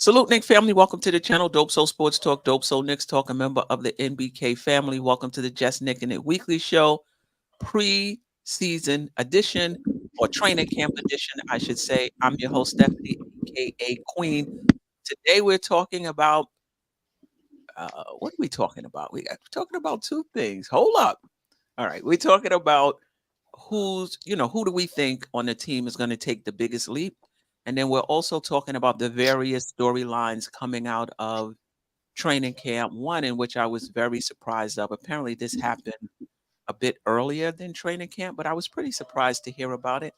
Salute, Knick family. Welcome to the channel. Dope Soul Sports Talk. Dope Soul Knicks Talk. A member of the NBK family. Welcome to the Just Nick and It Weekly Show. Pre-season edition, or training camp edition, I should say. I'm your host, Stephanie, aka Queen. Today we're talking about what are we talking about? We're talking about two things. Hold up. All right, we're talking about who do we think on the team is going to take the biggest leap? And then we're also talking about the various storylines coming out of training camp, one in which I was very surprised of. Apparently, this happened a bit earlier than training camp, but I was pretty surprised to hear about it.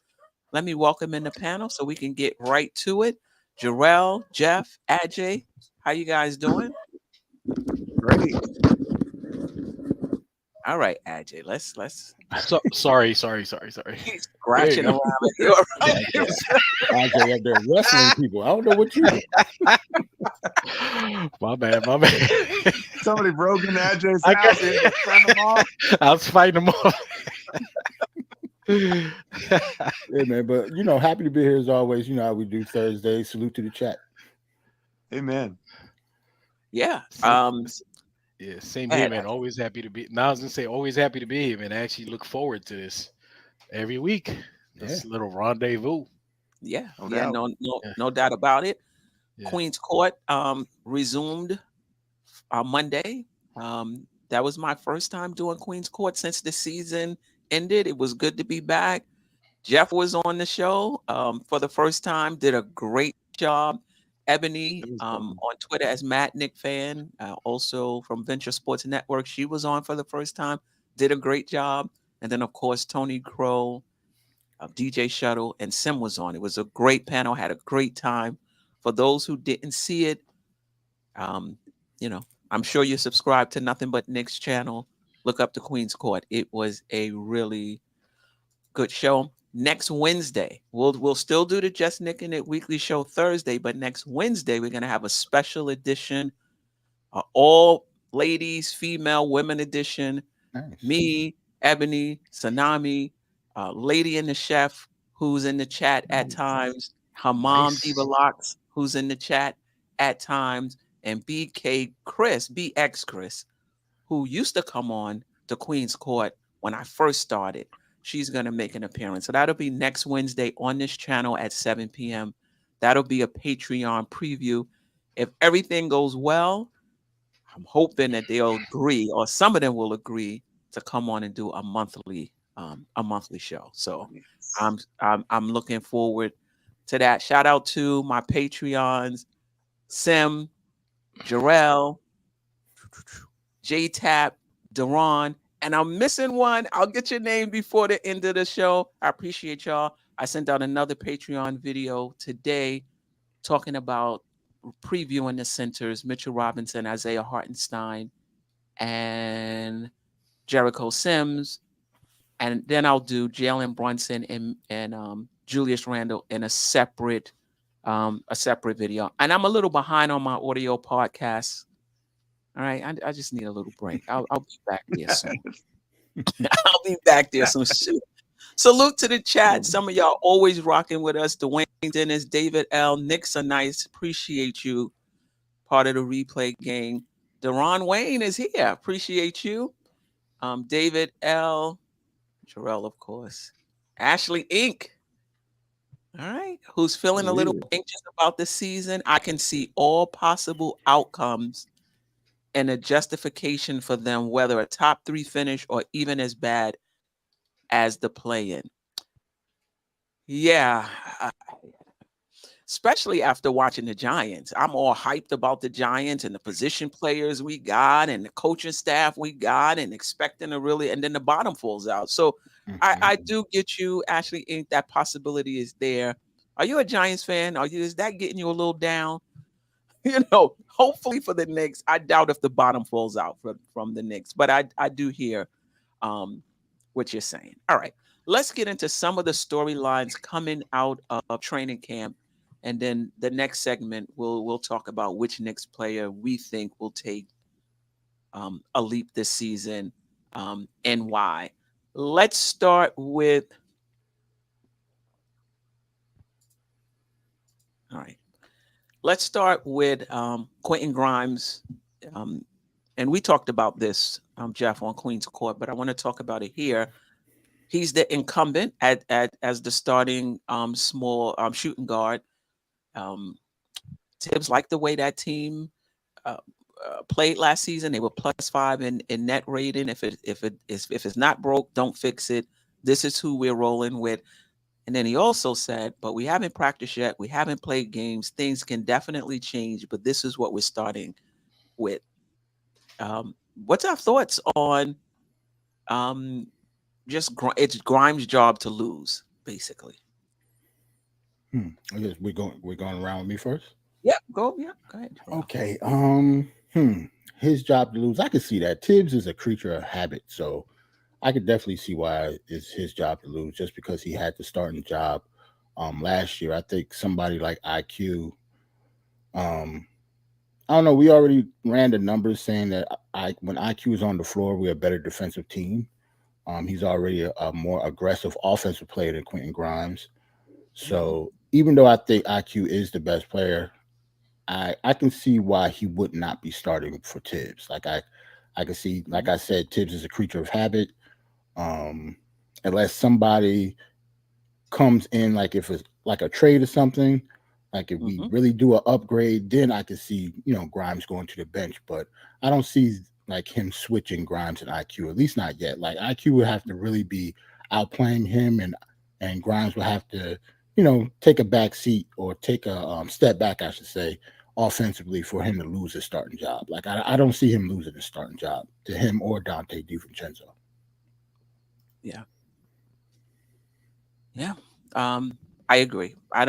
Let me welcome in the panel so we can get right to it. Jerrell, Geoff, Ajay, how you guys doing? Great. All right, Ajay, let's Sorry. he's There you scratching go. around. You all right? Ajay up there wrestling people. I don't know what you do. My bad. Somebody broke into Ajay's I house. got- He had to fend them off. I was fighting them off. Yeah, man. But happy to be here as always. You know how we do Thursdays. Salute to the chat. Amen. Yeah. Yeah, same Go here, ahead, man. Ajay. Always happy to be. Now I was gonna say, always happy to be here, man. I actually look forward to this every week. This little rendezvous. Yeah, No yeah, doubt. no doubt about it. Yeah. Queen's Court resumed Monday. That was my first time doing Queen's Court since the season ended. It was good to be back. Geoff was on the show for the first time, did a great job. Ebony It was on fun. Twitter as Matt Nick fan, also from Venture Sports Network. She was on for the first time, did a great job. And then, of course, Tony Crow, DJ Shuttle, and Sim was on. It was a great panel, had a great time. For those who didn't see it, um, I'm sure you're subscribed to Nothing But Nick's channel. Look up the Queen's Court. It was a really good show. Next Wednesday, we'll still do the Just Nick and It weekly show Thursday, but next Wednesday we're gonna have a special edition, all ladies, female, women edition. Nice. Me, Ebony, Sanami, Lady in the Chef, who's in the chat at times, her mom, Nice. Diva Locks, who's in the chat at times, and BX Chris, who used to come on the Queen's Court when I first started. She's going to make an appearance. So that'll be next Wednesday on this channel at 7 p.m. That'll be a Patreon preview. If everything goes well, I'm hoping that they'll agree, or some of them will agree, to come on and do a monthly show. So I'm looking forward to that. Shout out to my Patreons, Sim, Jerrell, J-Tap, Deron, and I'm missing one. I'll get your name before the end of the show. I appreciate y'all. I sent out another Patreon video today talking about previewing the centers, Mitchell Robinson, Isaiah Hartenstein, and Jericho Sims. And then I'll do Jalen Brunson and Julius Randle in a separate video. And I'm a little behind on my audio podcasts. All right, I just need a little break. I'll be back there soon. I'll be back there soon. Shoot. Salute to the chat. Some of y'all always rocking with us. Dwayne Dennis, David L. Knicks are nice. Appreciate you. Part of the replay gang. Deron Wayne is here. Appreciate you. David L. Jerrell, of course. Ashley Inc. All right. Who's feeling a little anxious about the season? I can see all possible outcomes and a justification for them, whether a top 3 finish or even as bad as the play-in. Yeah. Especially after watching the Giants. I'm all hyped about the Giants and the position players we got and the coaching staff we got and expecting to really, and then the bottom falls out. So I do get you, Ashley Inc. That possibility is there. Are you a Giants fan? Is that getting you a little down? Hopefully for the Knicks. I doubt if the bottom falls out from the Knicks, but I do hear what you're saying. All right, let's get into some of the storylines coming out of training camp, and then the next segment we'll talk about which Knicks player we think will take a leap this season and why. Let's start with. All right. let's start with Quentin Grimes. And we talked about this, Geoff, on Queen's Court, but I want to talk about it here. He's the incumbent at as the starting small shooting guard. Um, Tibbs liked the way that team uh, played last season. They were +5 in net rating. If it's not broke, don't fix it. This is who we're rolling with. And then he also said, but we haven't practiced yet. We haven't played games. Things can definitely change, but this is what we're starting with. What's our thoughts on it's Grimes' job to lose, basically? I guess we're going around with me first. Yeah, go ahead. Okay. His job to lose. I could see that. Tibbs is a creature of habit, so I could definitely see why it's his job to lose, just because he had the starting job last year. I think somebody like IQ, I don't know. We already ran the numbers saying that when IQ is on the floor, we're a better defensive team. He's already a more aggressive offensive player than Quentin Grimes. So even though I think IQ is the best player, I can see why he would not be starting for Tibbs. Like I can see, like I said, Tibbs is a creature of habit. Unless somebody comes in, like if it's like a trade or something, like if we really do an upgrade, then I could see, Grimes going to the bench. But I don't see like him switching Grimes and IQ, at least not yet. Like IQ would have to really be outplaying him, and Grimes would have to, take a back seat or take a step back, I should say, offensively for him to lose his starting job. Like I don't see him losing his starting job to him or Dante DiVincenzo. Yeah. I agree. I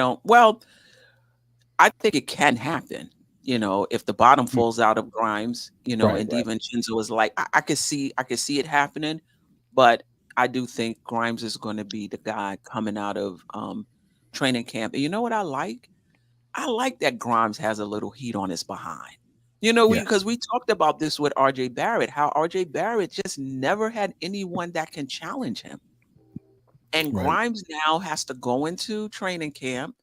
think it can happen, if the bottom falls out of Grimes, and DiVincenzo is like, I could see it happening, but I do think Grimes is going to be the guy coming out of training camp. And you know what I like? I like that Grimes has a little heat on his behind. Because we talked about this with RJ Barrett, how RJ Barrett just never had anyone that can challenge him. And Grimes now has to go into training camp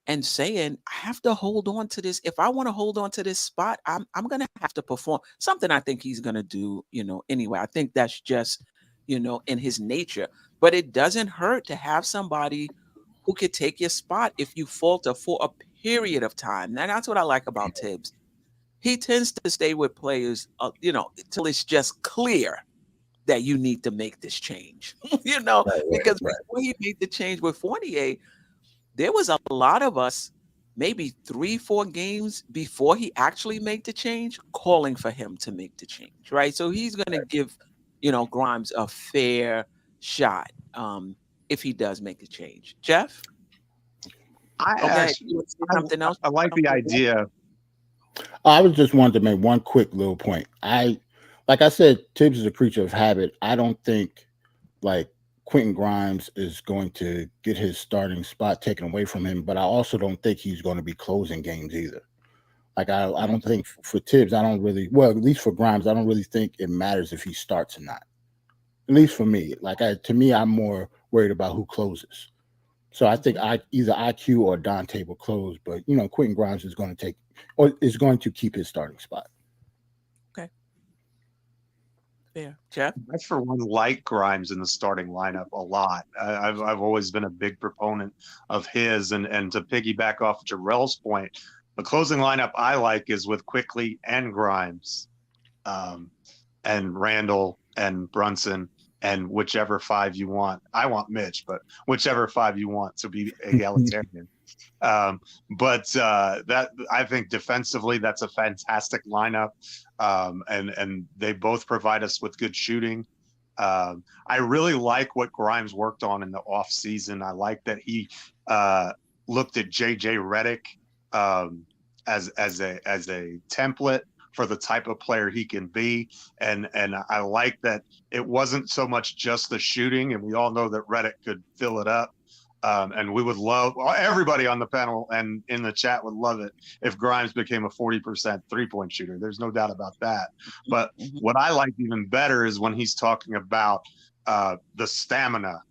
and saying, I have to hold on to this. If I want to hold on to this spot, I'm going to have to perform something. I think he's going to do, anyway. I think that's just, in his nature. But it doesn't hurt to have somebody who could take your spot if you falter for a period of time. And that's what I like about Tibbs. He tends to stay with players, until it's just clear that you need to make this change, because before he made the change with Fournier, there was a lot of us, maybe 3-4 games before he actually made the change, calling for him to make the change, right? So he's going to give, Grimes a fair shot if he does make a change. Geoff? I like the idea. I was just wanted to make one quick little point. Like I said, Tibbs is a creature of habit. I don't think like Quentin Grimes is going to get his starting spot taken away from him, but I also don't think he's going to be closing games either. Like I don't think for Tibbs, at least for Grimes, I don't really think it matters if he starts or not. At least for me. To me, I'm more worried about who closes. So I think either IQ or Dante will close, but Quentin Grimes is going to keep his starting spot. Okay. Yeah, Geoff? I, for one, like Grimes in the starting lineup a lot. I've always been a big proponent of his, and to piggyback off Jerrell's point, the closing lineup I like is with Quickley and Grimes, and Randall and Brunson, and whichever 5 you want. I want Mitch, but whichever 5 you want to be egalitarian. But that, I think defensively, that's a fantastic lineup. And they both provide us with good shooting. I really like what Grimes worked on in the off season. I like that he looked at JJ Redick as a template for the type of player he can be. And I like that it wasn't so much just the shooting, and we all know that Redick could fill it up. And we would love, everybody on the panel and in the chat would love it if Grimes became a 40% 3-point shooter. There's no doubt about that. But what I like even better is when he's talking about the stamina,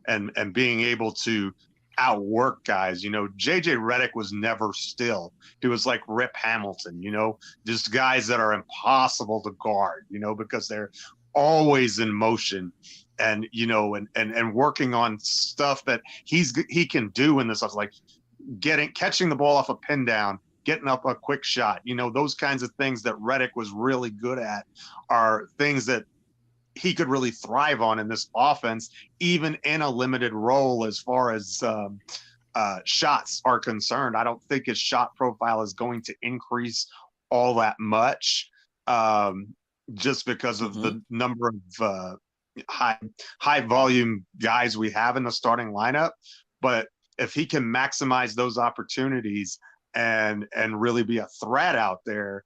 and being able to outwork guys. You know, JJ Redick was never still. He was like Rip Hamilton, you know, just guys that are impossible to guard, you know, because they're always in motion and, you know, and working on stuff that he can do in this stuff, like catching the ball off a pin down, getting up a quick shot, you know, those kinds of things that Redick was really good at are things that he could really thrive on in this offense, even in a limited role as far as shots are concerned. I don't think his shot profile is going to increase all that much, just because of the number of high volume guys we have in the starting lineup. But if he can maximize those opportunities and really be a threat out there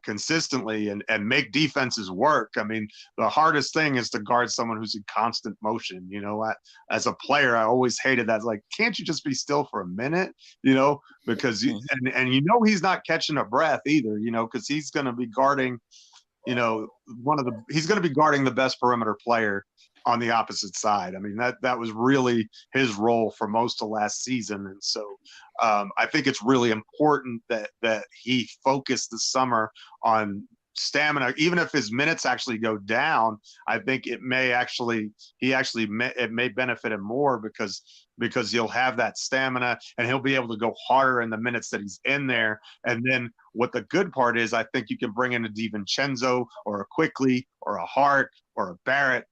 consistently and make defenses work. I mean, the hardest thing is to guard someone who's in constant motion. You know, as a player, I always hated that. Like, can't you just be still for a minute? You know, because and you know he's not catching a breath either. You know, because he's going to be guarding. You know, he's going to be guarding the best perimeter player on the opposite side. I mean, that was really his role for most of last season. And so I think it's really important that he focused this summer on stamina. Even if his minutes actually go down, I think it may benefit him more because he'll have that stamina and he'll be able to go harder in the minutes that he's in there. And then what the good part is, I think you can bring in a DiVincenzo or a Quickley or a Hart or a Barrett,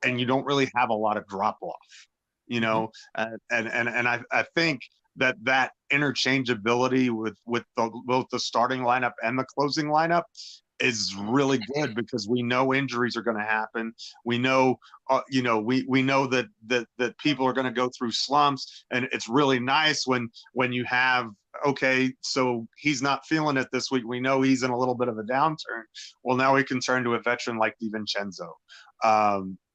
and you don't really have a lot of drop off, you know. And I think that interchangeability with both the starting lineup and the closing lineup is really good, because we know injuries are going to happen. We know, we know that people are going to go through slumps, and it's really nice when you have, okay, so he's not feeling it this week. We know he's in a little bit of a downturn. Well, now we can turn to a veteran like DiVincenzo.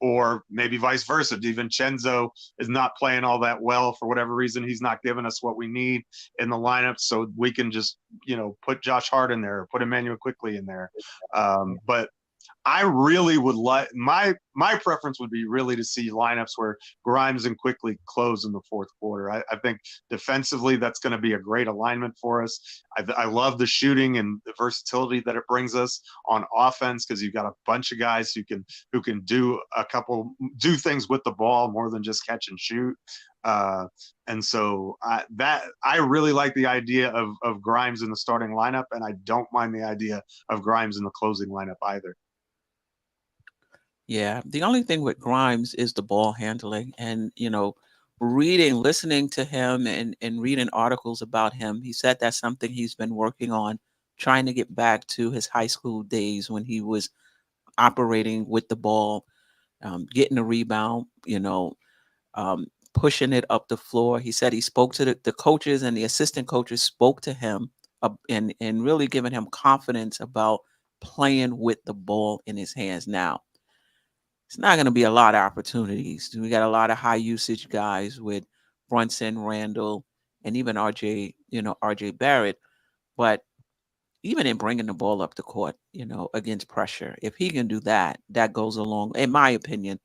Or maybe vice versa. DiVincenzo is not playing all that well for whatever reason. He's not giving us what we need in the lineup, so we can just, you know, put Josh Hart in there, or put Emmanuel Quickley in there. But I really would like, my preference would be really to see lineups where Grimes and Quickley close in the fourth quarter. I think defensively that's going to be a great alignment for us. I love the shooting and the versatility that it brings us on offense, because you've got a bunch of guys who can do things with the ball more than just catch and shoot. And so I really like the idea of Grimes in the starting lineup, and I don't mind the idea of Grimes in the closing lineup either. Yeah, the only thing with Grimes is the ball handling, and you know, listening to him and reading articles about him, he said that's something he's been working on, trying to get back to his high school days when he was operating with the ball, getting a rebound, you know, pushing it up the floor. He said he spoke to the coaches, and the assistant coaches spoke to him and really giving him confidence about playing with the ball in his hands. Now, it's not going to be a lot of opportunities. We got a lot of high usage guys with Brunson, Randall, and even RJ Barrett. But even in bringing the ball up the court, you know, against pressure, if he can do that, that goes along, in my opinion.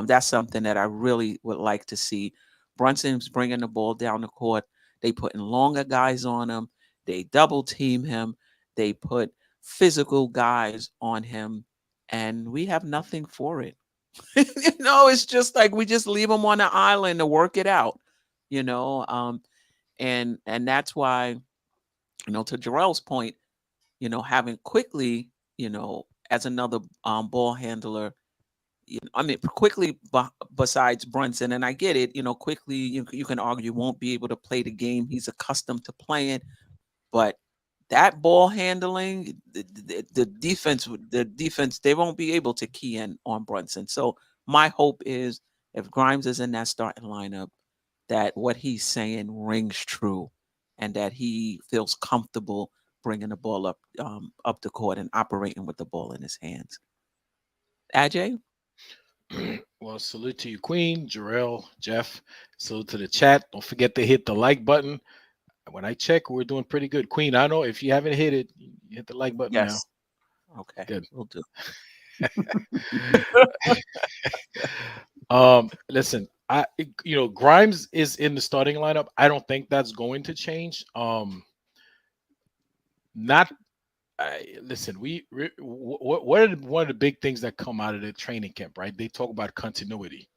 That's something that I really would like to see. Brunson's bringing the ball down the court. They putting longer guys on him. They double team him. They put physical guys on him, and we have nothing for it. You know, it's just like we just leave him on the island to work it out. You know, and that's why, you know, to Jerrell's point, you know, having Quickley, you know, as another ball handler. I mean, Quickley besides Brunson, and I get it. You know, Quickley, you can argue won't be able to play the game he's accustomed to playing, but that ball handling, the defense, they won't be able to key in on Brunson. So my hope is if Grimes is in that starting lineup, that what he's saying rings true, and that he feels comfortable bringing the ball up the court and operating with the ball in his hands. Ajay? Well, salute to you, Queen, Jerrell, Geoff. Salute to the chat. Don't forget to hit the like button. When I check, we're doing pretty good. Queen, I know if you haven't hit it, hit the like button Yes. now. Okay. Good. We'll do. Listen, Grimes is in the starting lineup. I don't think that's going to change. Not listen. What are one of the big things that come out of the training camp? Right? They talk about continuity.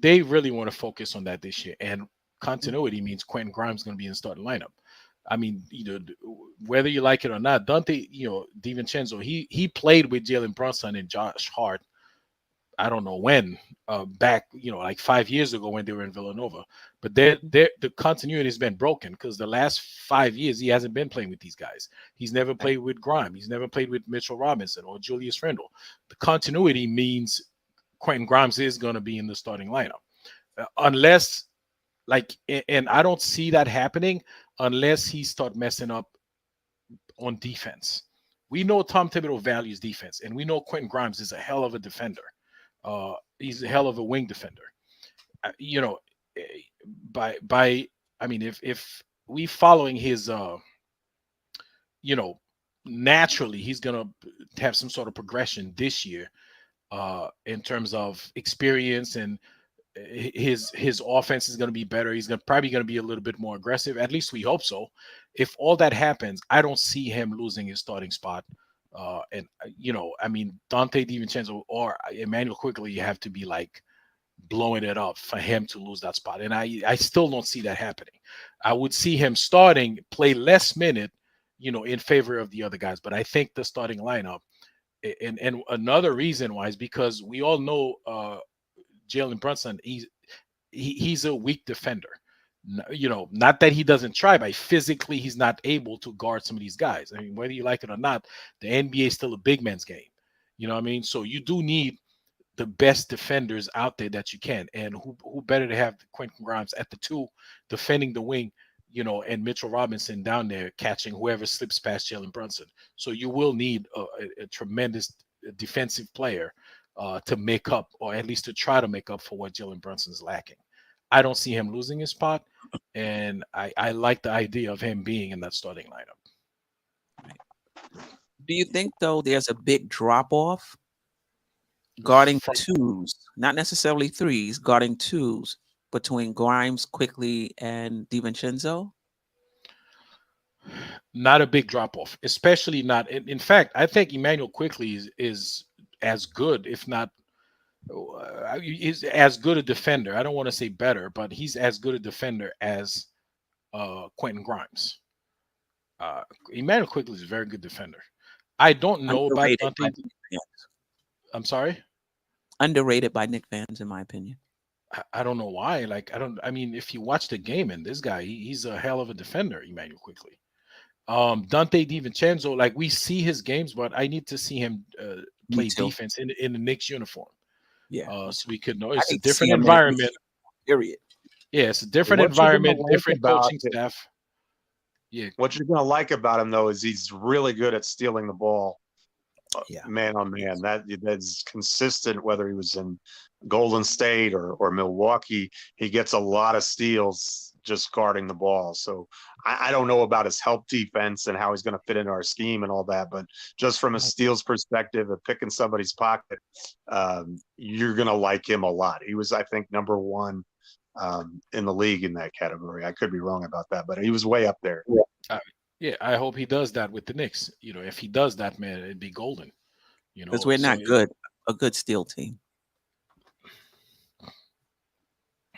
They really want to focus on that this year, and continuity means Quentin Grimes going to be in the starting lineup. I mean, whether you like it or not, Dante, DiVincenzo, he played with Jalen Brunson and Josh Hart. I don't know when, back, like 5 years ago when they were in Villanova. But the continuity has been broken because the last 5 years he hasn't been playing with these guys. He's never played with Grimes. He's never played with Mitchell Robinson or Julius Randle. The continuity means Quentin Grimes is going to be in the starting lineup, unless, and I don't see that happening unless he start messing up on defense. We know Tom Thibodeau values defense, and we know Quentin Grimes is a hell of a defender. He's a hell of a wing defender. If we following his, naturally he's gonna have some sort of progression this year, in terms of experience, and his offense is going to be better. He's probably going to be a little bit more aggressive. At least we hope so. If all that happens, I don't see him losing his starting spot. Dante DiVincenzo or Emmanuel Quickley, you have to be like blowing it up for him to lose that spot. And I still don't see that happening. I would see him starting, play less minute, in favor of the other guys. But I think the starting lineup, and another reason why is because we all know Jalen Brunson, he's a weak defender. Not that he doesn't try, but physically he's not able to guard some of these guys. I mean, whether you like it or not, the NBA is still a big man's game. You know what I mean? So you do need the best defenders out there that you can. And who better to have Quentin Grimes at the 2 defending the wing, and Mitchell Robinson down there catching whoever slips past Jalen Brunson. So you will need a tremendous defensive player to make up, or at least to try to make up for what Jalen Brunson's lacking. I don't see him losing his spot, and I like the idea of him being in that starting lineup. Do you think, though, there's a big drop-off guarding twos, not necessarily threes, guarding twos between Grimes, Quickley, and DiVincenzo? Not a big drop-off, especially not. In fact, I think Emmanuel Quickley is as good, if not is as good a defender. I don't want to say better, but he's as good a defender as Quentin Grimes. Emmanuel Quickley is a very good defender. I don't know Underrated about Dante. I'm sorry? Underrated by Knick fans, in my opinion. I don't know why. I mean, if you watch the game, and this guy, he's a hell of a defender, Emmanuel Quickley. Dante DiVincenzo, we see his games, but I need to see him play defense in the Knicks uniform. Yeah. So we could know it's a different environment. Period. Yeah, it's a different environment, different coaching staff. Yeah. What you're gonna like about him, though, is he's really good at stealing the ball, man on man. That's consistent. Whether he was in Golden State or Milwaukee, he gets a lot of steals just guarding the ball. So I don't know about his help defense and how he's going to fit into our scheme and all that, but just from a steals perspective of picking somebody's pocket, you're going to like him a lot. He was, I think, number 1 in the league in that category. I could be wrong about that, but he was way up there. Yeah, I hope he does that with the Knicks. If he does that, man, it'd be golden. Because we're not a good steal team.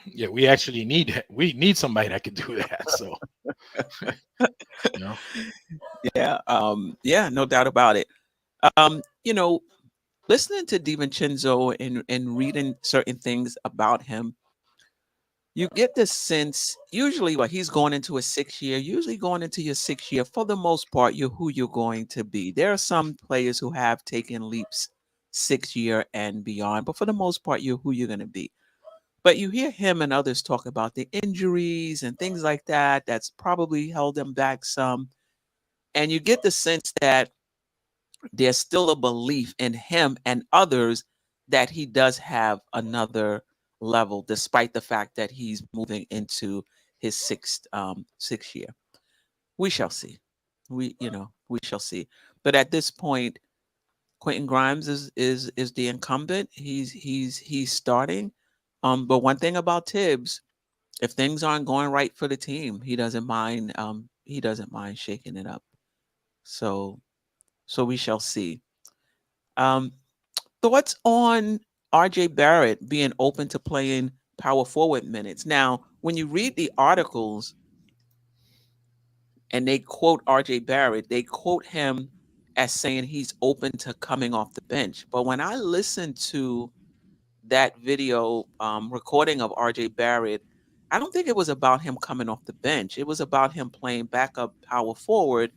Yeah, we actually need somebody that could do that. So, yeah, no doubt about it. Listening to DiVincenzo and reading certain things about him, you get this sense. Usually, he's going into a 6th year. Usually, going into your 6th year, for the most part, you're who you're going to be. There are some players who have taken leaps 6th year and beyond, but for the most part, you're who you're going to be. But you hear him and others talk about the injuries and things like that. That's probably held them back some. And you get the sense that there's still a belief in him and others that he does have another level, despite the fact that he's moving into his sixth year. We shall see. We shall see. But at this point, Quentin Grimes is the incumbent. He's starting. But one thing about Tibbs, if things aren't going right for the team, he doesn't mind. He doesn't mind shaking it up. So we shall see. Um, Thoughts on RJ Barrett being open to playing power forward minutes. Now, when you read the articles and they quote RJ Barrett, they quote him as saying he's open to coming off the bench. But when I listened to that video recording of RJ Barrett, I don't think it was about him coming off the bench. It was about him playing backup power forward.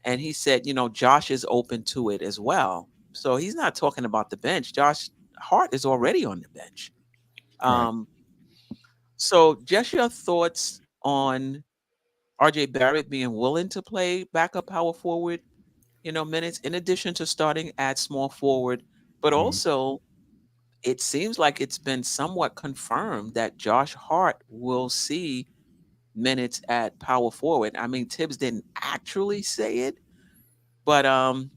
And he said, Josh is open to it as well. So he's not talking about the bench. Josh Hart is already on the bench. Right. So just your thoughts on RJ Barrett being willing to play backup power forward, minutes in addition to starting at small forward, but Mhm. also it seems like it's been somewhat confirmed that Josh Hart will see minutes at power forward. I mean, Tibbs didn't actually say it, but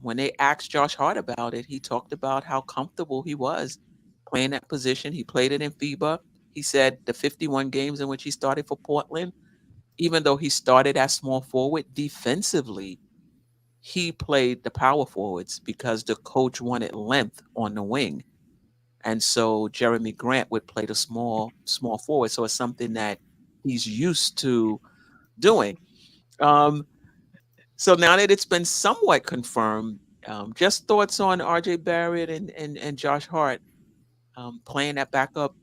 when they asked Josh Hart about it, he talked about how comfortable he was playing that position. He played it in FIBA. He said the 51 games in which he started for Portland, even though he started as small forward defensively, he played the power forwards because the coach wanted length on the wing. And so Jeremy Grant would play the small forward. So it's something that he's used to doing. Um, so now that it's been somewhat confirmed, just thoughts on RJ Barrett and Josh Hart playing that backup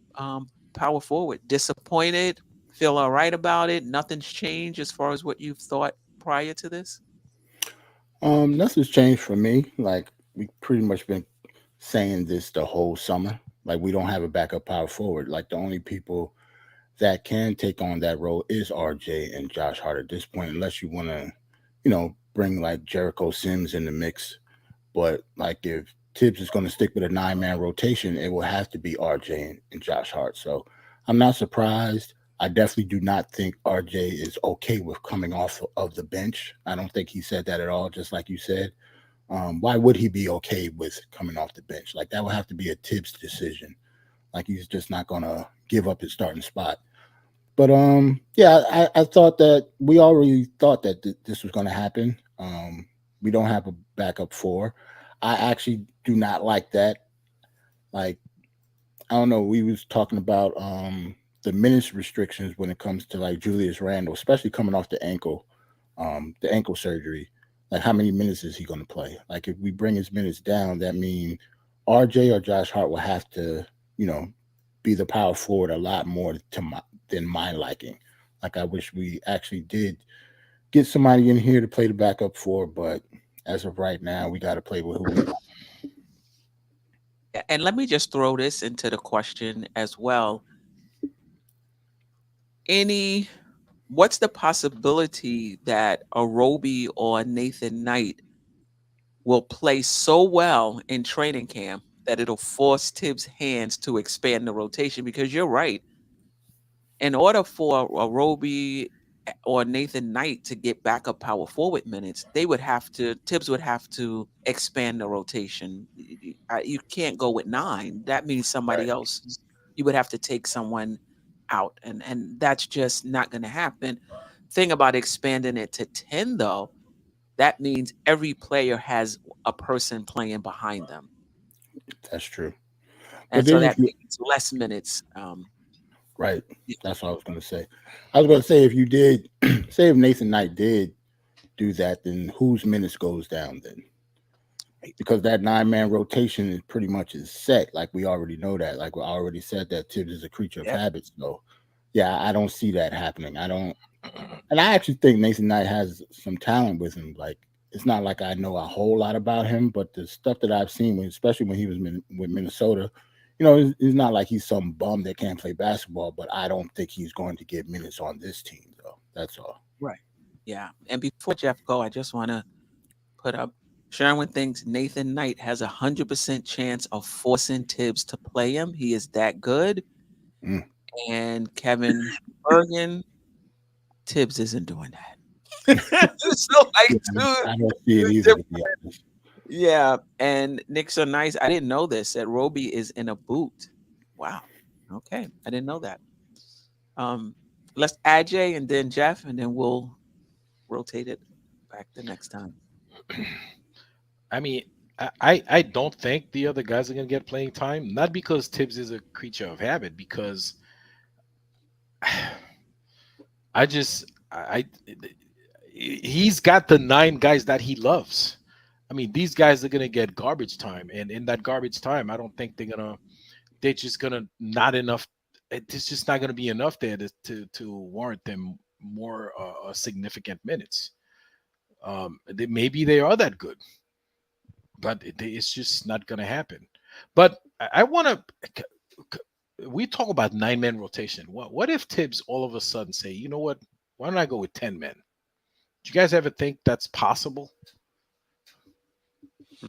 power forward. Disappointed? Feel all right about it? Nothing's changed as far as what you've thought prior to this? Nothing's changed for me. Like we pretty much been saying this the whole summer. Like we don't have a backup power forward. Like the only people that can take on that role is RJ and Josh Hart at this point, unless you want to, bring like Jericho Sims in the mix. But like if Tibbs is going to stick with a 9-man rotation, it will have to be RJ and Josh Hart. So I'm not surprised. I definitely do not think RJ is okay with coming off of the bench. I don't think he said that at all, just like you said. Why would he be okay with coming off the bench? Like that would have to be a Tibbs decision. Like he's just not going to give up his starting spot. But yeah, I thought that we already thought that this was going to happen. We don't have a backup 4. I actually do not like that. Like I don't know. We was talking about the minutes restrictions when it comes to like Julius Randle, especially coming off the ankle surgery. Like how many minutes is he going to play? Like if we bring his minutes down, that means RJ or Josh Hart will have to, be the power forward a lot more than my liking. Like I wish we actually did get somebody in here to play the backup 4, but as of right now, we got to play with who we got. And let me just throw this into the question as well. What's the possibility that a Roby or Nathan Knight will play so well in training camp that it'll force Tibbs' hands to expand the rotation? Because you're right. In order for a Roby or Nathan Knight to get backup power forward minutes, Tibbs would have to expand the rotation. You can't go with 9. That means somebody Right. else, you would have to take someone out. And that's just not going to happen. Thing about expanding it to 10, though, that means every player has a person playing behind them. That's true. But And so then that means less minutes. right, that's what I was going to say. I was going to say if you did, say if Nathan Knight did do that, then whose minutes goes down then? Because that 9-man rotation is pretty much is set. Like we already know that. Like we already said that Tibbs is a creature of habit. So yeah, I don't see that happening. And I actually think Nathan Knight has some talent with him. Like it's not like I know a whole lot about him, but the stuff that I've seen, especially when he was with Minnesota, it's not like he's some bum that can't play basketball. But I don't think he's going to get minutes on this team, though. That's all. Right. Yeah. And before Jeff go, I just want to put up Sherwin thinks Nathan Knight has 100% chance of forcing Tibbs to play him. He is that good. Mm. And Kevin Bergen, Tibbs isn't doing that. So like, I don't see it either, to be honest. Yeah, and Knicks are nice. I didn't know this. That Roby is in a boot. Wow. Okay, I didn't know that. Um, let's add Jay and then Jeff, and then we'll rotate it back the next time. I mean, I don't think the other guys are gonna get playing time. Not because Tibbs is a creature of habit, because I just he's got the 9 guys that he loves. I mean, these guys are gonna get garbage time, and in that garbage time, I don't think they're just gonna not enough. It's just not gonna be enough there to warrant them more significant minutes. Maybe they are that good, but it's just not gonna happen. But I want to. We talk about 9 man rotation. What if Tibbs all of a sudden say, you know what? Why don't I go with 10 men? Do you guys ever think that's possible?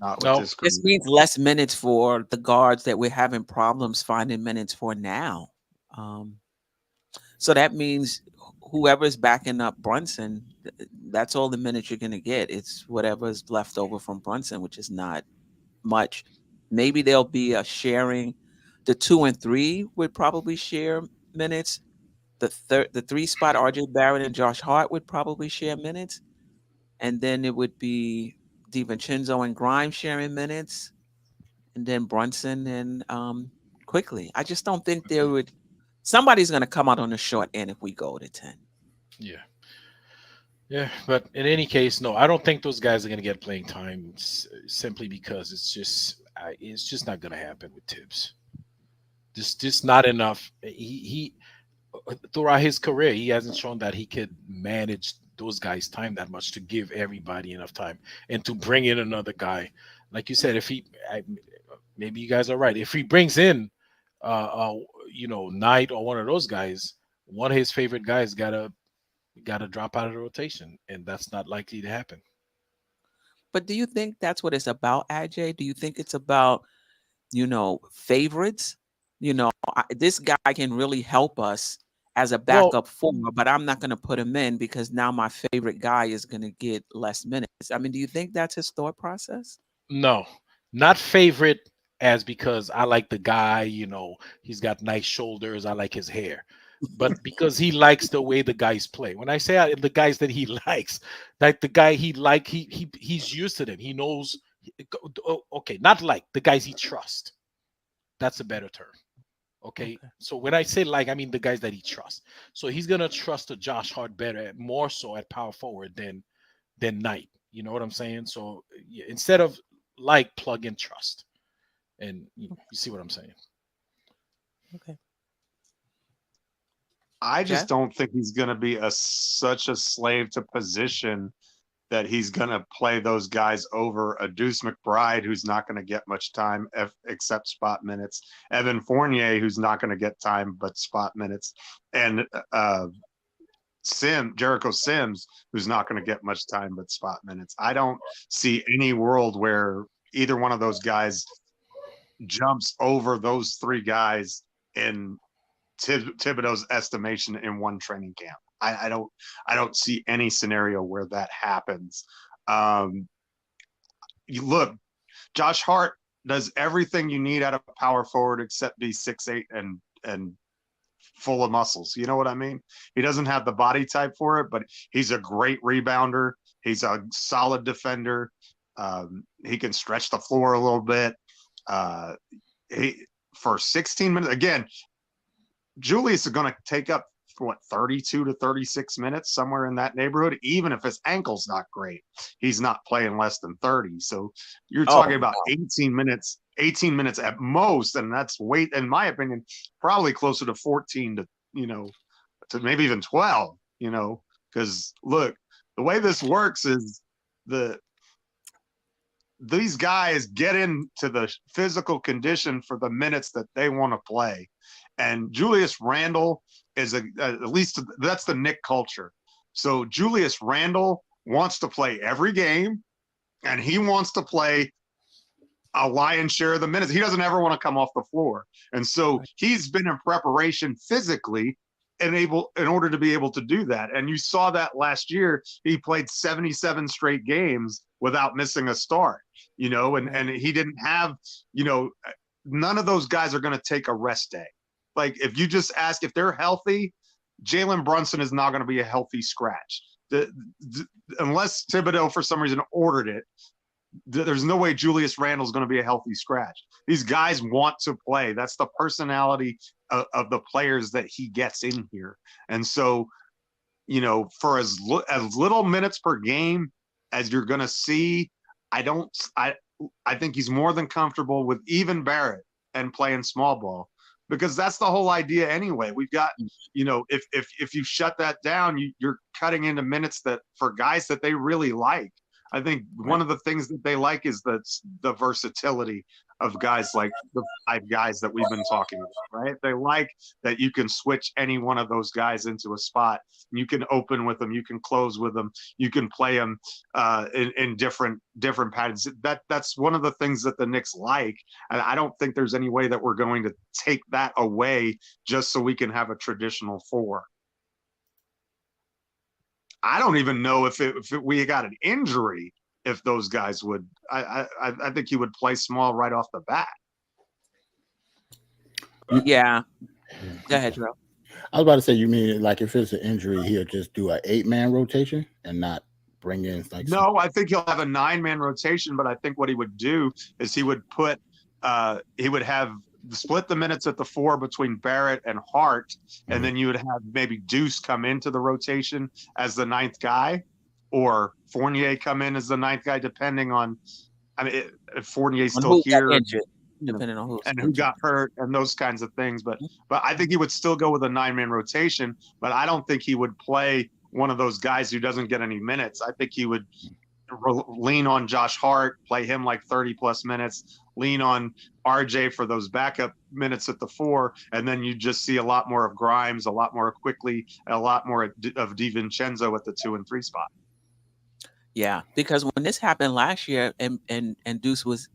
Not with No. this This group. means less minutes for the guards that we're having problems finding minutes for now. Um, so that means whoever's backing up Brunson, that's all the minutes you're going to get. It's whatever's left over from Brunson, which is not much. Maybe there'll be a sharing. The 2 and 3 would probably share minutes. The 3 spot, RJ Barrett and Josh Hart would probably share minutes. And then it would be DiVincenzo and Grimes sharing minutes, and then Brunson and Quickley. I just don't think there would. Somebody's going to come out on the short end if we go to 10. Yeah. Yeah, but in any case, no, I don't think those guys are going to get playing time simply because it's just not going to happen with Tibbs. Just not enough. He throughout his career, he hasn't shown that he could manage those guys' time that much to give everybody enough time and to bring in another guy. Like you said, maybe you guys are right. If he brings in, Knight or one of those guys, one of his favorite guys gotta drop out of the rotation, and that's not likely to happen. But do you think that's what it's about, Ajay? Do you think it's about, favorites? This guy can really help us as a Well, backup four, but I'm not going to put him in because now my favorite guy is going to get less minutes. I mean, do you think that's his thought process? no, not favorite as because I like the guy, he's got nice shoulders, I like his hair. But because he likes the way the guys play. When I say the guys that he likes, like the guy he's used to them. He knows. Okay, not like the guys he trusts. That's a better term. Okay. Okay. So when I say like, I mean the guys that he trusts. So he's gonna trust a Josh Hart better, more so at power forward than Knight. You know what I'm saying? So instead of like, plug in trust, and you see what I'm saying. Okay. I just Jeff? don't think he's going to be such a slave to position that he's going to play those guys over a Deuce McBride, who's not going to get much time except spot minutes, Evan Fournier, who's not going to get time but spot minutes, and Jericho Sims, who's not going to get much time but spot minutes. I don't see any world where either one of those guys jumps over those 3 guys in Thibodeau's estimation in one training camp. I don't see any scenario where that happens. You look, Josh Hart does everything you need out of a power forward except be 6'8" and full of muscles. You know what I mean? He doesn't have the body type for it, but he's a great rebounder. He's a solid defender. He can stretch the floor a little bit. For 16 minutes, again, Julius is going to take up 32 to 36 minutes, somewhere in that neighborhood. Even if his ankle's not great, he's not playing less than 30. So you're talking about 18 minutes at most, and that's in my opinion, probably closer to 14 to maybe even 12. Because look, the way this works is these guys get into the physical condition for the minutes that they want to play. And Julius Randle is at least that's the Knick culture. So Julius Randle wants to play every game, and he wants to play a lion's share of the minutes. He doesn't ever want to come off the floor. And so he's been in preparation physically in order to be able to do that. And you saw that last year. He played 77 straight games without missing a start, you know, and he didn't have, you know, none of those guys are going to take a rest day. Like if you just ask if they're healthy, Jalen Brunson is not going to be a healthy scratch. Unless Thibodeau for some reason ordered it, there's no way Julius Randle's going to be a healthy scratch. These guys want to play. That's the personality of the players that he gets in here. And so, you know, for as little minutes per game as you're going to see, I think he's more than comfortable with even Barrett and playing small ball, because that's the whole idea anyway. We've got, you know, if you shut that down, you're cutting into minutes that for guys that they really like. I think one of the things that they like is the versatility of guys like the 5 guys that we've been talking about, right? They like that you can switch any one of those guys into a spot. You can open with them, you can close with them, you can play them in different patterns. That's one of the things that the Knicks like. And I don't think there's any way that we're going to take that away just so we can have a traditional 4. I don't even know if we got an injury, if those guys would. I think he would play small right off the bat. Yeah. Go ahead, Jerrell. I was about to say, you mean like if it's an injury, he'll just do an 8-man rotation and not bring in like. No, I think he'll have a 9-man rotation, but I think what he would do is he would have split the minutes at the 4 between Barrett and Hart, and then you would have maybe Deuce come into the rotation as the 9th guy, or Fournier come in as the 9th guy, depending on, I mean, if Fournier's still here, depending on who got hurt and those kinds of things. But I think he would still go with a 9-man rotation, but I don't think he would play one of those guys who doesn't get any minutes. I think he would lean on Josh Hart, play him like 30 plus minutes, lean on RJ for those backup minutes at the 4, and then you just see a lot more of Grimes, a lot more of Quickley, and a lot more of DiVincenzo at the 2 and 3 spot. Yeah, because when this happened last year and Deuce was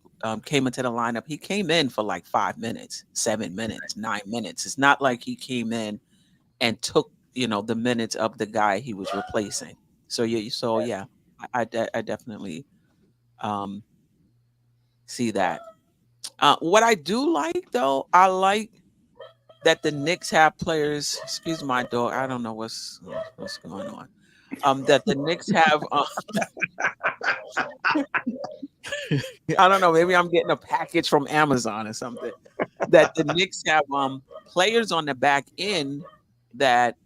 came into the lineup, he came in for like 5 minutes, 7 minutes, 9 minutes. It's not like he came in and took, you know, the minutes of the guy he was replacing. So yeah, I definitely see that. What I do like, though, I like that the Knicks have players. Excuse my dog. I don't know what's going on. That the Knicks have. I don't know. Maybe I'm getting a package from Amazon or something. That the Knicks have players on the back end that,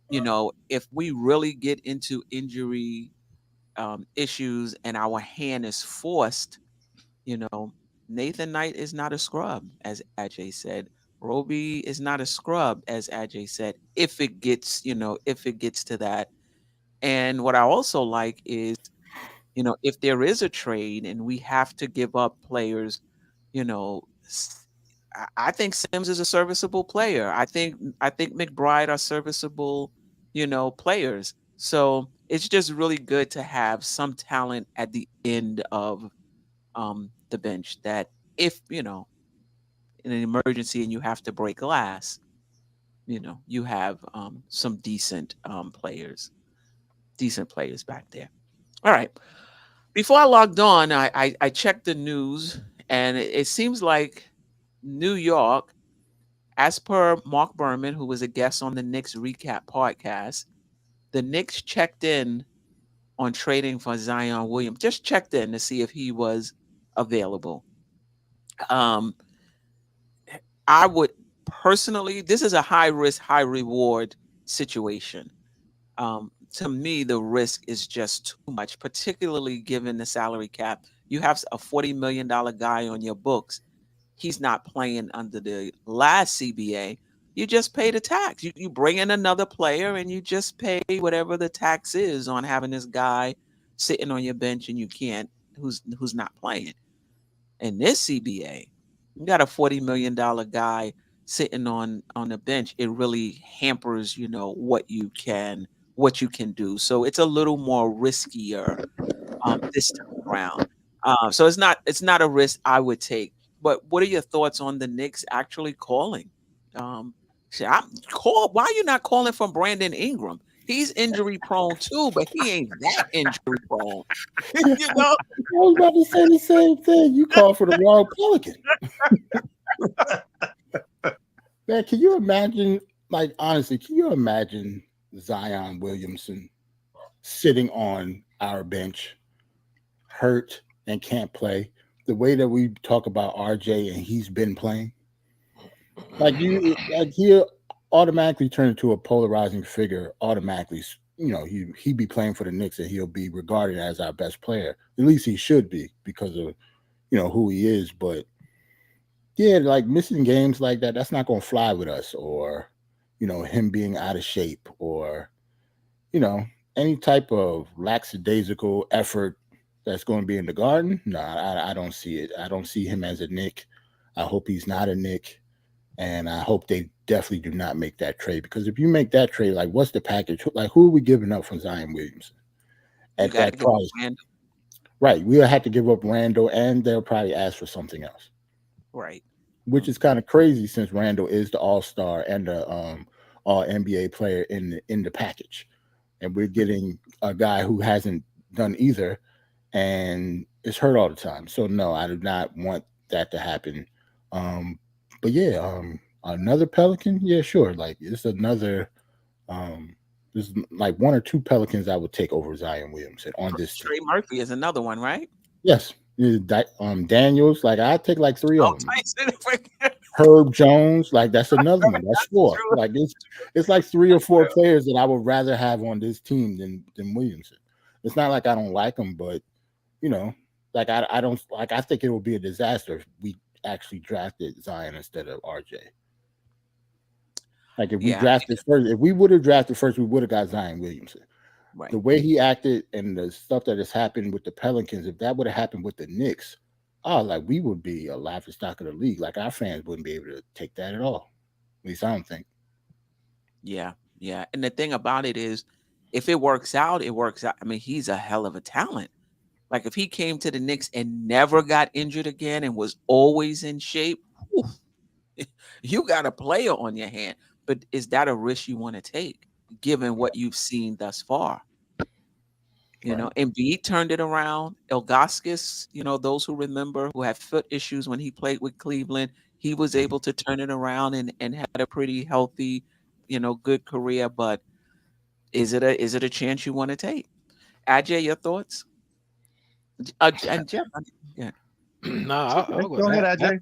you know, if we really get into injury issues and our hand is forced, you know, Nathan Knight is not a scrub, as Ajay said. Roby is not a scrub, as Ajay said, if it gets to that. And what I also like is, you know, if there is a trade and we have to give up players, you know, I think Sims is a serviceable player. I think McBride are serviceable, you know, players. So it's just really good to have some talent at the end of the bench that if, you know, in an emergency and you have to break glass, you know, you have some decent players back there. All right. Before I logged on, I checked the news, and it seems like New York, as per Mark Berman, who was a guest on the Knicks Recap podcast, the Knicks checked in on trading for Zion Williams. Just checked in to see if he was available. I would personally, this is a high risk, high reward situation. To me, the risk is just too much, particularly given the salary cap. You have a $40 million guy on your books. He's not playing under the last CBA. You just pay the tax. You bring in another player and you just pay whatever the tax is on having this guy sitting on your bench and you can't, who's not playing. In this CBA, you got a $40 million guy sitting on the bench. It really hampers, you know, what you can do. So it's a little more riskier this time around. So it's not a risk I would take. But what are your thoughts on the Knicks actually calling? Why are you not calling from Brandon Ingram? He's injury prone too, but he ain't that injury prone. You know? I was about to say the same thing. You called for the wrong Pelican. Man, can you imagine, like, honestly, can you imagine Zion Williamson sitting on our bench, hurt and can't play, the way that we talk about RJ and he's been playing? Like, he'll automatically turn into a polarizing figure automatically. You know, he'd be playing for the Knicks and he'll be regarded as our best player. At least he should be because of, you know, who he is. But yeah, like missing games like that, that's not going to fly with us. Or, you know, him being out of shape, or, you know, any type of lackadaisical effort that's going to be in the Garden. No, I don't see it. I don't see him as a Knick. I hope he's not a Knick. And I hope they definitely do not make that trade, because if you make that trade, like, what's the package? Like, who are we giving up for Zion Williamson at that price? Right. We'll have to give up Randall, and they'll probably ask for something else. Right. Which is kind of crazy, since Randall is the all-star and the all NBA player in the package. And we're getting a guy who hasn't done either and is hurt all the time. So no, I do not want that to happen. But yeah, another Pelican, yeah, sure. Like, it's another there's like one or two Pelicans I would take over Zion Williamson on this team. Trey Murphy is another one, right? Yes. Daniels, like, I'd take like three of them. Tyson. Herb Jones, like, that's another one. That's four. Like, it's like 3 or 4 players that I would rather have on this team than Williamson. It's not like I don't like him, but, you know, like, I don't, like, I think it would be a disaster if we actually drafted Zion instead of RJ. Like, if we drafted first, if we would have drafted first, we would have got Zion Williamson. Right. The way he acted and the stuff that has happened with the Pelicans, if that would have happened with the Knicks, like, we would be a laughing stock of the league. Like, our fans wouldn't be able to take that at all. At least I don't think. Yeah, yeah. And the thing about it is, if it works out, it works out. I mean, he's a hell of a talent. Like, if he came to the Knicks and never got injured again and was always in shape, you got a player on your hand. But is that a risk you want to take, given what you've seen thus far? You know, Embiid turned it around. Ilgauskas, you know, those who remember, who had foot issues when he played with Cleveland, he was able to turn it around and had a pretty healthy, you know, good career. But is it a chance you want to take? Ajay, your thoughts? And Geoff, yeah. No, I'll go ahead, Ajay.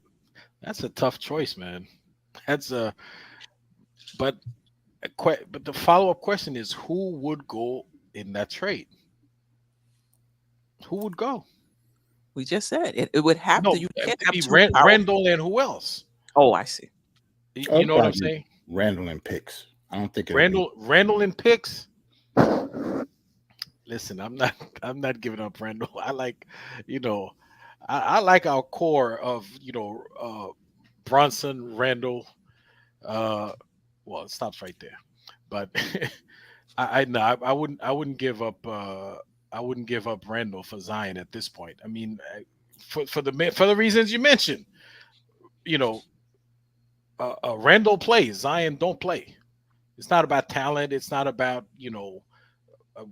That's a tough choice, man. That's but the follow-up question is, who would go in that trade? Who would go? We just said it would have to. You can't have two Randall and who else? Oh, I see. You know what I'm saying? Randall and picks. I don't think Randall and picks. Listen, I'm not giving up Randall. I like, you know, I like our core of, you know, Bronson, Randall. Well, it stops right there. But I wouldn't give up. I wouldn't give up Randall for Zion at this point. I mean, for the reasons you mentioned, you know, Randall plays, Zion don't play. It's not about talent. It's not about, you know,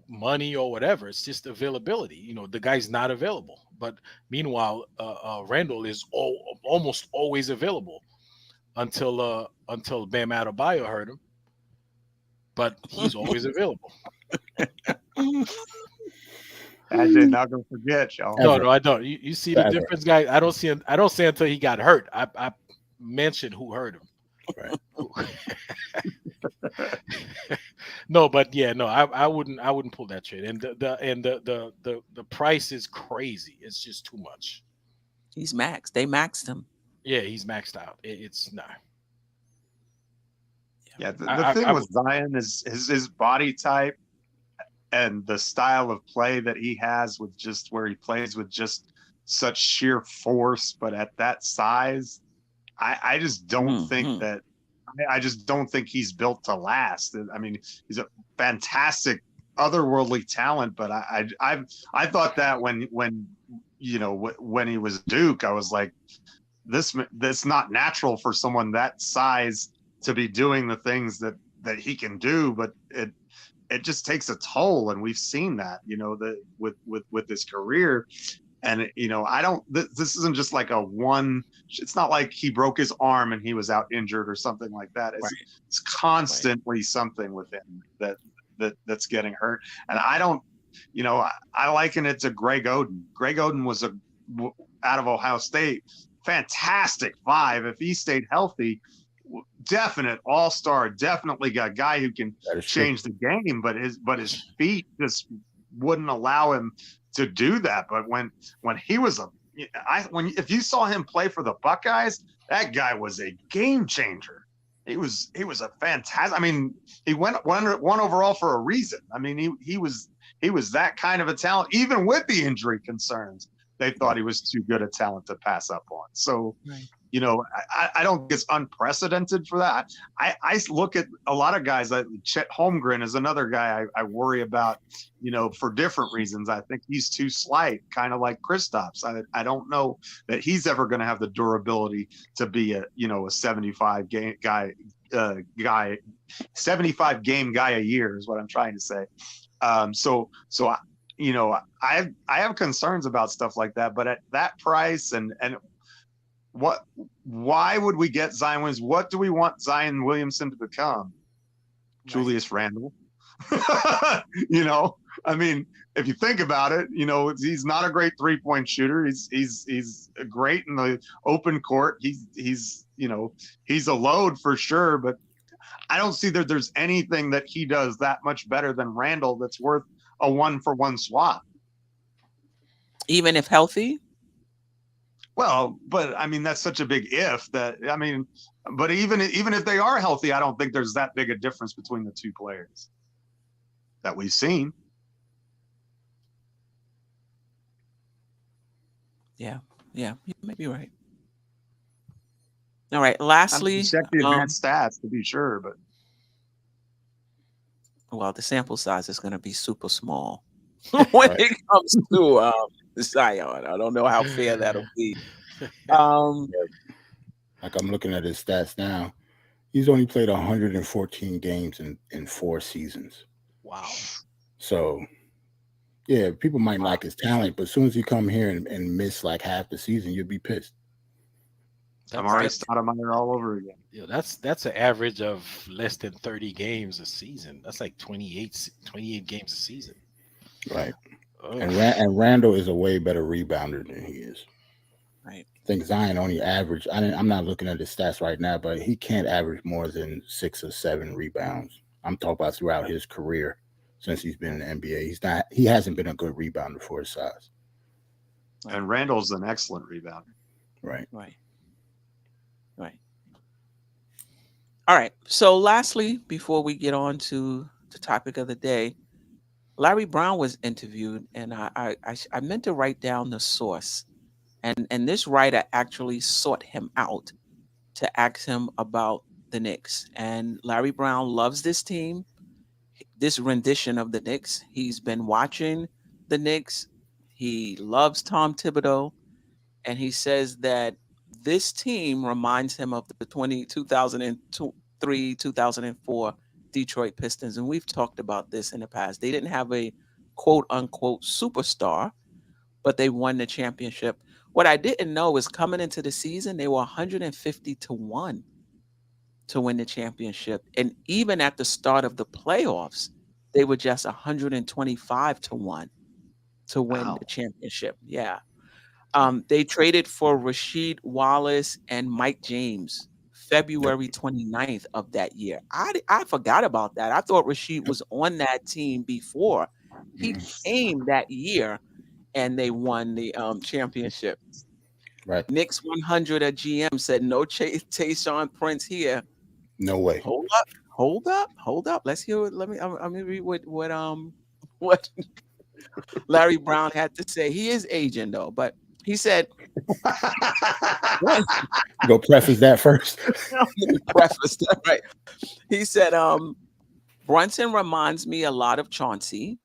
money or whatever. It's just availability. You know, the guy's not available. But meanwhile, Randall is almost always available until Bam Adebayo hurt him. But he's always available. Ajay, not gonna forget, y'all. No, I don't. You see the difference, guys? I don't see until he got hurt. I mentioned who hurt him. Right. No, but yeah, no, I wouldn't pull that trade. And the price is crazy. It's just too much. He's maxed. They maxed him. Yeah, he's maxed out. It's not. Yeah, the thing with Zion is his body type and the style of play that he has, with just where he plays with just such sheer force, but at that size, I just don't think that. I just don't think he's built to last. I mean, he's a fantastic otherworldly talent, but I thought that when you know when he was Duke, I was like, this not natural for someone that size to be doing the things that he can do. But it just takes a toll, and we've seen that, with his career. And I don't. This isn't just like a one. It's not like he broke his arm and he was out injured or something like that. It's constantly something with him that's getting hurt. And I don't. I liken it to Greg Oden. Greg Oden was out of Ohio State, fantastic 5. If he stayed healthy, definite all-star, definitely a guy who can change the game. But his feet just wouldn't allow him to do that. But when he was if you saw him play for the Buckeyes, that guy was a game changer. He was a fantastic. I mean, he went one overall for a reason. I mean, he was that kind of a talent. Even with the injury concerns, they thought he was too good a talent to pass up on. So, I don't think it's unprecedented for that. I look at a lot of guys. Like Chet Holmgren is another guy I worry about, for different reasons. I think he's too slight, kind of like Kristaps. I don't know that he's ever going to have the durability to be a 75 game guy, 75 game guy a year is what I'm trying to say. So I have concerns about stuff like that, but at that price and why would we get Zion Williams? What do we want Zion Williamson to become? Right. Julius Randle. I mean, if you think about it, he's not a great 3-point shooter. He's great in the open court. He's a load for sure, but I don't see that there's anything that he does that much better than Randle that's worth a 1-for-1 swap. Even if healthy? Well, but I mean, that's such a big if but even if they are healthy, I don't think there's that big a difference between the two players that we've seen. Yeah, you may be right. All right. Lastly, check the advanced stats to be sure, but the sample size is going to be super small when it comes to Zion. I don't know how fair that'll be. Like I'm looking at his stats now. He's only played 114 games in 4 seasons. Wow. So, yeah, people might like his talent, but as soon as you come here and miss like half the season, you'll be pissed. I'm already Stoudemire all over again. Yeah, that's an average of less than 30 games a season. That's like 28 games a season. Right. And Randle is a way better rebounder than he is. Right. I think Zion only averaged, I'm not looking at his stats right now, but he can't average more than 6 or 7 rebounds. I'm talking about throughout his career since he's been in the NBA. He hasn't been a good rebounder for his size. And Randle's an excellent rebounder. Right. All right. So lastly, before we get on to the topic of the day, Larry Brown was interviewed, and I meant to write down the source. And this writer actually sought him out to ask him about the Knicks. And Larry Brown loves this team, this rendition of the Knicks. He's been watching the Knicks. He loves Tom Thibodeau. And he says that this team reminds him of the 2003, 2004 Detroit Pistons. And we've talked about this in the past. They didn't have a quote unquote superstar, but they won the championship. What I didn't know is coming into the season, they were 150-1 to win the championship. And even at the start of the playoffs, they were just 125-1 to win the championship. Yeah. They traded for Rasheed Wallace and Mike James February 29th of that year. I forgot about that. I thought Rasheed was on that team before. He came that year and they won the championship. Right. Knicks 100 at GM said no Tayshaun Prince here. No way. Hold up. Let's hear it. Let me read what Larry Brown had to say. He is aging though, but he said, go preface that first. Preface that, right. He said, Brunson reminds me a lot of Chauncey.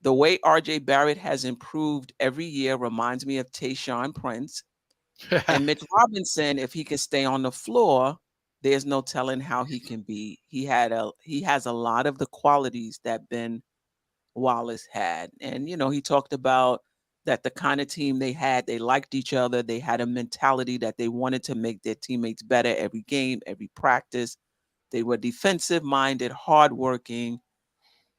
The way RJ Barrett has improved every year reminds me of Tayshaun Prince. And Mitch Robinson, if he can stay on the floor, there's no telling how he can be. He has a lot of the qualities that Ben Wallace had. And, he talked about that the kind of team they had, they liked each other. They had a mentality that they wanted to make their teammates better every game, every practice. They were defensive minded, hardworking,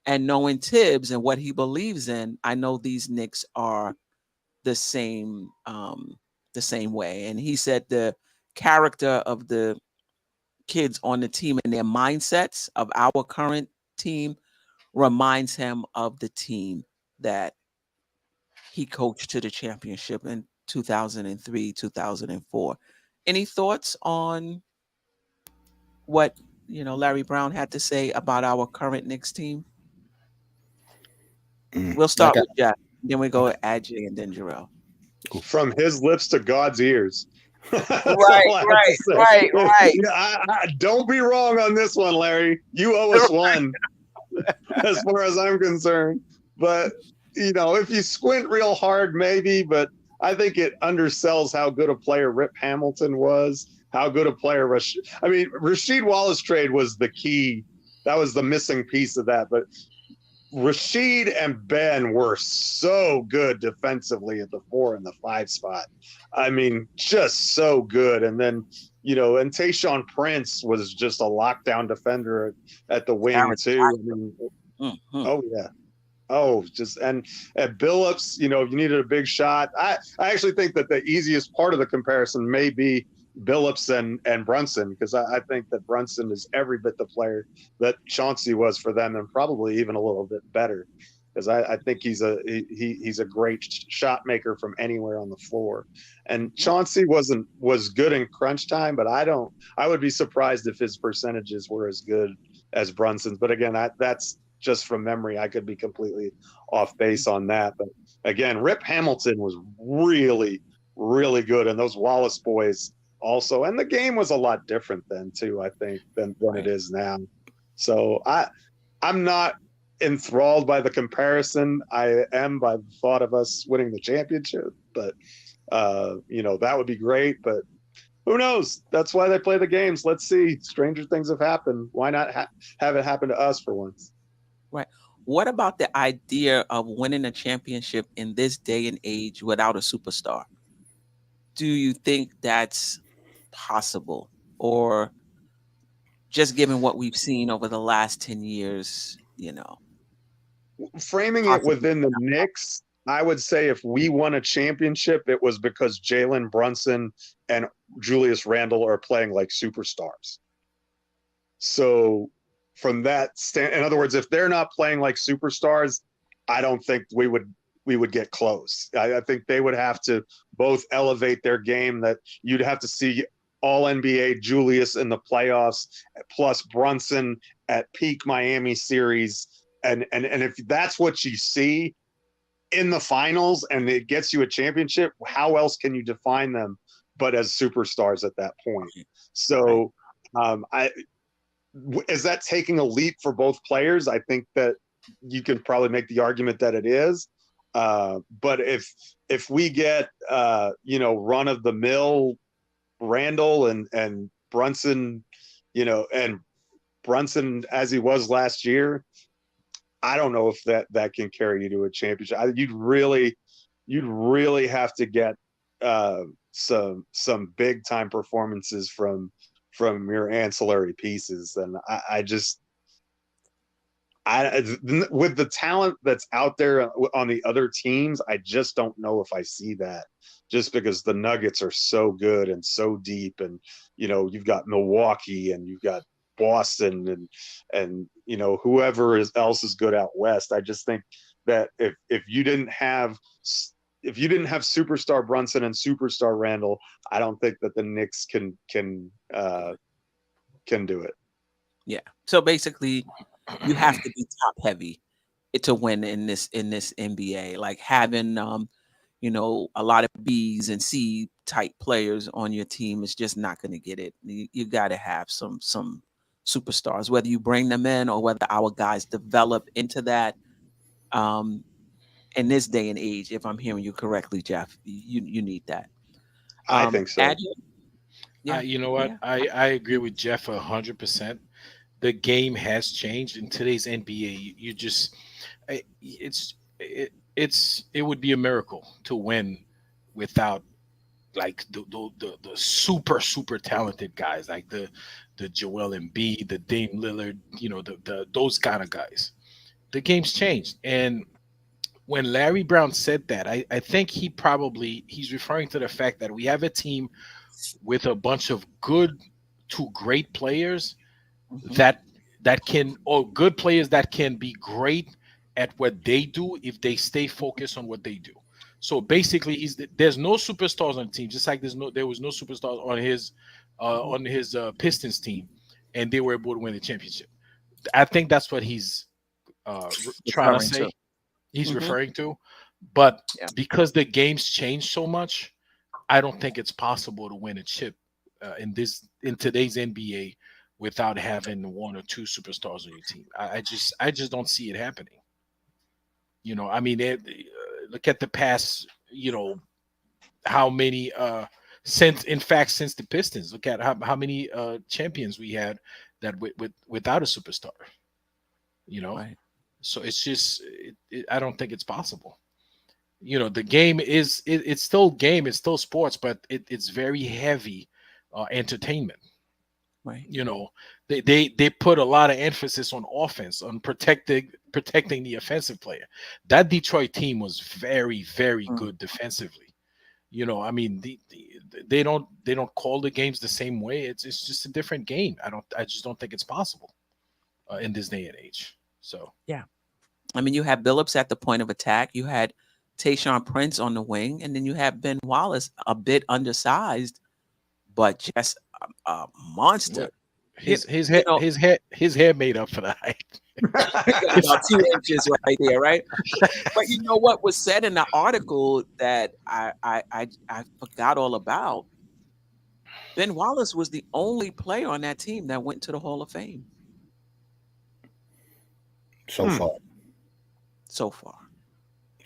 and knowing Tibbs and what he believes in, I know these Knicks are the same way. And he said the character of the kids on the team and their mindsets of our current team reminds him of the team that he coached to the championship in 2003, 2004. Any thoughts on what, Larry Brown had to say about our current Knicks team? We'll start with Jeff, then we go with Ajay and then Jerrell. From his lips to God's ears. Right. Don't be wrong on this one, Larry. You owe us one, as far as I'm concerned. But, if you squint real hard, maybe, but I think it undersells how good a player Rip Hamilton was, how good a player Rasheed Wallace trade was the key. That was the missing piece of that. But Rasheed and Ben were so good defensively at the 4 and the 5 spot. Just so good. And then, and Tayshaun Prince was just a lockdown defender at the wing too. Oh yeah. Oh, and at Billups, if you needed a big shot, I actually think that the easiest part of the comparison may be Billups and Brunson, because I think that Brunson is every bit the player that Chauncey was for them, and probably even a little bit better, because I think he's a great shot maker from anywhere on the floor. And Chauncey was good in crunch time, but I would be surprised if his percentages were as good as Brunson's. But again, that's just from memory. I could be completely off base on that. But again, Rip Hamilton was really, really good, and those Wallace boys also. And the game was a lot different then too, I think, than it is now. So I'm not enthralled by the comparison. I am by the thought of us winning the championship, but that would be great. But who knows? That's why they play the games. Let's see. Stranger things have happened. Why not have it happen to us for once? Right. What about the idea of winning a championship in this day and age without a superstar? Do you think that's possible, or just given what we've seen over the last 10 years, framing it within the Knicks, I would say if we won a championship, it was because Jalen Brunson and Julius Randle are playing like superstars. So from that in other words, if they're not playing like superstars, I don't think we would get close. I think they would have to both elevate their game, that you'd have to see all NBA Julius in the playoffs, plus Brunson at peak Miami series. And if that's what you see in the finals and it gets you a championship, how else can you define them but as superstars at that point? So is that taking a leap for both players? I think that you can probably make the argument that it is. But if we get run of the mill Randall and Brunson, and Brunson as he was last year, I don't know if that can carry you to a championship. You'd really have to get some big time performances from your ancillary pieces, and with the talent that's out there on the other teams, I just don't know if I see that, just because the Nuggets are so good and so deep, and you've got Milwaukee and you've got Boston and whoever else is good out west. I just think that if you didn't have superstar Brunson and superstar Randall, I don't think that the Knicks can do it. Yeah. So basically, you have to be top heavy to win in this NBA. Like having a lot of B's and C type players on your team is just not going to get it. You got to have some superstars, whether you bring them in or whether our guys develop into that. In this day and age, if I'm hearing you correctly, Jeff, you need that. I think so. Yeah. You know what? Yeah. I agree with Jeff 100%. The game has changed in today's NBA. You just it would be a miracle to win without like the super talented guys like the Joel Embiid, the Dame Lillard, the those kind of guys. The game's changed, and when Larry Brown said that, I think he's referring to the fact that we have a team with a bunch of good to great players Mhm. that can, or good players that can be great at what they do if they stay focused on what they do. So basically, there's no superstars on the team, just like there was no superstars on his Pistons team, and they were able to win the championship. I think that's what he's trying to Referring to. say. He's Mhm. referring to, but Yeah. because the game's changed so much, I don't think it's possible to win a chip in today's NBA without having one or two superstars on your team. I just don't see it happening. I mean, look at the past. How many since the Pistons. Look at how many champions we had that without a superstar. You know, Right. so it's just I don't think it's possible. The game it's still game, it's still sports, but it's very heavy entertainment. Right. They put a lot of emphasis on offense, on protecting the offensive player. That Detroit team was very Mm. good defensively. I mean, they don't call the games the same way. It's just a different game. I just don't think it's possible in this day and age. So Yeah. I mean, you had Billups at the point of attack. You had Tayshaun Prince on the wing, and then you had Ben Wallace, a bit undersized, but just a monster. his his You hair know, his hair made up for the height. about 2 inches right there, right? But you know what was said in the article that I forgot all about? Ben Wallace was the only player on that team that went to the Hall of Fame So Hmm. far. so far.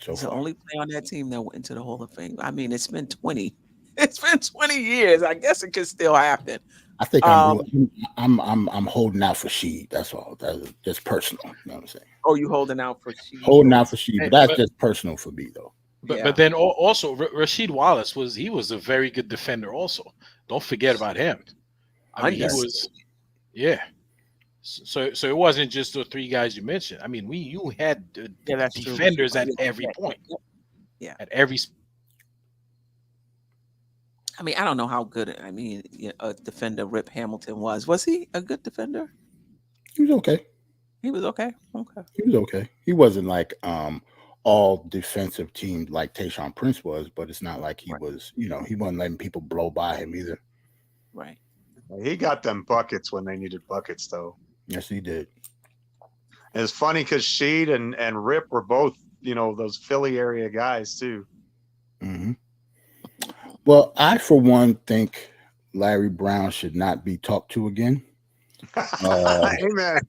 So He's the far. only player on that team that went into the Hall of Fame. I mean, it's been 20. It's been 20 years. I guess it could still happen. I think Um, I'm holding out for Sheed. That's all. That's just personal. You know what I'm saying? oh, you holding out for Sheed? Holding out for Sheed, but that's But just personal for me though. but, Yeah. but then also Rasheed Wallace was a very good defender. Also, don't forget about him. I mean, he Understood. was, yeah. So it wasn't just the three guys you mentioned. I mean, you had Yeah, that's true. defenders at Yeah, every yeah, point, yeah, yeah. at every. I mean, I don't know how good. I mean, a defender Rip Hamilton was. Was he a good defender? He was okay. He was okay. Okay. He was okay. He wasn't like all defensive team like Tayshaun Prince was, but it's not like he Right. was, he wasn't letting people blow by him either. Right. He got them buckets when they needed buckets, though. Yes, he did. And it's funny because Sheed and Rip were both, those Philly area guys too. Hmm. Well, I for one think Larry Brown should not be talked to again. Amen.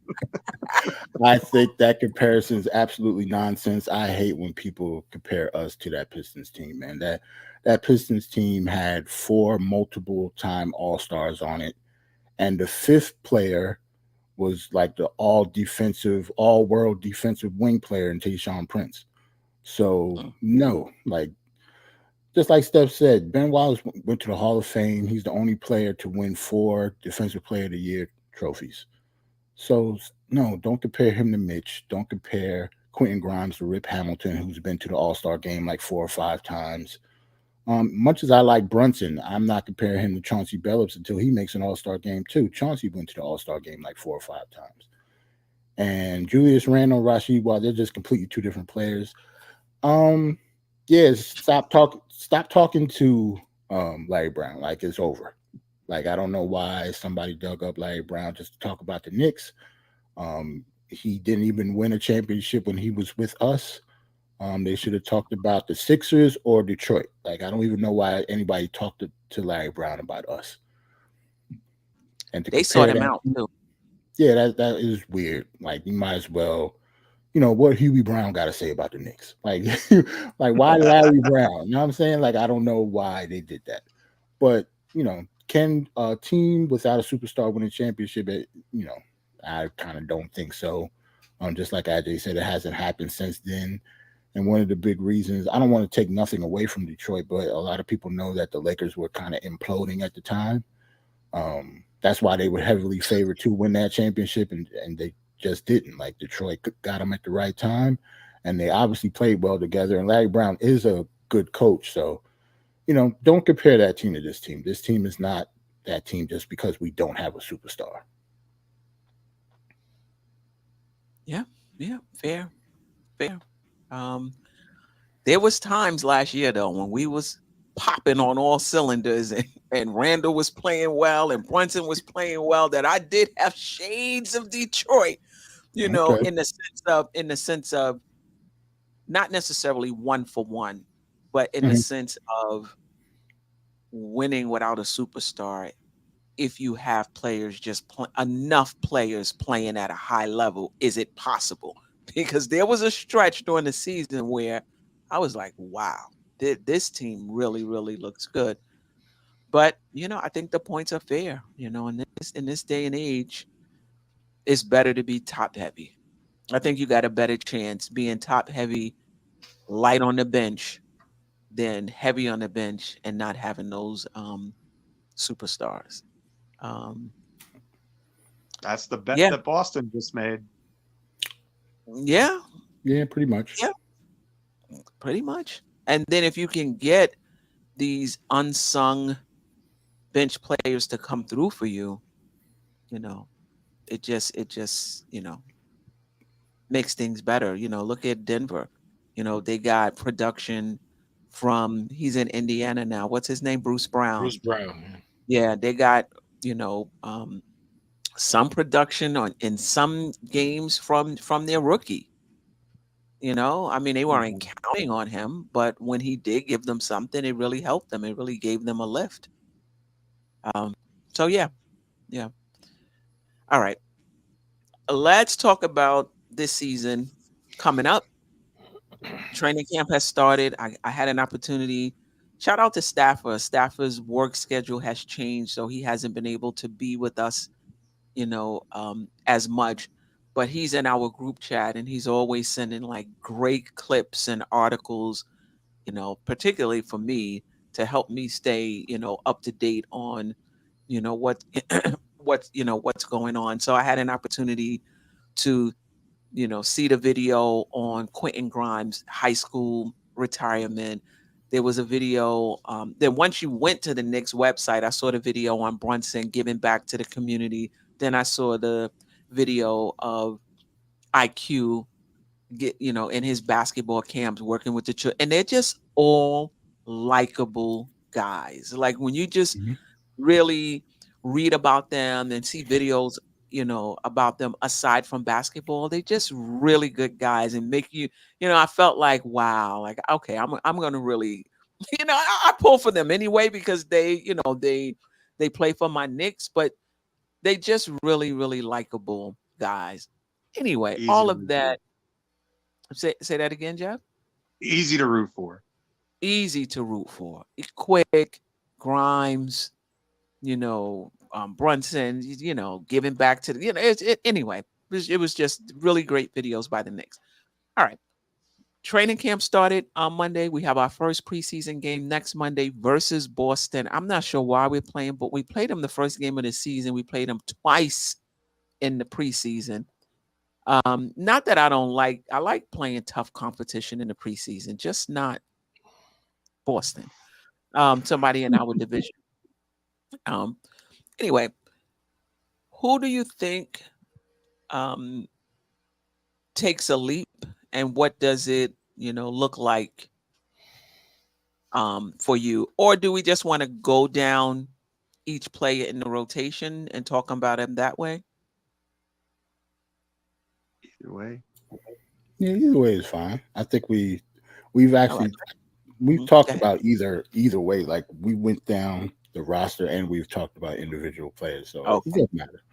I think that comparison is absolutely nonsense. I hate when people compare us to that Pistons team, man. That Pistons team had 4 multiple time All-Stars on it, and the 5th player was like the all-world defensive wing player in Tayshaun Prince. So no, like just like Steph said, Ben Wallace went to the Hall of Fame. He's the only player to win 4 Defensive Player of the Year trophies. So no, don't compare him to Mitch. Don't compare Quentin Grimes to Rip Hamilton, who's been to the All-Star game like 4 or 5 times. Much as I like Brunson, I'm not comparing him to Chauncey Billups until he makes an All-Star game too. Chauncey went to the All-Star game like 4 or 5 times. And Julius Randle, Rasheed, while they're just completely 2 different players. Yeah, stop talking to Larry Brown like it's over. Like, I don't know why somebody dug up Larry Brown just to talk about the Knicks. He didn't even win a championship when he was with us. They should have talked about the Sixers or Detroit. Like, I don't even know why anybody talked to Larry Brown about us. And They sought him out too. Yeah, that is weird. Like, you might as well, what Huey Brown got to say about the Knicks. Like, like why Larry Brown? You know what I'm saying? Like, I don't know why they did that. But, Can a team without a superstar win a championship? I kind of don't think so. Just like AJ said, it hasn't happened since then. And one of the big reasons, I don't want to take nothing away from Detroit, but a lot of people know that the Lakers were kind of imploding at the time. That's why they were heavily favored to win that championship, and they just didn't. Like, Detroit got them at the right time, and they obviously played well together. And Larry Brown is a good coach, so don't compare that team to this team. This team is not that team just because we don't have a superstar. Yeah, fair. There was times last year though when we was popping on all cylinders, and Randall was playing well and Brunson was playing well, that I did have shades of Detroit, Okay. in the sense of not necessarily one for one, but in the sense of winning without a superstar. If you have players, enough players playing at a high level, is it possible? Because there was a stretch during the season where I was like, wow, this team really, really looks good. But, I think the points are fair. In this day and age, it's better to be top heavy. I think you got a better chance being top heavy, light on the bench, than heavy on the bench and not having those superstars. That's the bet Yeah. that Boston just made. Yeah, Yeah, pretty much. Yeah. pretty much. And then if you can get these unsung bench players to come through for you, it just makes things better. Look at Denver. They got production from, he's in Indiana now. What's his name? Bruce Brown. Bruce Brown. Yeah, they got, some production in some games from their rookie. I mean, they weren't counting on him, but when he did give them something, it really helped them. It really gave them a lift. So yeah. All right. Let's talk about this season coming up. Training camp has started. I had an opportunity. Shout out to Staffer. Staffer's work schedule has changed, so he hasn't been able to be with us, as much. But he's in our group chat, and he's always sending like great clips and articles, particularly for me, to help me stay, up to date on, what what's going on. So I had an opportunity to, see the video on Quentin Grimes' high school retirement. There was a video. Then once you went to the Knicks website, I saw the video on Brunson giving back to the community. Then I saw the video of IQ in his basketball camps working with the children, and they're just all likable guys. Like when you just really read about them and see videos, about them aside from basketball, they just really good guys and make you, I felt like, wow, like, okay, I'm going to really, I pull for them anyway, because they, they play for my Knicks, but they just really, really likable guys. Anyway, Easy all to of root that. Say that again, Geoff. Easy to root for. Easy to root for. Quick, Grimes, Brunson, giving back to the, anyway, it was just really great videos by the Knicks. All right. Training camp started on Monday. We have our first preseason game next Monday versus Boston. I'm not sure why we're playing, but we played them the first game of the season. We played them twice in the preseason. Not that I like playing tough competition in the preseason, just not Boston. Somebody in our division. Anyway, who do you think takes a leap, and what does it, look like for you? Or do we just want to go down each player in the rotation and talk about them that way? Either way. Yeah, either way is fine. I think we've actually we've talked about either way. Like, we went down the roster and we've talked about individual players. So it doesn't matter.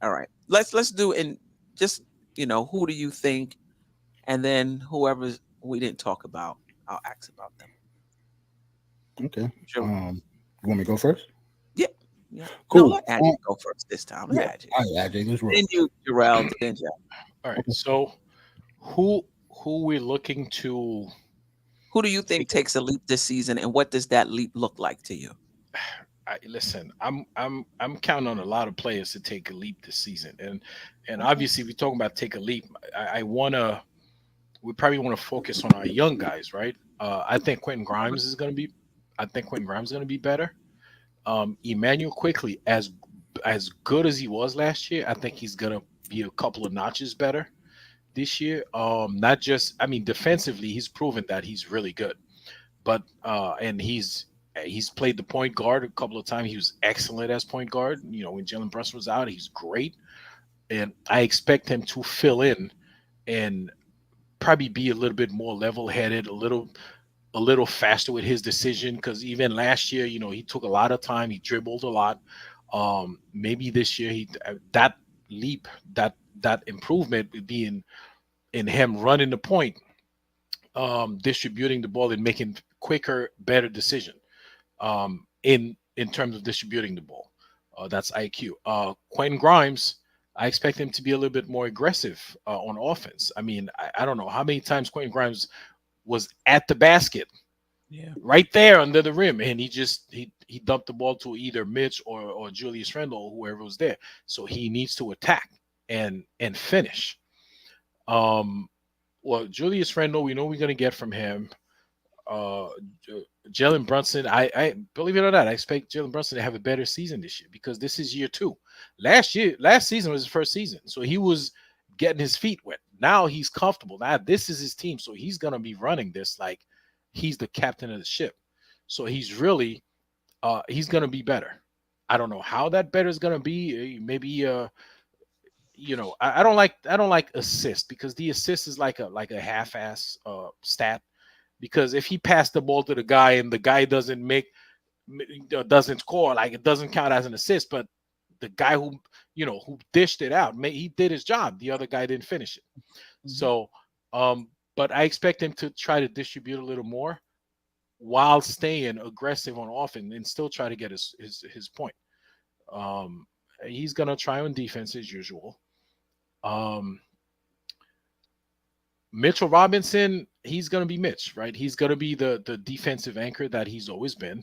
All right. Let's do, and just, who do you think, and then whoever we didn't talk about, I'll ask about them. Okay. Sure. You want me to go first? Yeah, Yeah. No, Cool. let Adrian go first this time. Let Yeah. Adrian. All right, AJ, let's roll. Then you, Jerrell, then Jeff. All right. So who we're looking to Who do you think takes a leap this season, and what does that leap look like to you? listen, I'm counting on a lot of players to take a leap this season, and Okay. obviously we're talking about take a leap. We probably want to focus on our young guys, right? I think Quentin Grimes is going to be. I think Quentin Grimes is going to be better. Emmanuel Quickley, as good as he was last year, I think he's going to be a couple of notches better this year. Not just, I mean, defensively, he's proven that he's really good, but and he's played the point guard a couple of times. He was excellent as point guard. You know, when Jalen Brunson was out, he's great, and I expect him to fill in and probably be a little bit more level-headed, a little faster with his decision. Because even last year, you know, he took a lot of time. He dribbled a lot. Maybe this year that leap, that improvement would be in him running the point, distributing the ball and making quicker, better decision. In terms of distributing the ball, that's IQ. Quentin Grimes, I expect him to be a little bit more aggressive on offense. I mean, I don't know how many times Quentin Grimes was at the basket, Yeah. right there under the rim, and he dumped the ball to either Mitch or Julius Randle or whoever was there. So he needs to attack and finish. Well, Julius Randle, we know we're gonna get from him. Uh, Jalen Brunson, I believe it or not, I expect Jalen Brunson to have a better season this year because this is year 2. Last season was his first season, so he was getting his feet wet. Now he's comfortable. Now this is his team, so he's gonna be running this like he's the captain of the ship. So he's really, he's gonna be better. I don't know how that better is gonna be. Maybe you know, I don't like assist because the assist is like a half-ass stat. Because if he passed the ball to the guy and the guy doesn't score, like it doesn't count as an assist. But the guy who who dished it out, he did his job. The other guy didn't finish it. Mhm. So, but I expect him to try to distribute a little more while staying aggressive on offense and still try to get his point. He's gonna try on defense as usual. Mitchell Robinson, he's going to be Mitch, right? He's going to be the defensive anchor that he's always been.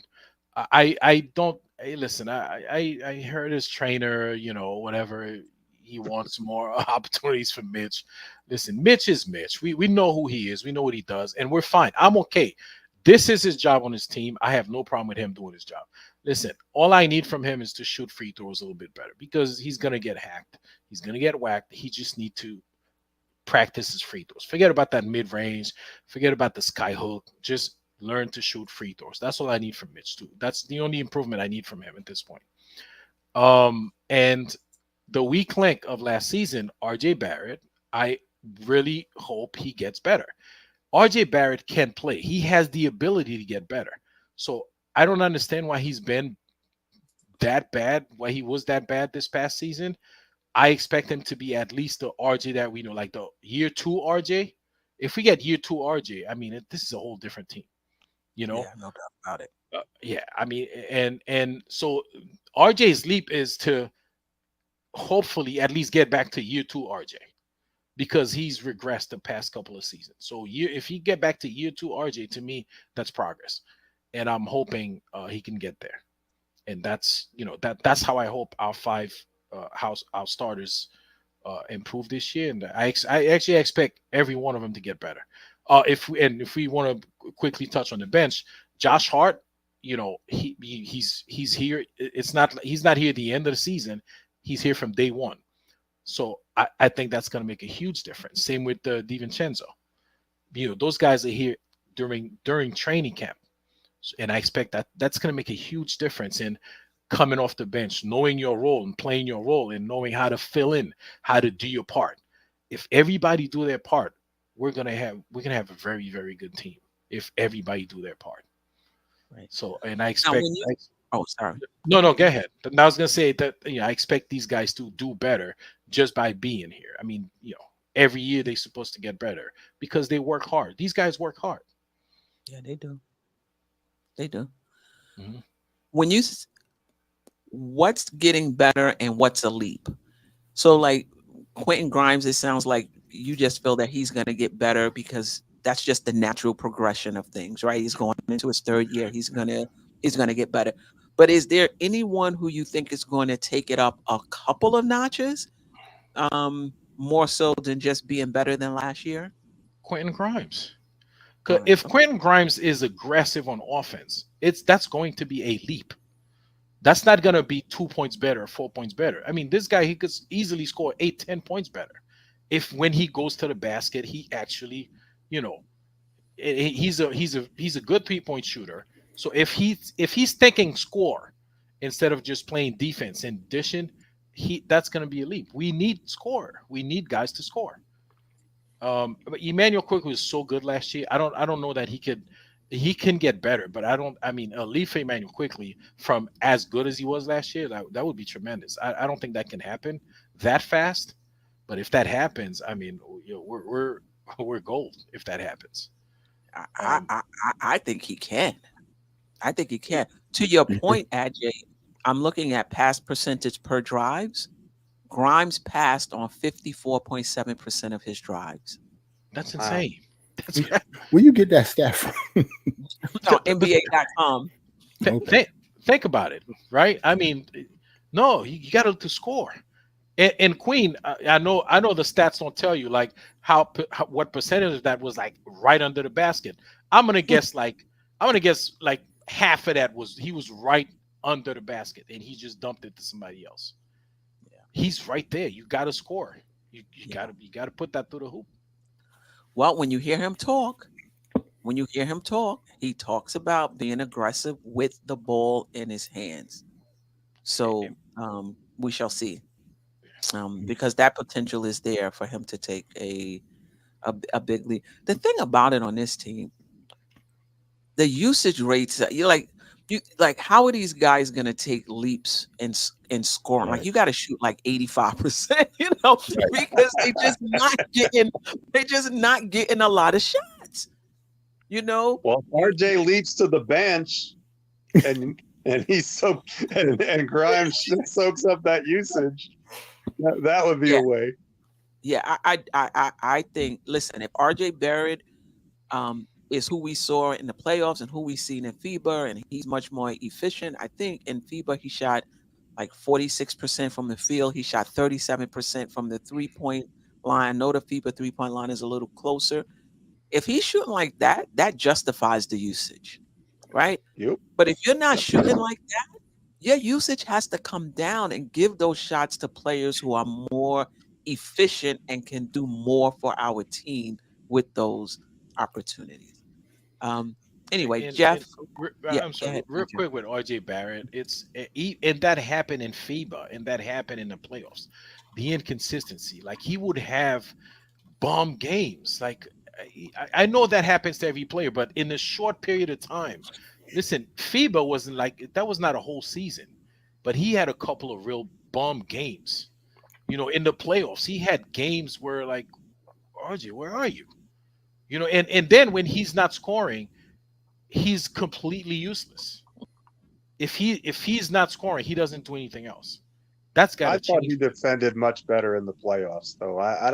I don't, hey, listen, I heard his trainer, whatever, he wants more opportunities for Mitch. Listen, Mitch is Mitch. We know who he is. We know what he does, and we're fine. I'm okay. This is his job on his team. I have no problem with him doing his job. Listen, all I need from him is to shoot free throws a little bit better because he's going to get hacked. He's going to get whacked. He just need to practice his free throws. Forget about that mid-range. Forget about the sky hook. Just learn to shoot free throws. That's all I need from Mitch too. That's the only improvement I need from him at this point. And the weak link of last season, RJ Barrett, I really hope he gets better. RJ Barrett can play. He has the ability to get better. So I don't understand why he's been that bad, why he was that bad this past season. I expect him to be at least the RJ that we know, like the year 2 RJ. If we get year 2 RJ, I mean, this is a whole different team, Yeah, no doubt about it. Yeah, I mean, and so RJ's leap is to hopefully at least get back to year 2 RJ because he's regressed the past couple of seasons. So if he get back to year 2 RJ, to me, that's progress, and I'm hoping he can get there. And that's that's how I hope our 5 our starters improve this year, and I actually expect every one of them to get better. If we want to quickly touch on the bench, Josh Hart, he's here. He's not here at the end of the season. He's here from day one. So I think that's going to make a huge difference. Same with DiVincenzo. Those guys are here during training camp, and I expect that's going to make a huge difference in coming off the bench, knowing your role and playing your role and knowing how to fill in, how to do your part. If everybody do their part, we're gonna have a very, very good team if everybody do their part. Right. So, and I Now, expect. when you, oh, sorry. No, go ahead. But I was gonna say that I expect these guys to do better just by being here. I mean, every year they're supposed to get better because they work hard. These guys work hard. Yeah, they do. They do. Mhm. When you what's getting better and what's a leap? So like Quentin Grimes, it sounds like you just feel that he's going to get better because that's just the natural progression of things, right? He's going into his third year. He's gonna get better. But is there anyone who you think is going to take it up a couple of notches, more so than just being better than last year? Quentin Grimes. 'Cause Grimes. if Quentin Grimes is aggressive on offense, that's going to be a leap. That's not going to be 2 points better, 4 points better. I mean, this guy, he could easily score 8, 10 points better if when he goes to the basket, he actually, you know, he's a good 3 point shooter. So if he's thinking score instead of just playing defense and dishing, that's going to be a leap. We need score. We need guys to score. But Emmanuel Quickley was so good last year. I don't know that he can get better, but I mean a leap for Emmanuel Quickley from as good as he was last year, that would be tremendous. I don't think that can happen that fast. But if that happens, I mean, you know, we're gold if that happens. I, I, Um, I, I think he can. I think he can. To your point, Ajay, I'm looking at pass percentage per drives. Grimes passed on 54.7% of his drives. that's Wow. insane. That's Where you get that stat from? On NBA.com. Okay. think about it, right? I mean, no, you got to score. And Queen, I know the stats don't tell you like what percentage of that was like right under the basket. I'm gonna guess like half of that he was right under the basket and he just dumped it to somebody else. Yeah. He's right there. You got to score. You Yeah. got to put that through the hoop. Well, when you hear him talk, he talks about being aggressive with the ball in his hands. So we shall see. Because that potential is there for him to take a big lead. The thing about it on this team, the usage rates, you like how are these guys gonna take leaps in scoring? Like Right. you got to shoot like 85%, because they just not getting a lot of shots, you know. Well, You RJ leaps to the bench, and he and Grimes soaks up that usage. That would be yeah, a way. yeah. I think. Listen, if RJ Barrett is who we saw in the playoffs and who we seen in FIBA, and he's much more efficient. I think in FIBA he shot like 46% from the field. He shot 37% from the 3 point line. I know the FIBA 3 point line is a little closer. If he's shooting like that, that justifies the usage, right? Yep. But if you're not shooting like that, your usage has to come down and give those shots to players who are more efficient and can do more for our team with those opportunities. Um, anyway, And Jeff, yeah, I'm go sorry, ahead, real Jeff. quick with RJ Barrett, and that happened in FIBA and that happened in the playoffs. The inconsistency, like he would have bomb games. Like I know that happens to every player, but in a short period of time, listen, FIBA wasn't like that was not a whole season, but he had a couple of real bomb games. In the playoffs, he had games where like RJ, where are you? And then when he's not scoring, he's completely useless. If he's not scoring, he doesn't do anything else. That's got I to thought change. he defended much better in the playoffs, though. I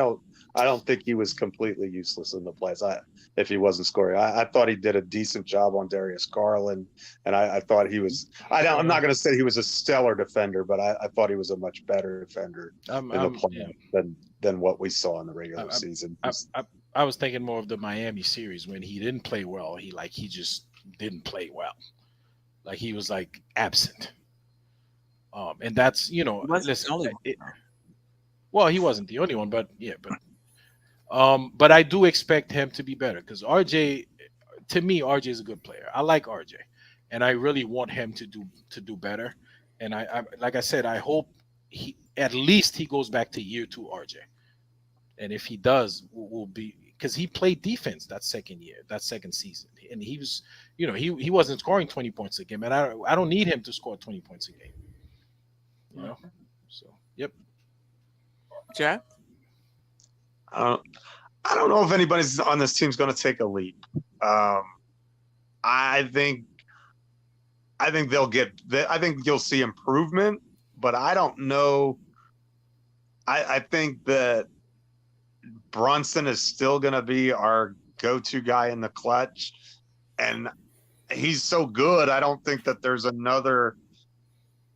don't think he was completely useless in the playoffs. If he wasn't scoring, I thought he did a decent job on Darius Garland, and I thought he was. I'm not going to say he was a stellar defender, but I thought he was a much better defender in the Yeah. playoffs than what we saw in the regular I, season. I, I, I was thinking more of the Miami series when he didn't play well. He just didn't play well. Like he was like absent. And that's He wasn't the listen. only one. Well, he wasn't the only one, but yeah, but I do expect him to be better because RJ, to me, RJ is a good player. I like RJ, and I really want him to do better. And I like I said, I hope he at least he goes back to year 2 RJ. And if he does, will be because he played defense that second year, that second season, and he was, he wasn't scoring 20 points a game, and I don't need him to score 20 points a game, you know. So, yep. Jeff? I don't know if anybody's on this team's going to take a leap. I think I think I think you'll see improvement, but I don't know. I think that Brunson is still going to be our go-to guy in the clutch, and he's so good. I don't think that there's another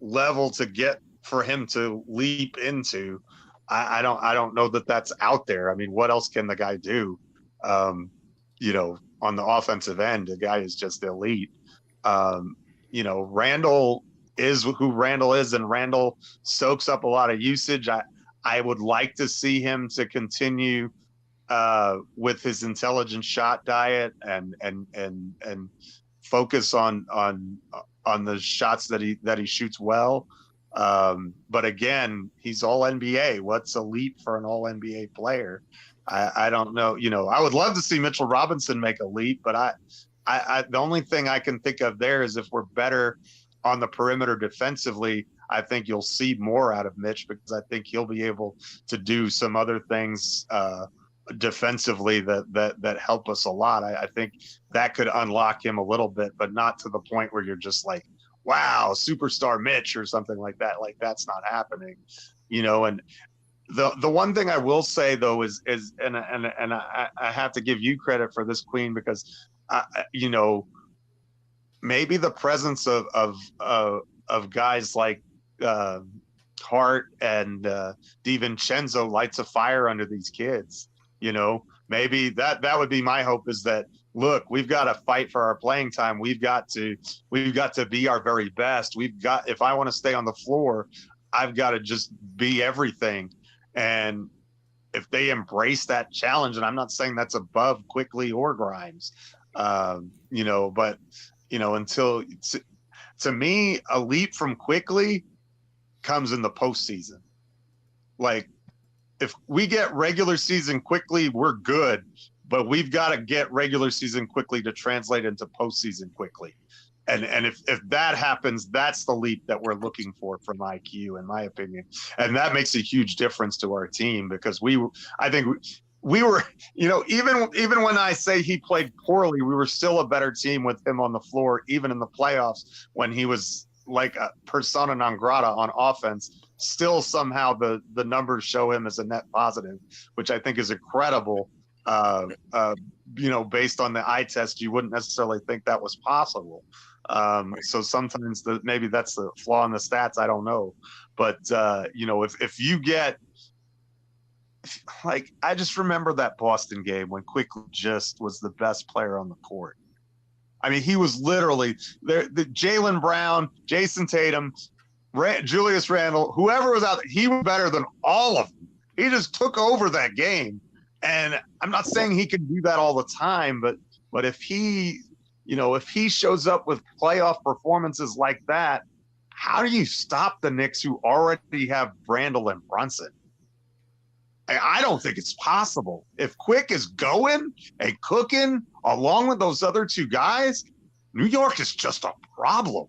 level to get for him to leap into. I don't know that that's out there. I mean, what else can the guy do? You know, on the offensive end, the guy is just elite. You know, Randall is who Randall is, and Randall soaks up a lot of usage. I would like to see him to continue with his intelligent shot diet and focus on the shots that he shoots well. But again, he's all NBA. What's elite for an all NBA player? I don't know. You know, I would love to see Mitchell Robinson make a leap, but I the only thing I can think of there is if we're better on the perimeter defensively, I think you'll see more out of Mitch, because I think he'll be able to do some other things defensively that help us a lot. I think that could unlock him a little bit, but not to the point where you're just like, wow, superstar Mitch or something like that. Like, that's not happening, you know. And the one thing I will say though is I have to give you credit for this, Queen, because you know, maybe the presence of guys like Hart and DiVincenzo lights a fire under these kids. You know, maybe that would be my hope, is that, look, we've got to fight for our playing time. We've got to be our very best. If I want to stay on the floor, I've got to just be everything. And if they embrace that challenge, and I'm not saying that's above Quickley or Grimes, you know, but, you know, to me, a leap from Quickley comes in the postseason. Like, if we get regular season Quickley, we're good, but we've got to get regular season Quickley to translate into postseason Quickley. And if that happens, that's the leap that we're looking for from IQ, in my opinion. And that makes a huge difference to our team, because I think we were, you know, even when I say he played poorly, we were still a better team with him on the floor, even in the playoffs, when he was like a persona non grata on offense. Still, somehow the numbers show him as a net positive, which I think is incredible. You know, based on the eye test, you wouldn't necessarily think that was possible. So sometimes maybe that's the flaw in the stats. I don't know, but you know, if you get, like, I just remember that Boston game when Quickley just was the best player on the court. I mean, he was literally there. The Jaylen Brown, Jason Tatum, Julius Randle, whoever was out there, he was better than all of them. He just took over that game. And I'm not saying he can do that all the time, but if he, you know, if he shows up with playoff performances like that, how do you stop the Knicks, who already have Randle and Brunson? I don't think it's possible. If Quick is going and cooking along with those other two guys, New York is just a problem.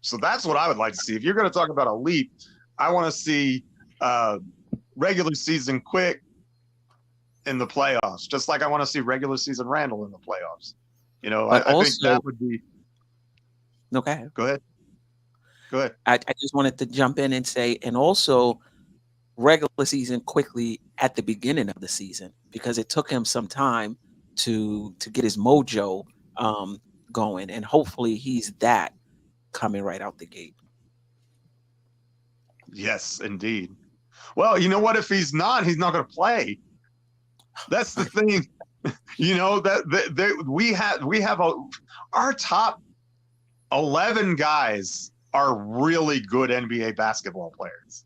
So that's what I would like to see. If you're going to talk about a leap, I want to see regular season Quick in the playoffs, just like I want to see regular season Randle in the playoffs. You know, I think that would be. Okay. Go ahead. I just wanted to jump in and say, and also regular season Quickley at the beginning of the season, because it took him some time to get his mojo going, and hopefully he's that coming right out the gate. Yes, indeed. Well, you know what? If he's not going to play. That's the thing. You know, that we have our top 11 guys are really good NBA basketball players.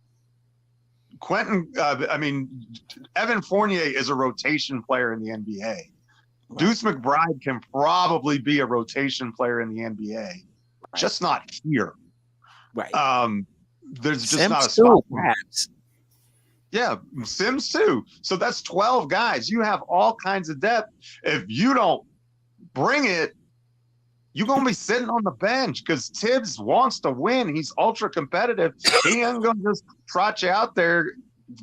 Evan Fournier is a rotation player in the NBA. Right. Deuce McBride can probably be a rotation player in the NBA, right, just not here. Right. There's just Sims not a spot. Yeah, Sims too. So that's 12 guys. You have all kinds of depth. If you don't bring it, you're going to be sitting on the bench, because Tibbs wants to win. He's ultra competitive. He ain't going to just trot you out there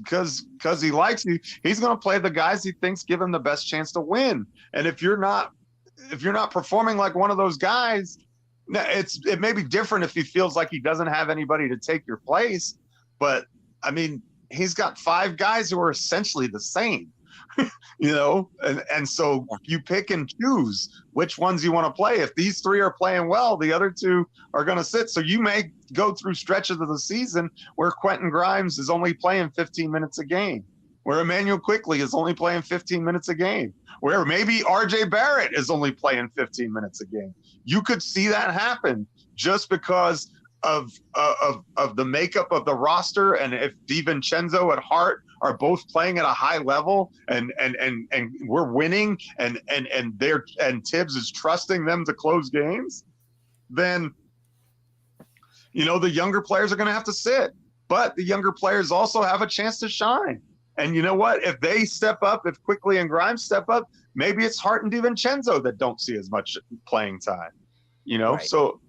because he likes you. He's going to play the guys he thinks give him the best chance to win. And if you're not performing like one of those guys, Now, it may be different if he feels like he doesn't have anybody to take your place, but I mean, he's got 5 guys who are essentially the same, and so you pick and choose which ones you want to play. If these 3 are playing well, the other 2 are going to sit. So you may go through stretches of the season where Quentin Grimes is only playing 15 minutes a game, where Emmanuel Quickley is only playing 15 minutes a game, where maybe RJ Barrett is only playing 15 minutes a game. You could see that happen just because of the makeup of the roster, and if DiVincenzo and Hart are both playing at a high level, and we're winning, and Tibbs is trusting them to close games, then the younger players are going to have to sit, but the younger players also have a chance to shine. And you know what? If they step up, if Quickley and Grimes step up, maybe it's Hart and DiVincenzo that don't see as much playing time. Right. So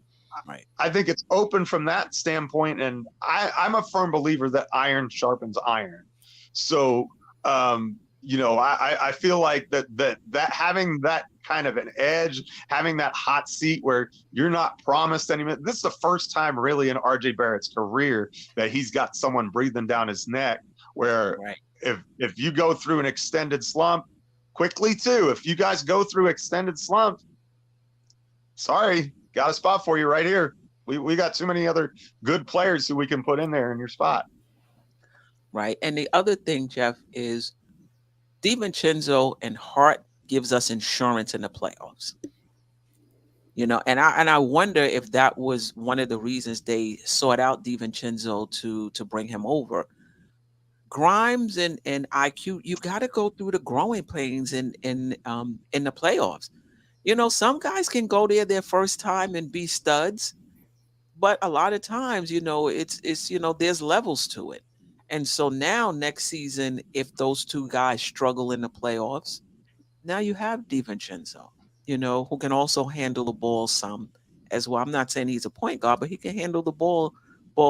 Right. I think it's open from that standpoint. And I'm a firm believer that iron sharpens iron. So, I feel like that having that kind of an edge, having that hot seat where you're not promised anything. This is the first time really in RJ Barrett's career that he's got someone breathing down his neck, where if you go through an extended slump, Quickley too, if you guys go through extended slump, sorry, got a spot for you right here. We got too many other good players who we can put in there in your spot. Right. And the other thing, Geoff, is DiVincenzo and Hart gives us insurance in the playoffs. And I wonder if that was one of the reasons they sought out DiVincenzo to bring him over. Grimes and IQ, you got to go through the growing pains in the playoffs. Some guys can go there their first time and be studs, but a lot of times, it's there's levels to it. And so now next season, if those 2 guys struggle in the playoffs, now you have DiVincenzo, who can also handle the ball some as well. I'm not saying he's a point guard, but he can handle the ball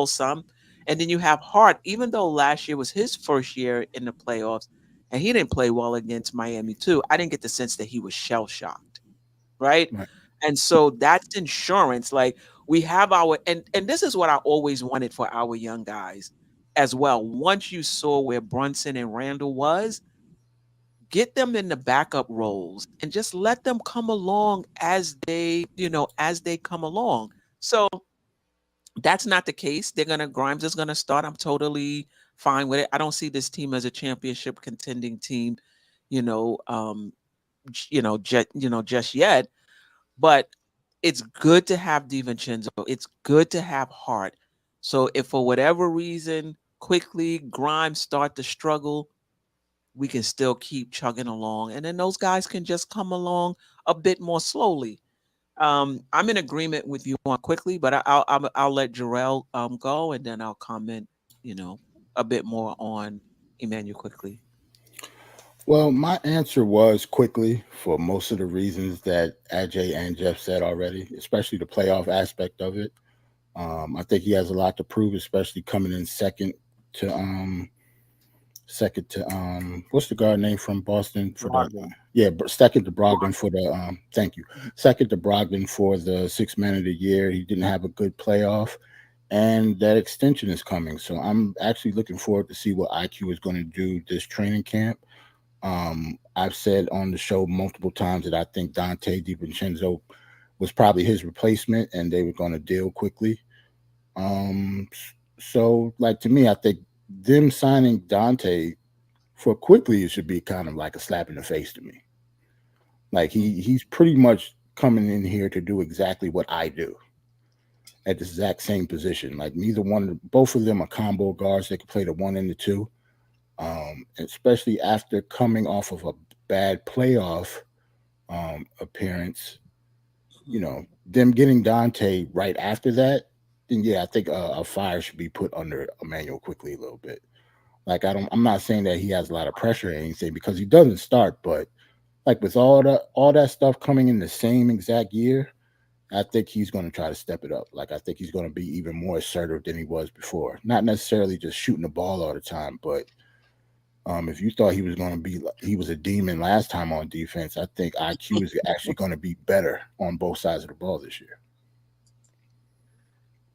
some. And then you have Hart, even though last year was his first year in the playoffs, and he didn't play well against Miami too. I didn't get the sense that he was shell-shocked, right? And so that's insurance. Like, we have and this is what I always wanted for our young guys as well. Once you saw where Brunson and Randall was, get them in the backup roles and just let them come along as they come along. So that's not the case. Grimes is gonna start. I'm totally fine with it. I don't see this team as a championship contending team, just yet. But it's good to have DiVincenzo. It's good to have Hart. So if for whatever reason Quickley, Grimes start to struggle, we can still keep chugging along, and then those guys can just come along a bit more slowly. I'm in agreement with you on Quickley, but I'll let Jerrell go, and then I'll comment, a bit more on Emmanuel Quickley. Well, my answer was Quickley for most of the reasons that Ajay and Geoff said already, especially the playoff aspect of it. I think he has a lot to prove, especially coming in second to what's the guard name from Boston for Brogdon. Second to Brogdon for the thank you. Second to Brogdon for the 6th man of the year. He didn't have a good playoff, and that extension is coming. So I'm actually looking forward to see what IQ is going to do this training camp. I've said on the show multiple times that I think Dante DiVincenzo was probably his replacement, and they were going to deal quickly. So like, to me, I think them signing Dante for Quickley, it should be kind of like a slap in the face to me. Like, he's pretty much coming in here to do exactly what I do at the exact same position. Like, both of them are combo guards. They can play the 1 and the 2. Especially after coming off of a bad playoff appearance, them getting Dante right after that, then I think a fire should be put under Emmanuel Quickley a little bit. Like, I'm not saying that he has a lot of pressure or anything, because he doesn't start, but like, with all that stuff coming in the same exact year, I think he's going to try to step it up. Like, I think he's going to be even more assertive than he was before. Not necessarily just shooting the ball all the time, but if you thought he was a demon last time on defense, I think IQ is actually going to be better on both sides of the ball this year.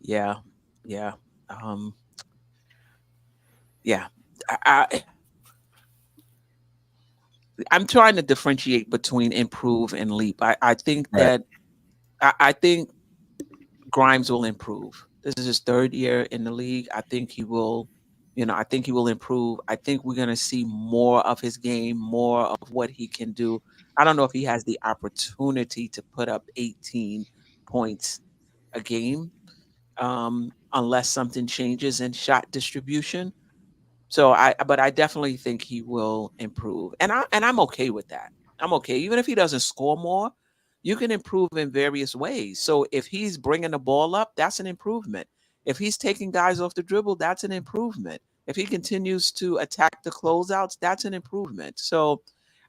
Yeah, yeah, um, yeah. I, I'm trying to differentiate between improve and leap. I think Right. that I think Grimes will improve. This is his third year in the league. I think he will, I think he will improve. I think we're going to see more of his game, more of what he can do. I don't know if he has the opportunity to put up 18 points a game, unless something changes in shot distribution. But I definitely think he will improve, and I'm okay with that. I'm okay, even if he doesn't score more. You can improve in various ways. So if he's bringing the ball up, that's an improvement. If he's taking guys off the dribble, that's an improvement. If he continues to attack the closeouts, that's an improvement. So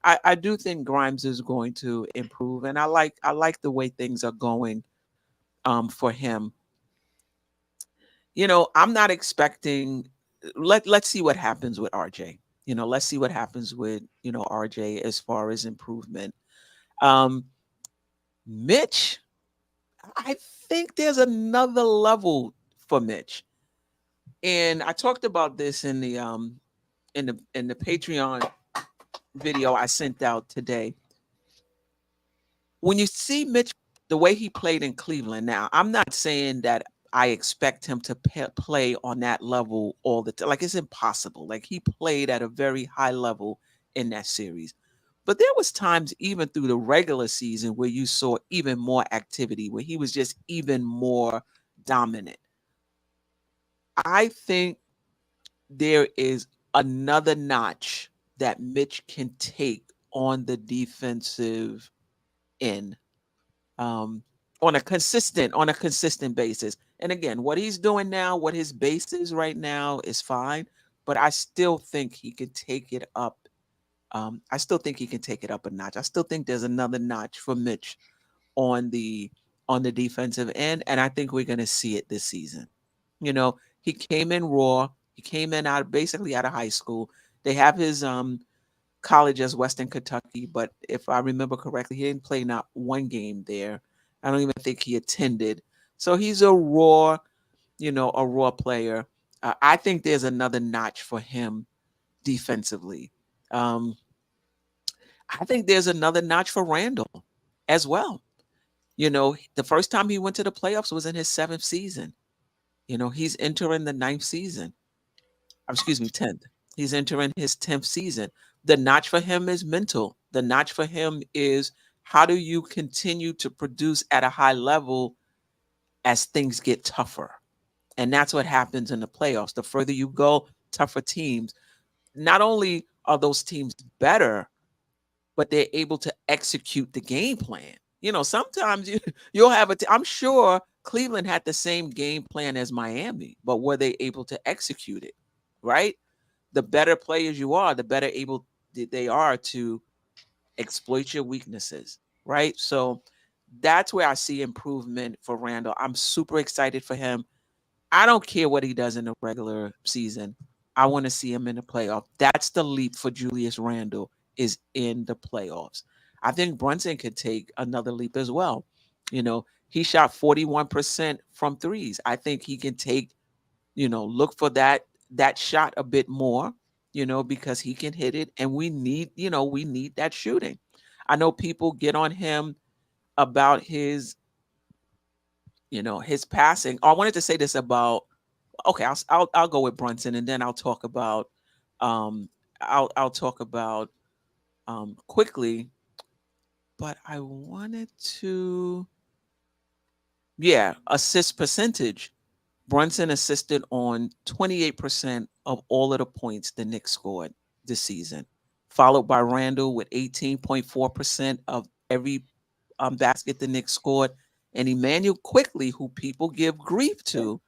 I do think Grimes is going to improve, and I like the way things are going for him. I'm not expecting. Let's see what happens with RJ. Let's see what happens with RJ as far as improvement. Um, Mitch, I think there's another level for Mitch, and I talked about this in the Patreon video I sent out today. When you see Mitch, the way he played in Cleveland, now I'm not saying that I expect him to play on that level all the time. Like, it's impossible. Like, he played at a very high level in that series. But there was times even through the regular season where you saw even more activity, where he was just even more dominant. I think there is another notch that Mitch can take on the defensive end, um, on a consistent basis. And again, what he's doing now, what his base is right now, is fine. But I still think he could take it up. I still think he can take it up a notch. I still think there's another notch for Mitch on the defensive end, and I think we're going to see it this season. He came in raw. He came in out basically out of high school. They have his college as Western Kentucky, but if I remember correctly, he didn't play not one game there. I don't even think he attended. So he's a raw player. I think there's another notch for him defensively. Um, I think there's another notch for Randall as well. The first time he went to the playoffs was in his seventh season. He's entering the ninth season. Excuse me, 10th. He's entering his 10th season. The notch for him is mental. The notch for him is, how do you continue to produce at a high level as things get tougher? And that's what happens in the playoffs. The further you go, tougher teams. Not only are those teams better, but they're able to execute the game plan. Sometimes you'll have I'm sure Cleveland had the same game plan as Miami, but were they able to execute it? Right? The better players you are, the better able they are to exploit your weaknesses. Right? So that's where I see improvement for Randall. I'm super excited for him. I don't care what he does in the regular season. I want to see him in the playoff. That's the leap for Julius Randle, is in the playoffs. I think Brunson could take another leap as well. He shot 41% from threes. I think he can look for that shot a bit more, because he can hit it, and we need that shooting. I know people get on him about his passing. Oh, I wanted to say this about. Okay, I'll go with Brunson, and then um I'll talk about Quickley, but I wanted to, yeah, assist percentage. Brunson assisted on 28% of all of the points the Knicks scored this season, followed by Randall with 18.4% of every basket the Knicks scored, and Emmanuel Quickley, who people give grief to,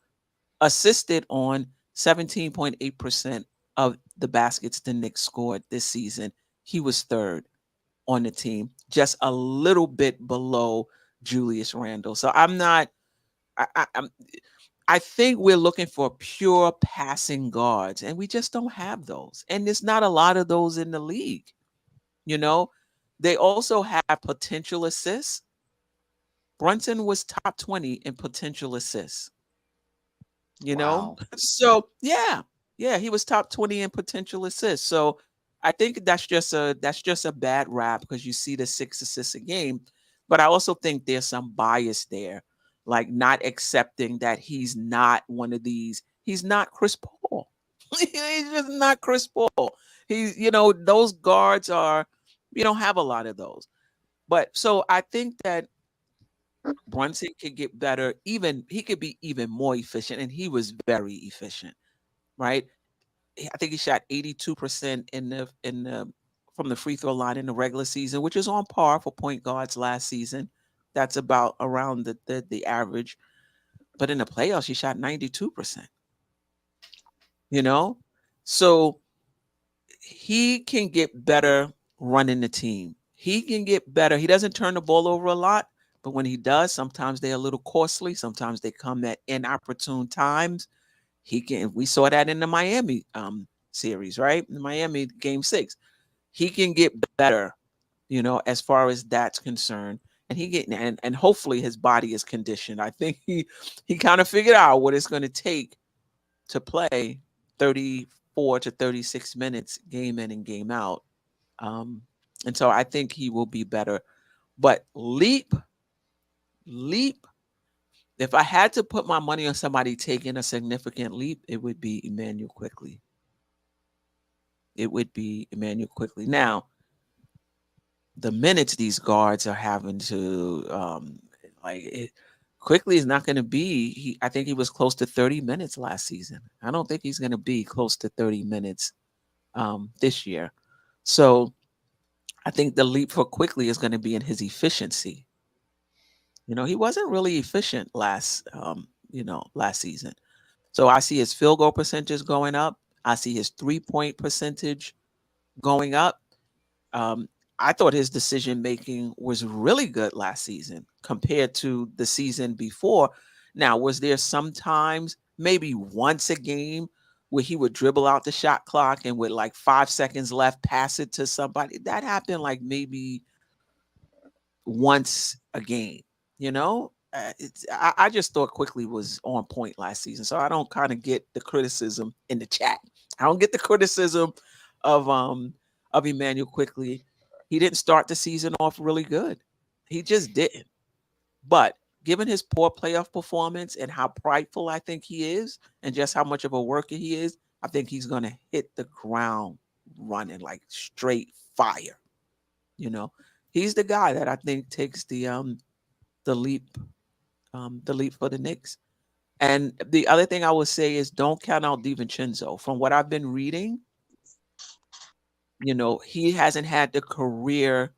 assisted on 17.8% of the baskets the Knicks scored this season. He was third on the team, just a little bit below Julius Randle. So I'm not. I think we're looking for pure passing guards, and we just don't have those. And there's not a lot of those in the league. You know, they also have potential assists. Brunson was top 20 in potential assists. you know? Wow. So yeah, he was top 20 in potential assists. So I think that's just a bad rap because you see the 6 assists a game. But I also think there's some bias there, like not accepting that he's not one of these. He's not Chris Paul. He's just not Chris Paul. He's, those guards are, we don't have a lot of those. But so I think that Brunson could get better. Even he could be even more efficient, and he was very efficient, right? I think he shot 82% in the from the free throw line in the regular season, which is on par for point guards last season. That's about around the average. But in the playoffs, he shot 92%. You know, so he can get better running the team. He can get better. He doesn't turn the ball over a lot, but when he does, sometimes they're a little costly. Sometimes they come at inopportune times. He can. We saw that in the Miami series, right? In Miami game 6. He can get better, as far as that's concerned. And and hopefully his body is conditioned. I think he kind of figured out what it's going to take to play 34 to 36 minutes game in and game out. Um, and so I think he will be better. But leap, if I had to put my money on somebody taking a significant leap, it would be Emmanuel Quickley. It would be Emmanuel Quickley. Now, the minutes these guards are having to Quickly is not going to be. I think he was close to 30 minutes last season. I don't think he's going to be close to 30 minutes this year. So I think the leap for Quickley is going to be in his efficiency. He wasn't really efficient last season. So I see his field goal percentage going up. I see his 3-point percentage going up. I thought his decision making was really good last season compared to the season before. Now, was there sometimes maybe once a game where he would dribble out the shot clock and with like 5 seconds left, pass it to somebody? That happened like maybe once a game, I just thought Quickley was on point last season. So I don't kind of get the criticism in the chat. I don't get the criticism of Emmanuel Quickley. He didn't start the season off really good. He just didn't. But given his poor playoff performance and how prideful I think he is and just how much of a worker he is, I think he's going to hit the ground running like straight fire. He's the guy that I think takes the leap for the Knicks. And the other thing I would say is don't count out DiVincenzo. From what I've been reading, he hasn't had the career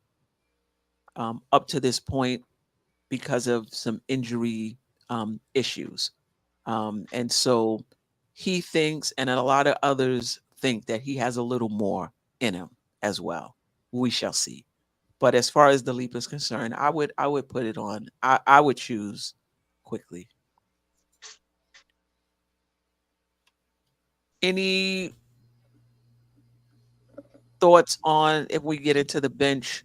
up to this point because of some injury issues. And so he thinks, and a lot of others think, that he has a little more in him as well. We shall see. But as far as the leap is concerned, I would put it on. I would choose Quickley. Any thoughts on if we get into the bench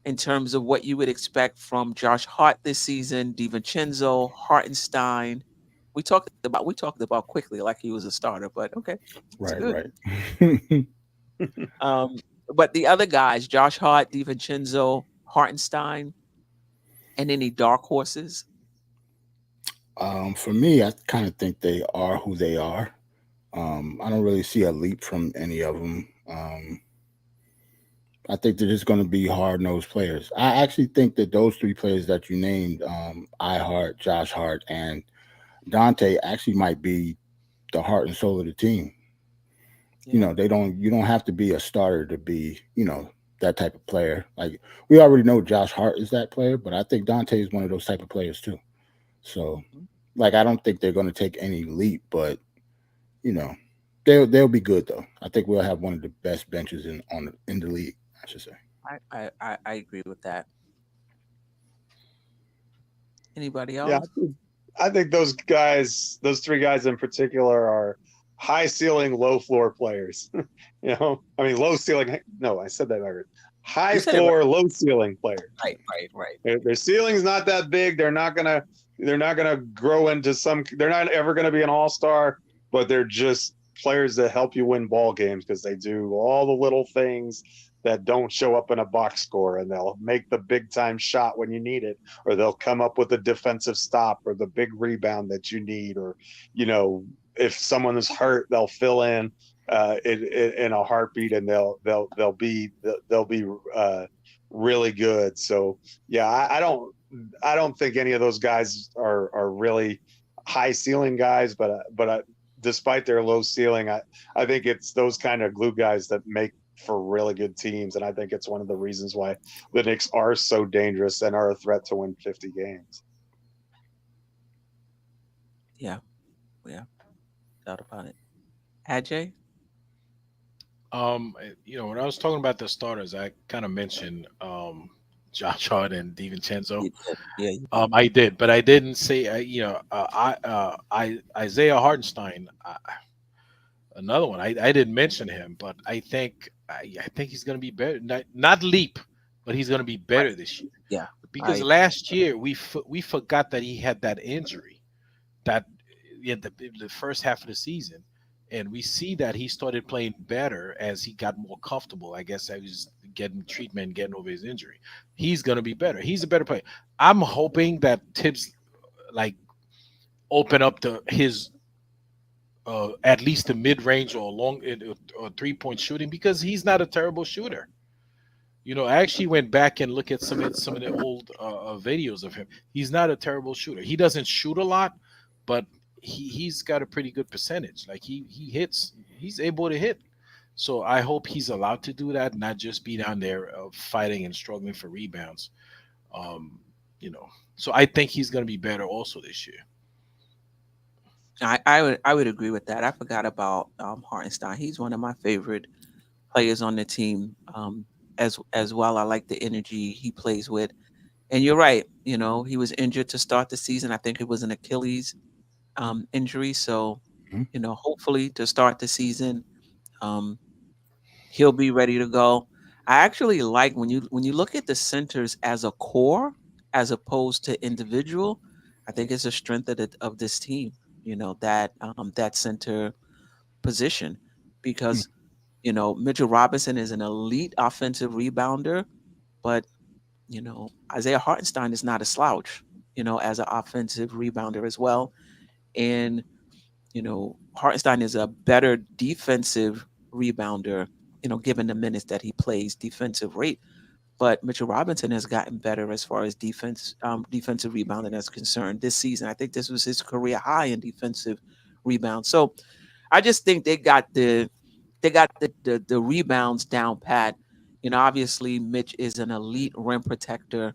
in terms of what you would expect from Josh Hart this season, DiVincenzo, Hartenstein? We talked about Quickley like he was a starter, but okay, right. But the other guys, Josh Hart, DiVincenzo, Hartenstein, and any dark horses? For me, I kind of think they are who they are. I don't really see a leap from any of them. I think they're just going to be hard-nosed players. I actually think that those 3 players that you named, Hart, Josh Hart, and Dante, actually might be the heart and soul of the team. Yeah. You don't have to be a starter to be, that type of player. Like, we already know Josh Hart is that player, but I think Dante is one of those type of players too. So, like, I don't think they're going to take any leap, but they'll be good though. I think we'll have one of the best benches in the league, I should say. I agree with that. Anybody else? Yeah, I think those 3 guys in particular, are high ceiling, low floor players. I mean, low ceiling. No, I said that right. high You said it floor, low ceiling players. right. Their ceiling's not that big. They're not gonna grow into some. They're not ever gonna be an all-star, but they're just players that help you win ball games because they do all the little things that don't show up in a box score, and they'll make the big time shot when you need it, or they'll come up with a defensive stop or the big rebound that you need, or if someone is hurt, they'll fill in in a heartbeat, and they'll be really good. So yeah, I don't think any of those guys are really high ceiling guys, but despite their low ceiling, I think it's those kind of glue guys that make for really good teams, and I think it's one of the reasons why the Knicks are so dangerous and are a threat to win 50 games. Yeah, doubt about it. Ajay? When I was talking about the starters, I kind of mentioned Josh Hart and DiVincenzo. You did. Yeah, I did, but I didn't say Isaiah Hartenstein, another one. I didn't mention him, but I think he's going to be better. Not leap, but he's going to be better this year. yeah. Because last year we forgot that he had that injury, that the first half of the season, and we see that he started playing better as he got more comfortable. I guess I was getting treatment, getting over his injury. He's going to be better. He's a better player. I'm hoping that Tibbs open up his at least the mid range or long or 3-point shooting, because he's not a terrible shooter. I actually went back and looked at some of the old videos of him. He's not a terrible shooter. He doesn't shoot a lot, but he's got a pretty good percentage. Like he hits, he's able to hit. So I hope he's allowed to do that, not just be down there fighting and struggling for rebounds. So I think he's going to be better also this year. I would agree with that. I forgot about Hartenstein. He's one of my favorite players on the team. As well, I like the energy he plays with. And you're right. He was injured to start the season. I think it was an Achilles injury. So, hopefully to start the season, he'll be ready to go. I actually like when you look at the centers as a core as opposed to individual. I think it's a strength of this team. That center position, because Mitchell Robinson is an elite offensive rebounder, but Isaiah Hartenstein is not a slouch. As an offensive rebounder as well, and Hartenstein is a better defensive rebounder, given the minutes that he plays, defensive rate. But Mitchell Robinson has gotten better as far as defensive rebounding is concerned this season. I think this was his career high in defensive rebound. So I just think they got the rebounds down pat. Obviously Mitch is an elite rim protector.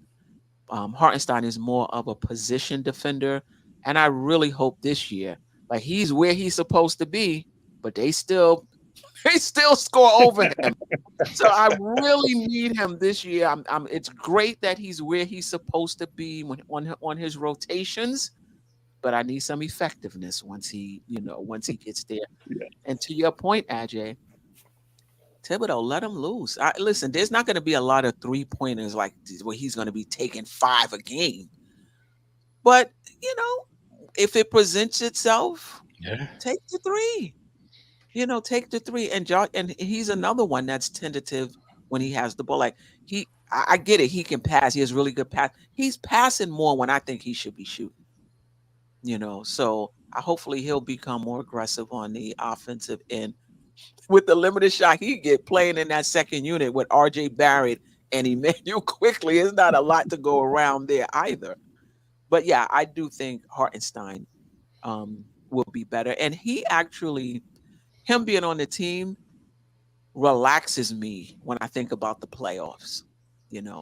Hartenstein is more of a position defender, and I really hope this year, like, he's where he's supposed to be, but they still score over him. So I really need him this year. It's great that he's where he's supposed to be on his rotations, but I need some effectiveness once he gets there. Yeah. And to your point, Ajay, Thibodeau, let him loose. Listen, there's not going to be a lot of 3-pointers like where he's going to be taking 5 a game. But, if it presents itself, take the 3. Take the 3. And he's another one that's tentative when he has the ball. Like, I get it. He can pass. He has really good pass. He's passing more when I think he should be shooting. So hopefully he'll become more aggressive on the offensive end. With the limited shot he get playing in that second unit with RJ Barrett and Emmanuel Quickley, it's not a lot to go around there either. But yeah, I do think Hartenstein will be better. And him being on the team relaxes me when I think about the playoffs,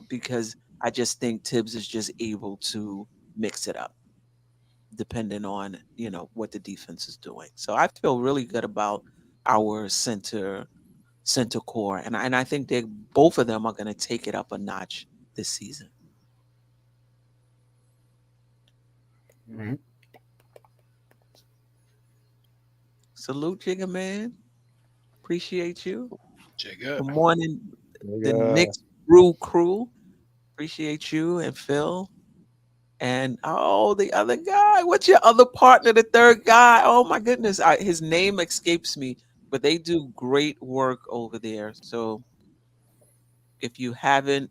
because I just think Tibbs is just able to mix it up depending on, what the defense is doing. So I feel really good about our center core, and I think both of them are going to take it up a notch this season. Mm-hmm. Salute, Jigga Man. Appreciate you. Check up. Good morning, the Knicks Brew Crew. Appreciate you and Phil. And the other guy. What's your other partner? The third guy. Oh my goodness, his name escapes me. But they do great work over there. So if you haven't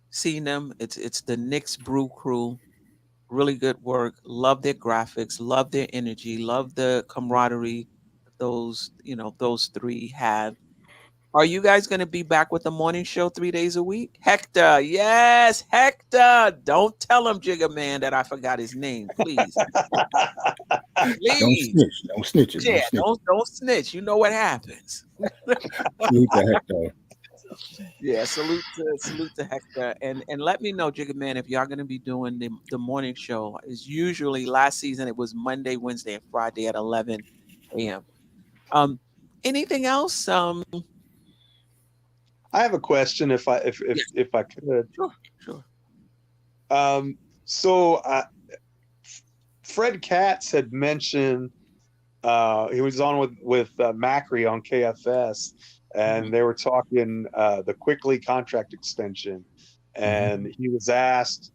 seen them, it's the Knicks Brew Crew. Really good work. Love their graphics. Love their energy. Love the camaraderie those three have. Are you guys going to be back with the morning show 3 days a week? Hector, yes, Hector. Don't tell him, Jigger Man, that I forgot his name, please. Don't Please. snitch. Don't snitch it. Yeah, Don't snitch. don't snitch. You know what happens. Salute to Hector. Yeah, salute to Hector. And let me know, Jigger Man, if y'all gonna be doing the morning show. Is usually last season it was Monday, Wednesday, and Friday at 11 a.m. Anything else? I have a question if I could. Sure. So Fred Katz had mentioned he was on with Macri on KFS, and they were talking the Quickley contract extension, and he was asked,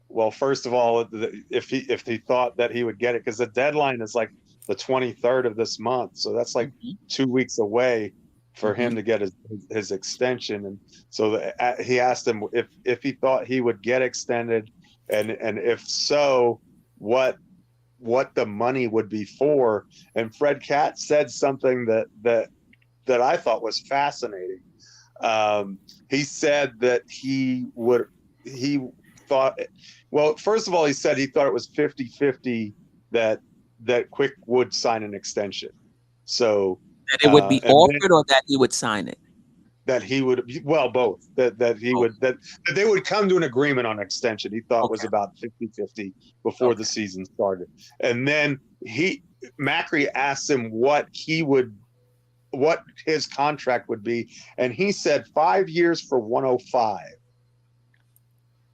well, first of all, if he thought that he would get it, because the deadline is like the 23rd of this month, so that's like 2 weeks away for him to get his extension. And so he asked him if he thought he would get extended, and if so, what the money would be for. And Fred Katz said something that I thought was fascinating. He said that first of all, he said he thought it was 50-50 that Quick would sign an extension. So that it would be offered, or that he would sign it? That he would, well, both. That he would, that they would come to an agreement on extension. He thought was about 50-50 before the season started. And then Macri asked him what his contract would be, and he said 5 years for 105.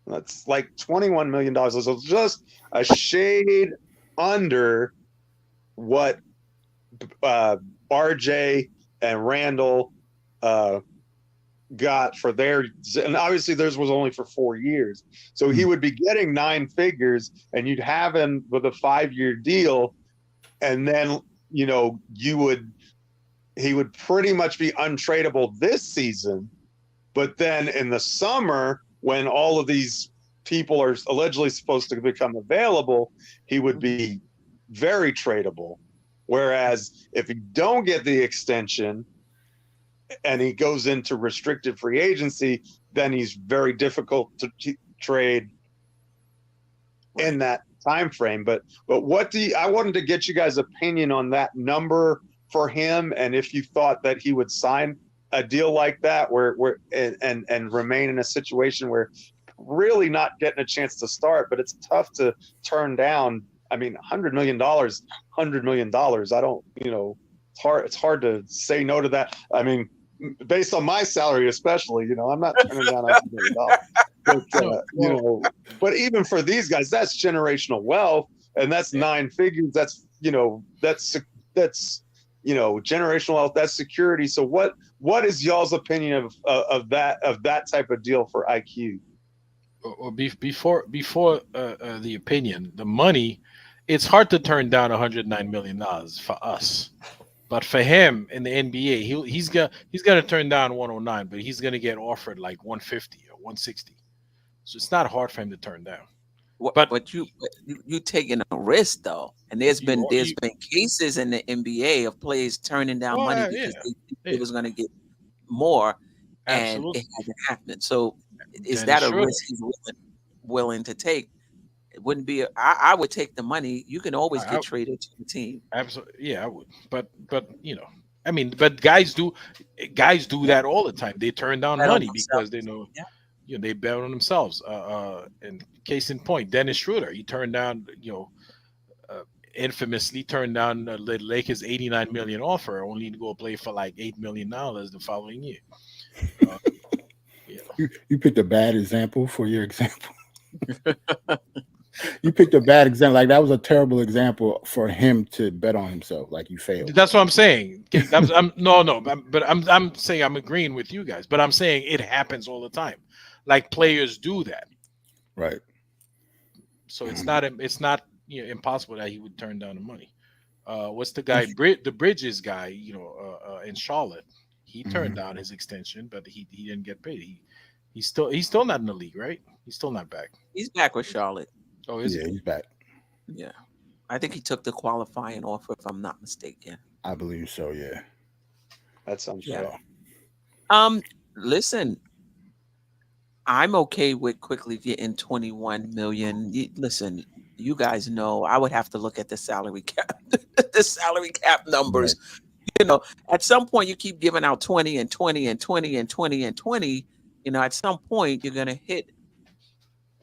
That's like $21 million. So just a shade under what RJ and Randall got for their, and obviously theirs was only for 4 years. So he would be getting 9 figures, and you'd have him with a 5-year deal, and then he would pretty much be untradeable this season. But then in the summer, when all of these people are allegedly supposed to become available, he would be very tradable. Whereas if you don't get the extension and he goes into restricted free agency, then he's very difficult to trade in that time frame. But I wanted to get you guys' opinion on that number for him, and if you thought that he would sign a deal like that where and remain in a situation where really not getting a chance to start, but it's tough to turn down. I mean, $100 million. I don't, it's hard to say no to that. I mean, based on my salary, especially, I'm not turning down $100 million. But even for these guys, that's generational wealth, and that's 9 figures. That's generational wealth. That's security. So what is y'all's opinion of that type of deal for IQ? Or before the opinion, the money, it's hard to turn down $109 million for us, but for him in the NBA, he's gonna turn down 109, but he's gonna get offered like 150 or 160. So it's not hard for him to turn down. But you taking a risk though, and there's been cases in the NBA of players turning down money because they was going to get more, and it hasn't happened. So is that a risk he's willing to take? It wouldn't be. I would take the money. You can always get traded to the team. Absolutely, yeah, I would. But I mean, but guys do that all the time. They turn down money because they know. Yeah. They bet on themselves. And case in point, Dennis Schroeder, he turned down, infamously turned down the Lakers' $89 million offer, only to go play for like $8 million the following year. You picked a bad example for your example. You picked a bad example. Like that was a terrible example for him to bet on himself. Like you failed. That's what I'm saying. I'm saying I'm agreeing with you guys, but I'm saying it happens all the time. Like players do that. Right. So it's not impossible that he would turn down the money. What's the guy? The Bridges guy, in Charlotte, he turned down his extension, but he didn't get paid. He's still not in the league, right? He's still not back. He's back with Charlotte. Oh, is he? He's back. Yeah, I think he took the qualifying offer, if I'm not mistaken. I believe so. Yeah, That sounds right. Listen, I'm okay with Quickley getting 21 million. Listen, you guys know I would have to look at the salary cap, the salary cap numbers. Right. At some point you keep giving out 20 and 20 and 20 and 20 and 20. At some point you're gonna hit,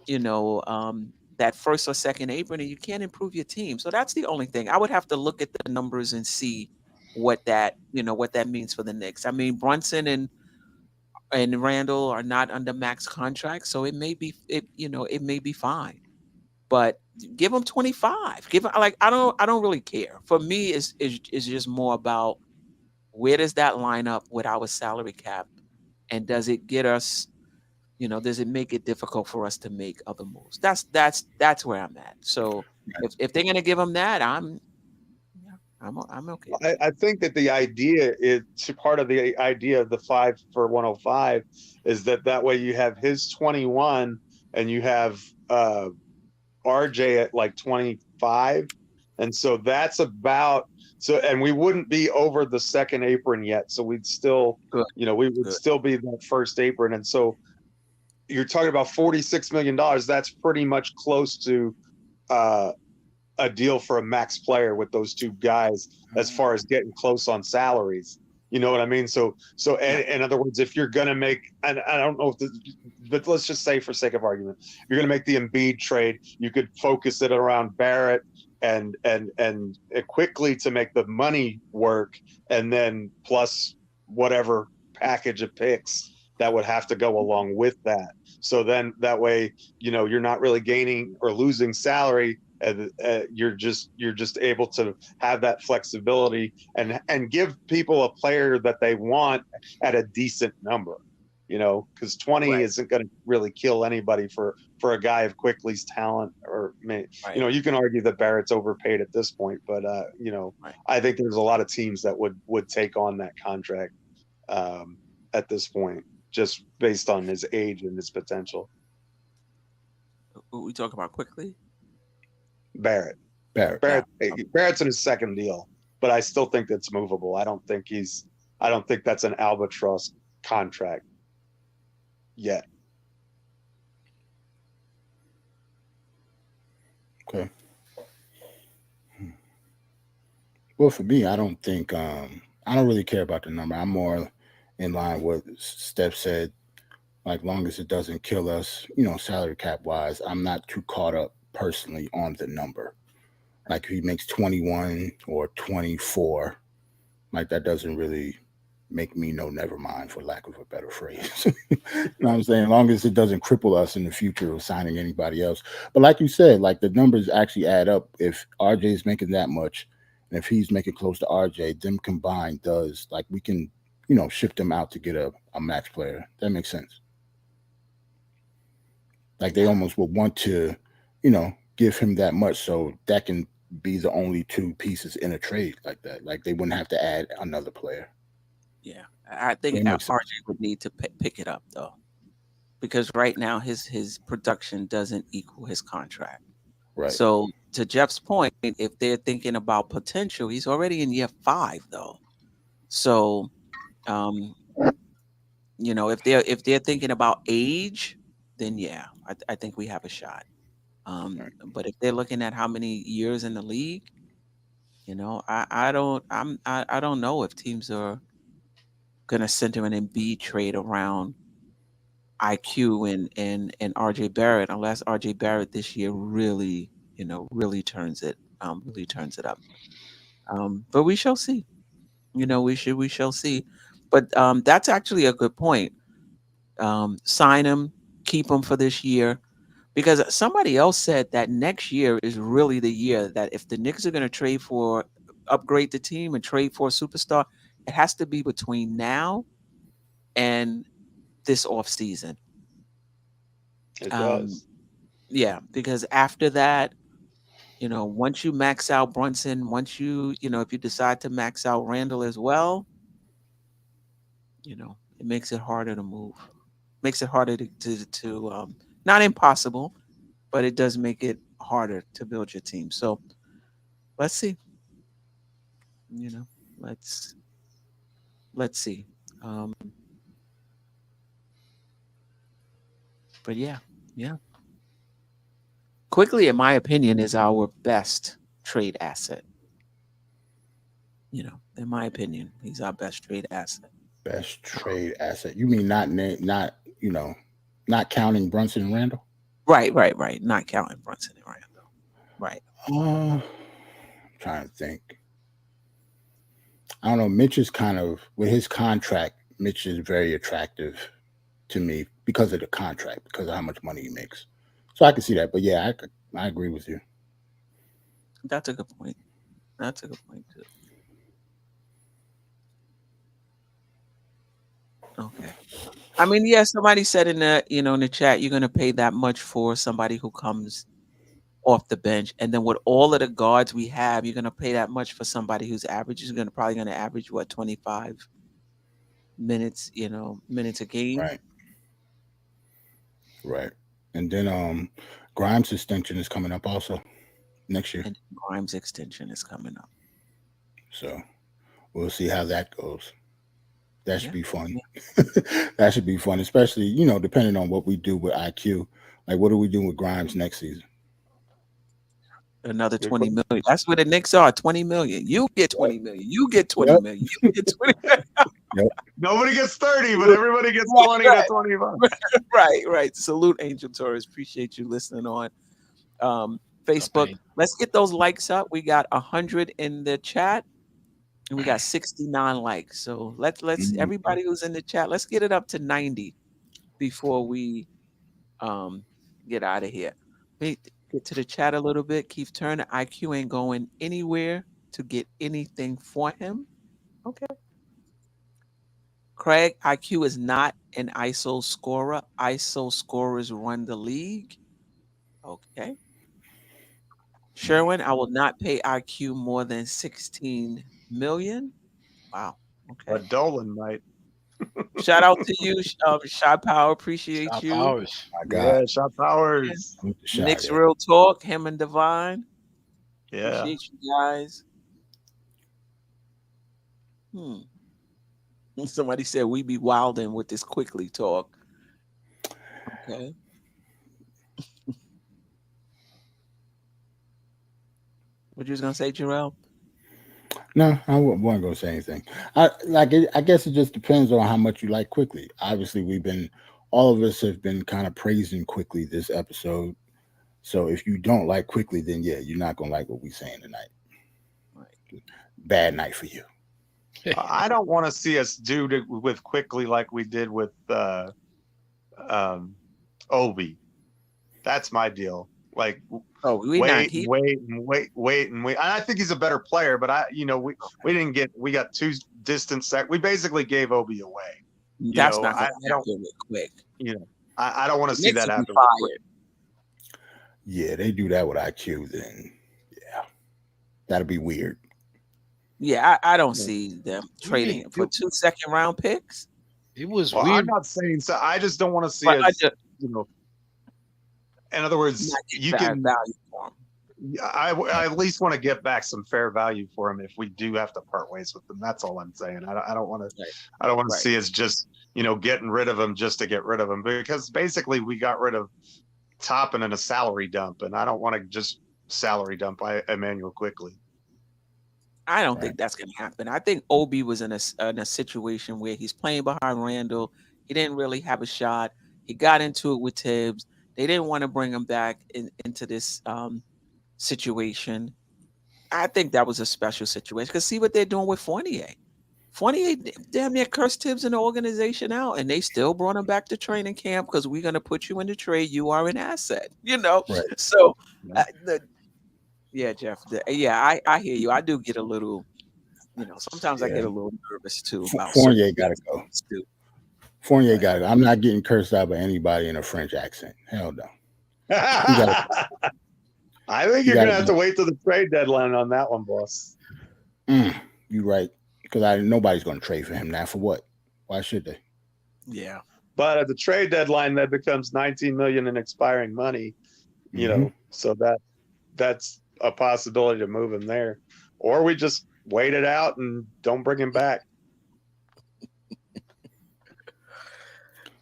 that first or second apron, and you can't improve your team. So that's the only thing. I would have to look at the numbers and see what that means for the Knicks. I mean, Brunson and Randall are not under max contract, so it may be fine. But give them 25. Give them, I don't really care. For me, it's just more about where does that line up with our salary cap, and does it get us? Does it make it difficult for us to make other moves? That's where I'm at. So if they're gonna give them that, I'm okay. I think that the idea is part of the idea of the 5 for 105 is that way you have his 21 and you have RJ at like 25, and so that's about and we wouldn't be over the second apron yet, so we'd still still be that first apron, and so you're talking about $46 million. That's pretty much close to a deal for a max player with those two guys as far as getting close on salaries. You know what I mean? So in other words, if you're going to make, and I don't know but let's just say for sake of argument, you're going to make the Embiid trade, you could focus it around Barrett and Quickley to make the money work, and then plus whatever package of picks that would have to go along with that. So then that way, you're not really gaining or losing salary. You're just able to have that flexibility and give people a player that they want at a decent number, because 20 isn't going to really kill anybody for a guy of Quickley's talent. Or you can argue that Barrett's overpaid at this point, but I think there's a lot of teams that would take on that contract at this point, just based on his age and his potential. We talk about Quickley? Barrett's in his second deal, but I still think it's movable. I don't think that's an albatross contract yet. Okay. Well, for me, I don't think I don't really care about the number. I'm more in line with what Steph said. Like, long as it doesn't kill us, salary cap wise, I'm not too caught up personally on the number. Like, if he makes 21 or 24, like, that doesn't really make me never mind, for lack of a better phrase. You know what I'm saying? As long as it doesn't cripple us in the future of signing anybody else. But like you said, like, the numbers actually add up. If RJ is making that much, and if he's making close to RJ, them combined does, like, we can, ship them out to get a max player. That makes sense. Like, they almost would want to, give him that much, so that can be the only two pieces in a trade like that. Like, they wouldn't have to add another player. Yeah, I think RJ would need to pick it up, though, because right now his production doesn't equal his contract. Right. So to Jeff's point, if they're thinking about potential, he's already in year 5, though. So, if they're thinking about age, then yeah, I think we have a shot. But if they're looking at how many years in the league, I don't know if teams are gonna center an Embiid trade around IQ and RJ Barrett, unless RJ Barrett this year really turns it up. But we shall see. We shall see. But that's actually a good point. Sign him, keep him for this year, Because somebody else said that next year is really the year that if the Knicks are going to upgrade the team and trade for a superstar, it has to be between now and this off season. It does. Yeah, because after that, once you max out Brunson, once if you decide to max out Randall as well, it makes it harder to move. Makes it harder to not impossible, but it does make it harder to build your team. So let's see. Let's see. But yeah. Quickley, in my opinion, is our best trade asset. In my opinion, he's our best trade asset. Best trade asset. You mean not counting Brunson and Randall? Right. Not counting Brunson and Randall. Right. I'm trying to think. I don't know. Mitch is kind of, with his contract, Mitch is very attractive to me because of the contract, because of how much money he makes. So I can see that. But yeah, I agree with you. That's a good point. That's a good point too. Okay. I mean, yeah, somebody said in the chat, you're gonna pay that much for somebody who comes off the bench, and then with all of the guards we have, you're gonna pay that much for somebody who's probably gonna average what, 25 minutes, minutes a game. Right. And then Grimes' extension is coming up also next year. And Grimes' extension is coming up. So we'll see how that goes. That should be fun. Yeah. That should be fun, especially, depending on what we do with IQ. Like, what are we doing with Grimes next season? Another 20 million. That's where the Knicks are. 20 million. You get 20 million. You get 20 million. You get 20 million. Nobody gets 30, but everybody gets 20 to 25. Right. Salute, Angel Torres. Appreciate you listening on Facebook. Okay. Let's get those likes up. We got 100 in the chat, and we got 69 likes. So let's everybody who's in the chat, let's get it up to 90 before we get out of here. Get to the chat a little bit. Keith Turner, IQ ain't going anywhere to get anything for him. Okay. Craig, IQ is not an ISO scorer. ISO scorers run the league. Okay. Sherwin, I will not pay IQ more than 16 million. Wow. Okay. But Dolan might. Shout out to you, Shot Power. Appreciate Shot you. Powers. Yeah, Shot Powers. Knicks Real Talk, him and Divine. Yeah. Appreciate you guys. Somebody said we be wilding with this Quickley talk. Okay. What you was gonna say, Jerrell? No, I wasn't going to say anything. I guess it just depends on how much you like Quickley. Obviously, all of us have been kind of praising Quickley this episode. So if you don't like Quickley, then yeah, you're not going to like what we're saying tonight. Right. Bad night for you. I don't want to see us do with Quickley like we did with Obi. That's my deal. Like, wait. And I think he's a better player, but we got two distant sec. We basically gave Obi away. That's not going to happen quick. I don't want to see that happen. Yeah, they do that with IQ, then yeah, that'll be weird. Yeah, I don't see them trading for 2 second-round picks. It was weird. weird. I'm not saying so. I just don't want to see us. In other words, you can value for him. I at least want to get back some fair value for him if we do have to part ways with them. That's all I'm saying. I don't want to. Right. I don't want to see us just getting rid of him just to get rid of him, because basically we got rid of Toppin in a salary dump, and I don't want to just salary dump Emmanuel Quickley. I don't think that's going to happen. I think Obi was in a situation where he's playing behind Randall. He didn't really have a shot. He got into it with Tibbs. They didn't want to bring him back into this situation. I think that was a special situation, because see what they're doing with Fournier. Fournier damn near cursed Tibbs and the organization out, and they still brought him back to training camp because we're gonna put you in the trade. You are an asset, Right. So, yeah, Jeff. I hear you. I do get a little, sometimes I Yeah. get a little nervous too about Fournier certain got to go. things, too. Fournier Right. got to go. I'm not getting cursed out by anybody in a French accent. Hell no. I think you're gonna have to wait till the trade deadline on that one, boss. You're right, because nobody's going to trade for him now. For what? Why should they? Yeah. But at the trade deadline, that becomes $19 million in expiring money. So that's a possibility to move him there, or we just wait it out and don't bring him back.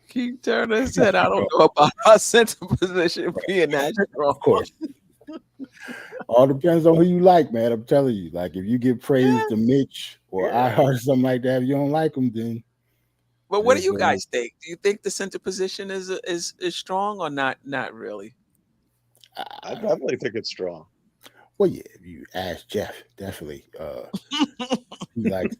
Keith Turner said, "I don't know about our center position being that strong." Of course. All depends on who you like, man. I'm telling you. Like, if you give praise to Mitch or I or something like that, if you don't like him, then. But what do you guys think? Do you think the center position is strong or not? Not really. I definitely think it's strong. Well, yeah. If you ask Geoff, definitely. Like,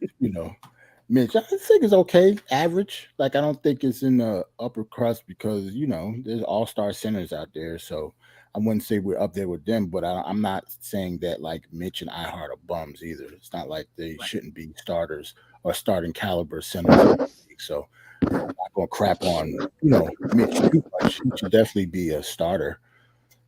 Mitch, I think it's okay, average. Like, I don't think it's in the upper crust because there's all-star centers out there, so. I wouldn't say we're up there with them, but I'm not saying that like Mitch and Ihart are bums either. It's not like they shouldn't be starters or starting caliber centers. So I'm not gonna crap on Mitch too much. He should definitely be a starter,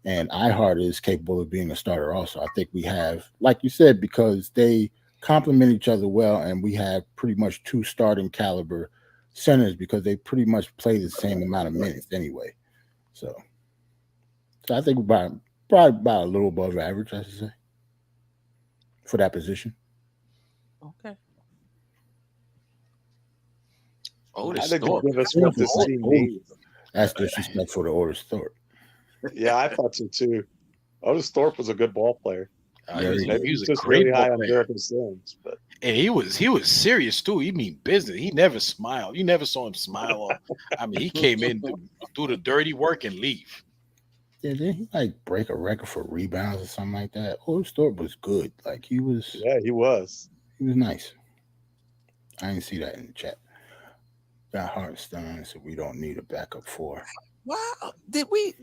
and Ihart is capable of being a starter also. I think we have, like you said, because they complement each other well, and we have pretty much two starting caliber centers because they pretty much play the same amount of minutes anyway. So I think we're probably about a little above average, I should say, for that position. Okay. I think they give us what this team needs. That's disrespectful to Otis Thorpe. Yeah, I thought so too. Otis Thorpe was a good ball player. He was just a great really ball high on player. Jerrell Sims, but And he was serious too. He mean business. He never smiled. You never saw him smile. I mean, he came in, do the dirty work, and leave. Yeah, didn't he like break a record for rebounds or something like that? Otis Thorpe was good. Like he was. Yeah, he was. He was nice. I didn't see that in the chat. Got Hartenstein, so we don't need a backup four. Wow. Did we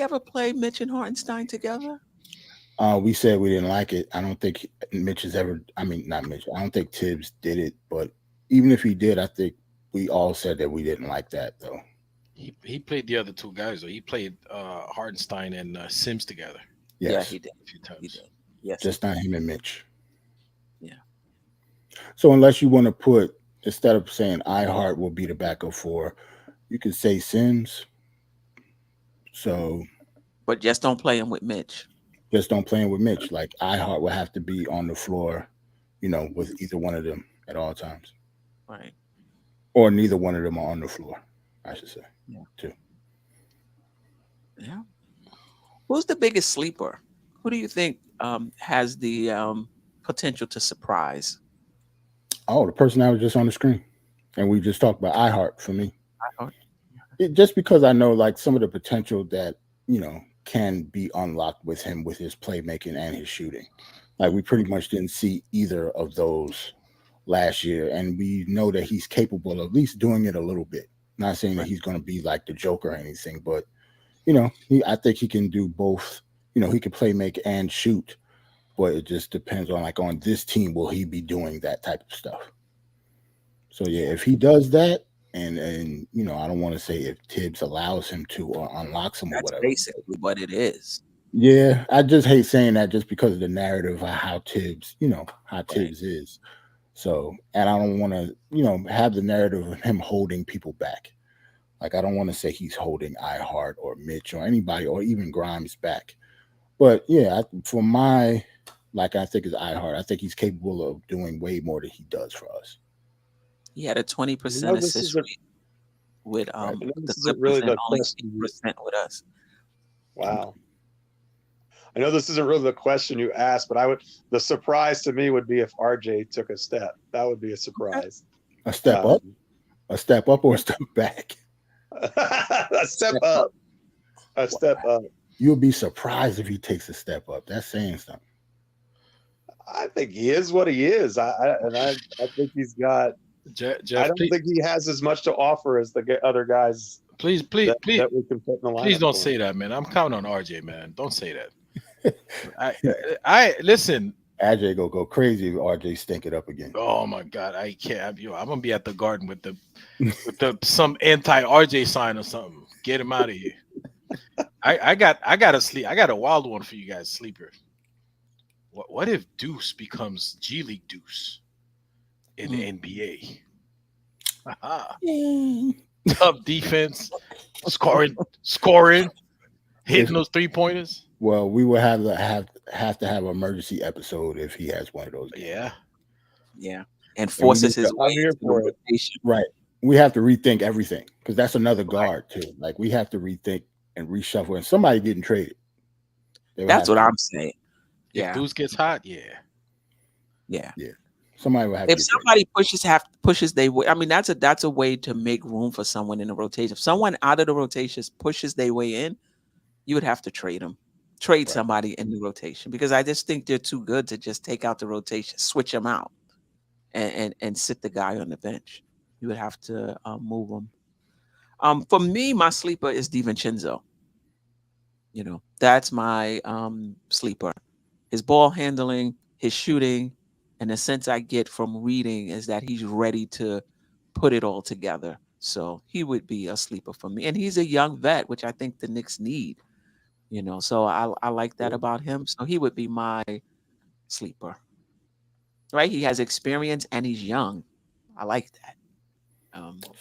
ever play Mitch and Hartenstein together? We said we didn't like it. I don't think Mitch has ever. I mean, not Mitch. I don't think Tibbs did it. But even if he did, I think we all said that we didn't like that though. He played the other two guys though. He played Hartenstein and Sims together. Yes. Yeah, he did. A few times. He did. Yes. Just not him and Mitch. Yeah. So unless you want to put, instead of saying Ihart will be the backup four, you could say Sims. So. But just don't play him with Mitch. Just don't play him with Mitch. Like Ihart will have to be on the floor, with either one of them at all times. Right. Or neither one of them are on the floor, I should say. Yeah. Too. Yeah. Who's the biggest sleeper? Who do you think has the potential to surprise? Oh, the person that was just on the screen. And we just talked about Ihart for me. Ihart. Just because I know like some of the potential that, can be unlocked with him with his playmaking and his shooting. Like we pretty much didn't see either of those last year. And we know that he's capable of at least doing it a little bit. Not saying that he's going to be like the Joker or anything, but I think he can do both. He can play make and shoot, but it just depends on like on this team, will he be doing that type of stuff? So yeah, if he does that, and I don't want to say if Tibbs allows him to or unlocks him or whatever. Basically what it is. Yeah, I just hate saying that just because of the narrative of how Tibbs, Tibbs is. So, and I don't want to, have the narrative of him holding people back. Like, I don't want to say he's holding Ihart or Mitch or anybody or even Grimes back. But yeah, for my, like I think it's Ihart, I think he's capable of doing way more than he does for us. He had a 20% assist rate with this isn't really the only question 8% with us. Wow. I know this isn't really the question you asked, but the surprise to me would be if RJ took a step. That would be a surprise. A step up? A step up or a step back? A step up. Step up. You'll be surprised if he takes a step up. That's saying something. I think he is what he is. I think he's got. Jeff, I don't please, think he has as much to offer as the other guys please, that we can put in the lineup. please don't for say him. that, man. I'm counting on RJ, man. Don't say that. I listen. AJ go crazy if RJ stink it up again. Oh my God, I can't. I'm gonna be at the Garden with the some anti RJ sign or something. Get him out of here. I got a sleep. I got a wild one for you guys, sleeper. What if Deuce becomes G League Deuce in the NBA? Tough defense, scoring, hitting those 3-pointers. Well, we will have to have an emergency episode if he has one of those games. Yeah, and forces his way into the rotation. Right. We have to rethink everything because that's another guard too. Like we have to rethink and reshuffle, and somebody getting traded. That's what I'm saying. If Deuce gets hot, yeah. Somebody will have. If somebody pushes their way, I mean that's a way to make room for someone in the rotation. If someone out of the rotation pushes their way in, you would have to trade them. Trade somebody in the rotation because I just think they're too good to just take out the rotation, switch them out, and sit the guy on the bench. You would have to move them. For me, my sleeper is DiVincenzo. You know, that's my sleeper. His ball handling, his shooting, and the sense I get from reading is that he's ready to put it all together. So he would be a sleeper for me. And he's a young vet, which I think the Knicks need. You know, so I like that about him. So he would be my sleeper. Right? He has experience and he's young. I like that.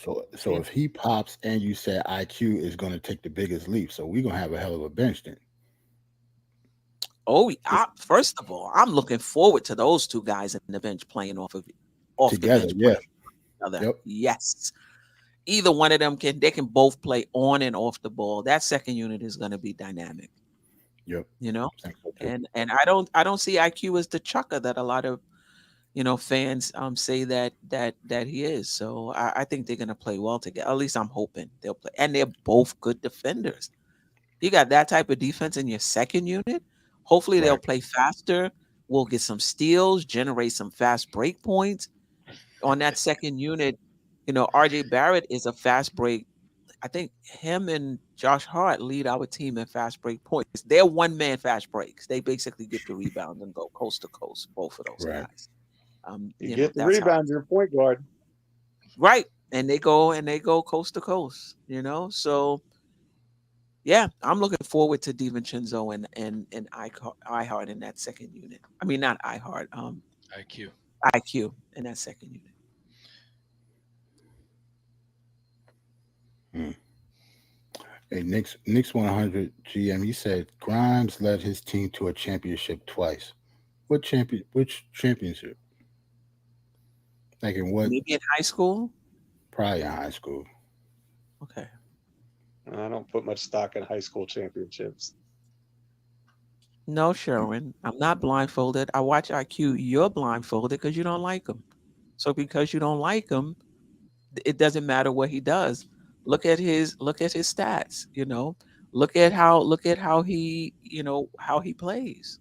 So if he pops and you said IQ is going to take the biggest leap, so we're going to have a hell of a bench then. Oh, first of all, I'm looking forward to those two guys in the bench playing off together. The bench. Yep. Yes. Either one of them they can both play on and off the ball. That second unit is going to be dynamic. Yep. You know, and I don't see IQ as the chucker that a lot of fans say that he is. So I think they're going to play well together. At least I'm hoping they'll play, and they're both good defenders. You got that type of defense in your second unit. Hopefully they'll play faster. We'll get some steals, generate some fast break points on that second unit. You know, RJ Barrett is a fast break. I think him and Josh Hart lead our team in fast break points. They're one-man fast breaks. They basically get the rebound and go coast to coast, both of those guys. You get the rebound, you're a point guard. Right. And they go coast to coast, So yeah, I'm looking forward to DiVincenzo and iHeart in that second unit. I mean, not iHeart, IQ in that second unit. Hey, Knicks 100 GM. He said Grimes led his team to a championship twice. Which championship? Like in what? Maybe in high school. Probably in high school. Okay. I don't put much stock in high school championships. No, Sherwin, I'm not blindfolded. I watch IQ. You're blindfolded because you don't like him. So because you don't like him, it doesn't matter what he does. Look at his stats. Look at how he how he plays.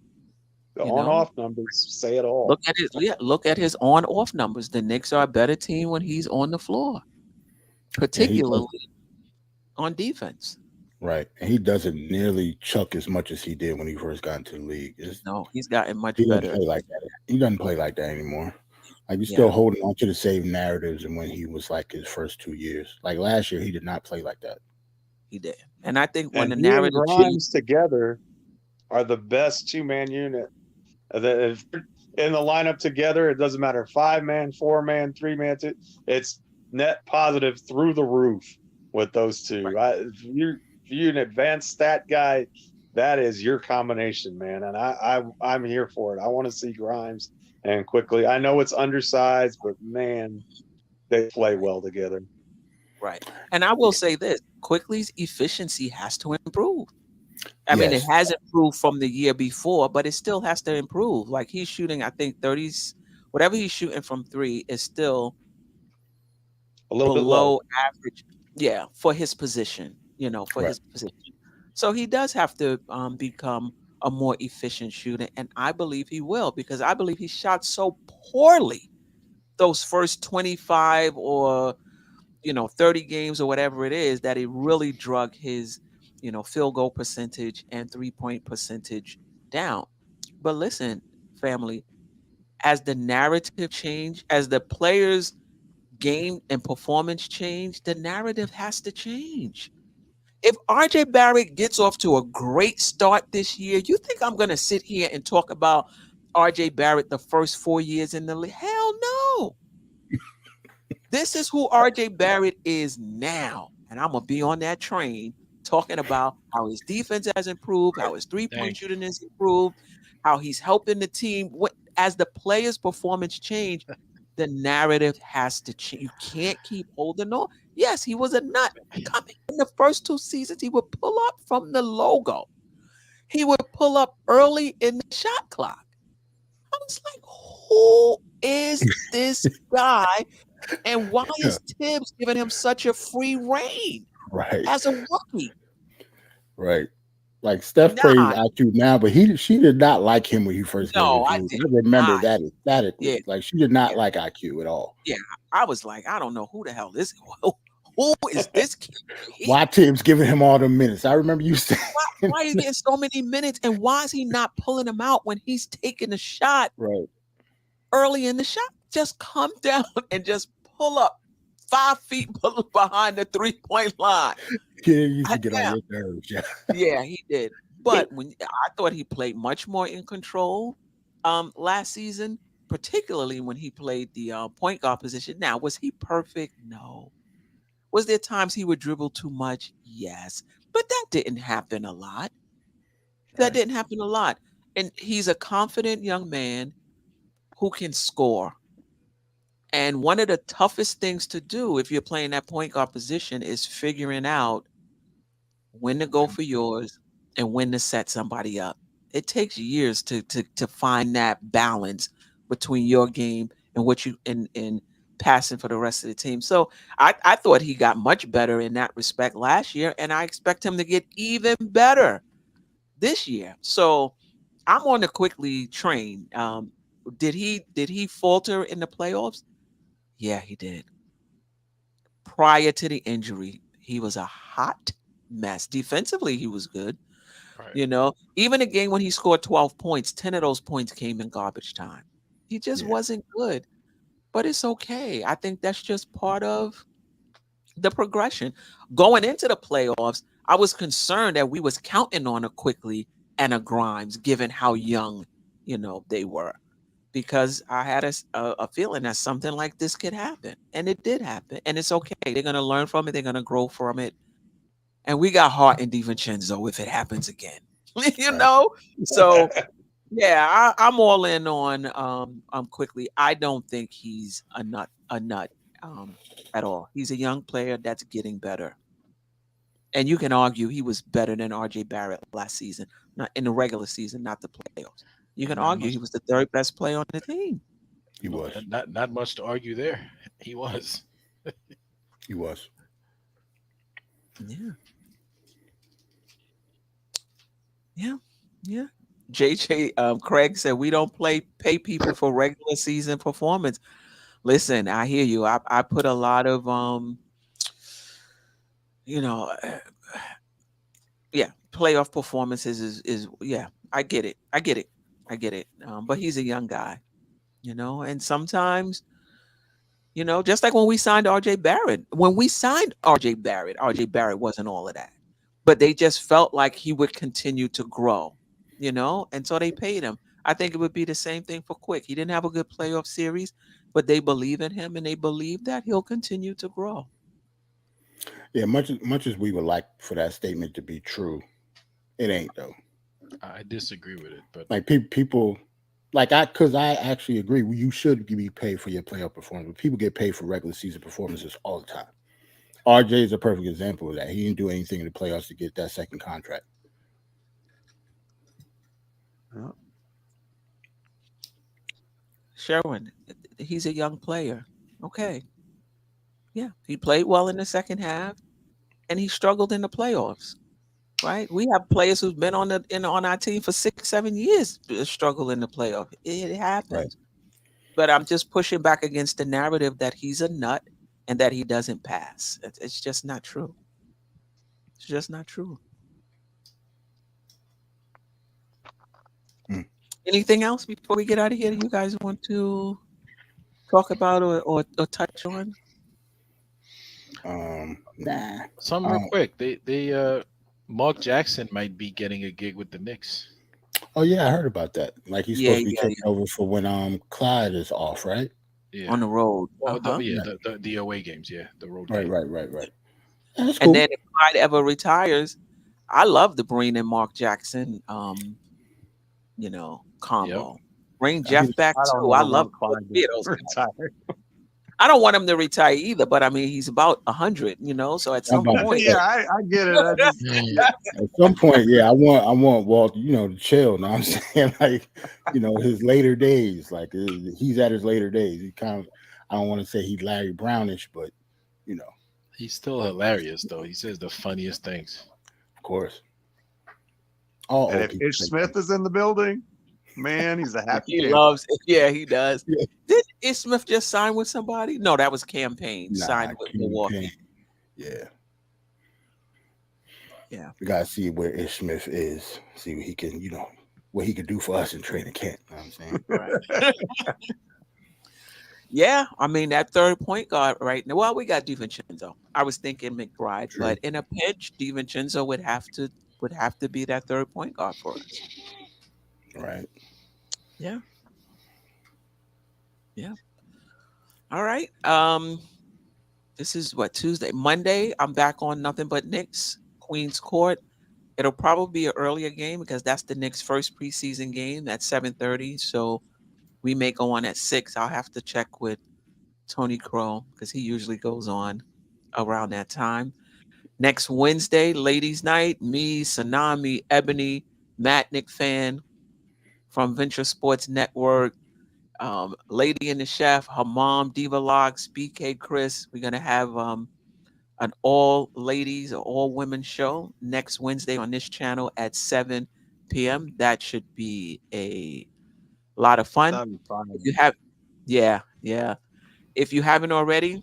The on-off numbers say it all. Look at his on-off numbers. The Knicks are a better team when he's on the floor, particularly on defense. Right. And he doesn't nearly chuck as much as he did when he first got into the league. No, he's gotten much better. Play like that. He doesn't play like that anymore. Like he's still holding on to the same narratives and when he was like his first 2 years. Like last year, he did not play like that. He did. And I think when and the narrative Grimes together are the best two-man unit. In the lineup together, it doesn't matter 5-man, 4-man, 3-man. It's net positive through the roof with those two. Right. If you're an advanced stat guy, that is your combination, man. And I'm here for it. I want to see Grimes and Quickley. I know it's undersized, but man, they play well together. Right. And I will say this, Quickley's efficiency has to improve. I mean, it has improved from the year before, but it still has to improve. Like he's shooting, I think 30s, whatever he's shooting from 3 is still a little below bit average. Yeah, for his position, his position. So he does have to become a more efficient shooter, and I believe he will, because I believe he shot so poorly those first 25 or 30 games or whatever it is, that it really drug his field goal percentage and 3-point percentage down. But listen, family, as the narrative change, as the players game and performance change, the narrative has to change. If RJ Barrett gets off to a great start this year, you think I'm going to sit here and talk about RJ Barrett the first 4 years in the league? Hell no. This is who RJ Barrett is now. And I'm going to be on that train talking about how his defense has improved, how his three-point shooting has improved, how he's helping the team. As the players' performance change, the narrative has to change. You can't keep holding on. Yes, he was a nut. Coming in the first 2 seasons, he would pull up from the logo. He would pull up early in the shot clock. I was like, who is this guy? And why is Tibbs giving him such a free reign as a rookie? Right. Like Steph praised IQ now, but she did not like him when he first came. I remember that emphatically. Yeah. Like she did not like IQ at all. Yeah, I was like, I don't know who the hell this. Who is this kid? Why Tibbs giving him all the minutes? I remember you saying. Why is he getting so many minutes, and why is he not pulling him out when he's taking a shot early in the shot? Just come down and just pull up 5 feet behind the 3-point line. Yeah, he used to get on your nerves. Yeah, he did. But I thought he played much more in control last season, particularly when he played the point guard position. Now, was he perfect? No. Was there times he would dribble too much? Yes. But that didn't happen a lot. That didn't happen a lot. And he's a confident young man who can score. And one of the toughest things to do if you're playing that point guard position is figuring out when to go for yours and when to set somebody up. It takes years to find that balance between your game and what you in passing for the rest of the team. So I thought he got much better in that respect last year, and I expect him to get even better this year. So I'm on the Quickley train. Did he falter in the playoffs? Yeah, he did. Prior to the injury, he was a hot mess. Defensively, he was good. Right. Even a game when he scored 12 points, 10 of those points came in garbage time. He just wasn't good. But it's okay. I think that's just part of the progression. Going into the playoffs, I was concerned that we was counting on a Quickley and a Grimes, given how young, they were. Because I had a feeling that something like this could happen. And it did happen. And it's okay. They're going to learn from it. They're going to grow from it. And we got Hart and DiVincenzo if it happens again. So, yeah, I'm all in on Quickley. I don't think he's a nut at all. He's a young player that's getting better. And you can argue he was better than RJ Barrett last season, not in the regular season, not the playoffs. You can argue he was the 3rd best player on the team. He was. Not much to argue there. He was. He was. Yeah. JJ Craig said we don't pay people for regular season performance. Listen, I hear you. I put a lot of playoff performances is I get it. But he's a young guy, and sometimes, just like when we signed RJ Barrett. When we signed RJ Barrett wasn't all of that. But they just felt like he would continue to grow, and so they paid him. I think it would be the same thing for Quick. He didn't have a good playoff series, but they believe in him, and they believe that he'll continue to grow. Yeah, much as we would like for that statement to be true, it ain't though. I disagree with it, but like people, because I actually agree. You should be paid for your playoff performance. But people get paid for regular season performances all the time. RJ is a perfect example of that. He didn't do anything in the playoffs to get that second contract. Sherwin, he's a young player. Okay. Yeah, he played well in the second half, and he struggled in the playoffs. right? We have players who've been on our team for 6-7 years struggle in the playoff. It happens. Right. But I'm just pushing back against the narrative that he's a nut and that he doesn't pass. It's just not true. It's just not true. Anything else before we get out of here that you guys want to talk about or touch on? Nah. Something real quick. They Mark Jackson might be getting a gig with the Knicks. Oh yeah, I heard about that. Like he's supposed to be taking over for when Clyde is off, right? Yeah, on the road. Well, the away games. Yeah, the road. Right. games. That's And cool. then if Clyde ever retires, I love the Breen and Mark Jackson, combo. Yep. Bring Geoff back too. I love Clyde. I don't want him to retire either, but I mean he's about 100, so at some point. Yeah, I get it. At some point, yeah, I want Walt, to chill. Know what I'm saying? Like, his later days, like he's at his later days. He kind of, I don't want to say he's Larry Brownish, but he's still hilarious though. He says the funniest things. Of course. And if Ish Smith is in the building, man, he's a happy. He loves it. Yeah, he does. Yeah. Did Ish Smith just sign with somebody? No, that was campaign. Signed with Milwaukee. Yeah. Yeah. We gotta see where Ish Smith is. See what he can, what he could do for us in training camp. You know what I'm saying? Right. Yeah, I mean that third point guard right now. Well, we got DiVincenzo. I was thinking McBride, but in a pinch, DiVincenzo would have to be that third point guard for us. Right. Yeah. Yeah. All right. This is what, Tuesday. Monday, I'm back on Nothing But Knicks, Queens Court. It'll probably be an earlier game because that's the Knicks' first preseason game at 7:30. So we may go on at 6. I'll have to check with Tony Crow because he usually goes on around that time. Next Wednesday, ladies' night, me, Sanami, Ebony, Matt Knick fan from Venture Sports Network, Lady and the Chef, her mom, Diva Locks, BK Chris. We're going to have an all ladies or all women show next Wednesday on this channel at 7 p.m. That should be a lot of fun. If you have, yeah. If you haven't already,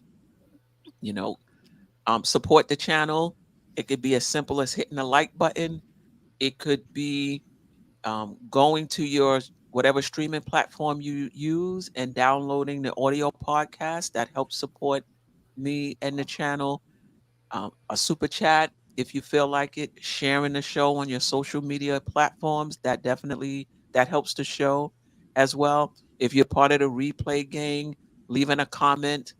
support the channel. It could be as simple as hitting the like button. It could be going to your whatever streaming platform you use and downloading the audio podcast. That helps support me and the channel. A super chat if you feel like it. Sharing the show on your social media platforms. That helps the show as well. If you're part of the replay gang, leaving a comment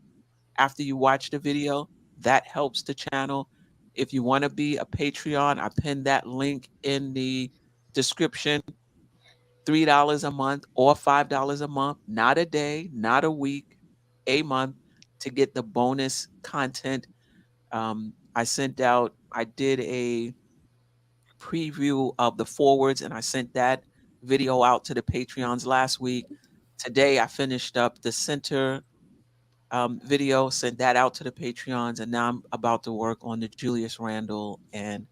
after you watch the video, that helps the channel. If you want to be a Patreon, I pinned that link in the description. $3 a month or $5 a month, not a day, not a week, a month, to get the bonus content. I did a preview of the forwards and I sent that video out to the Patreons last week. Today I finished up the center video, sent that out to the Patreons, and now I'm about to work on the Julius Randle and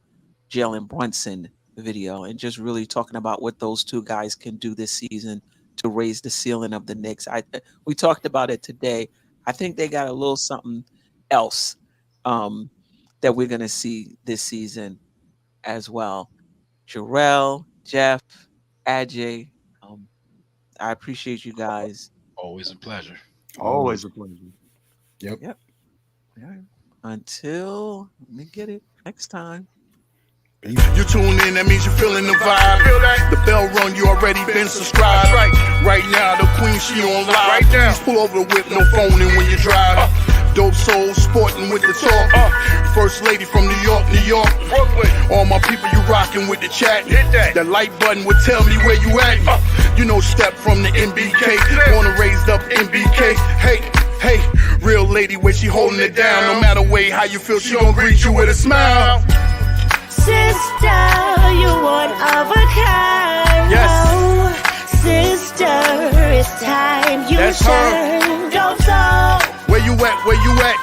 Jalen Brunson video, and just really talking about what those two guys can do this season to raise the ceiling of the Knicks. We talked about it today. I think they got a little something else that we're going to see this season as well. Jerrell, Geoff, Ajay, I appreciate you guys. Always a pleasure. Always a pleasure. Yep. All right. Until we get it next time. You tune in, that means you're feeling the vibe. The bell rung, you already been subscribed. Right now, the queen, she on live. Right now. Please pull over the whip, no phoning when you drive. Dope Soul Sporting with the talk. First lady from New York, Brooklyn. All my people, you rocking with the chat. Hit that. The like button would tell me where you at. Step from the MBK. Born and raised up MBK. Hey, real lady, where she holding it down. No matter way how you feel, she gon' greet you with a smile. Sister, you one of a kind. Yes. Oh, sister, it's time you That's shine. Dope Soul. Where you at?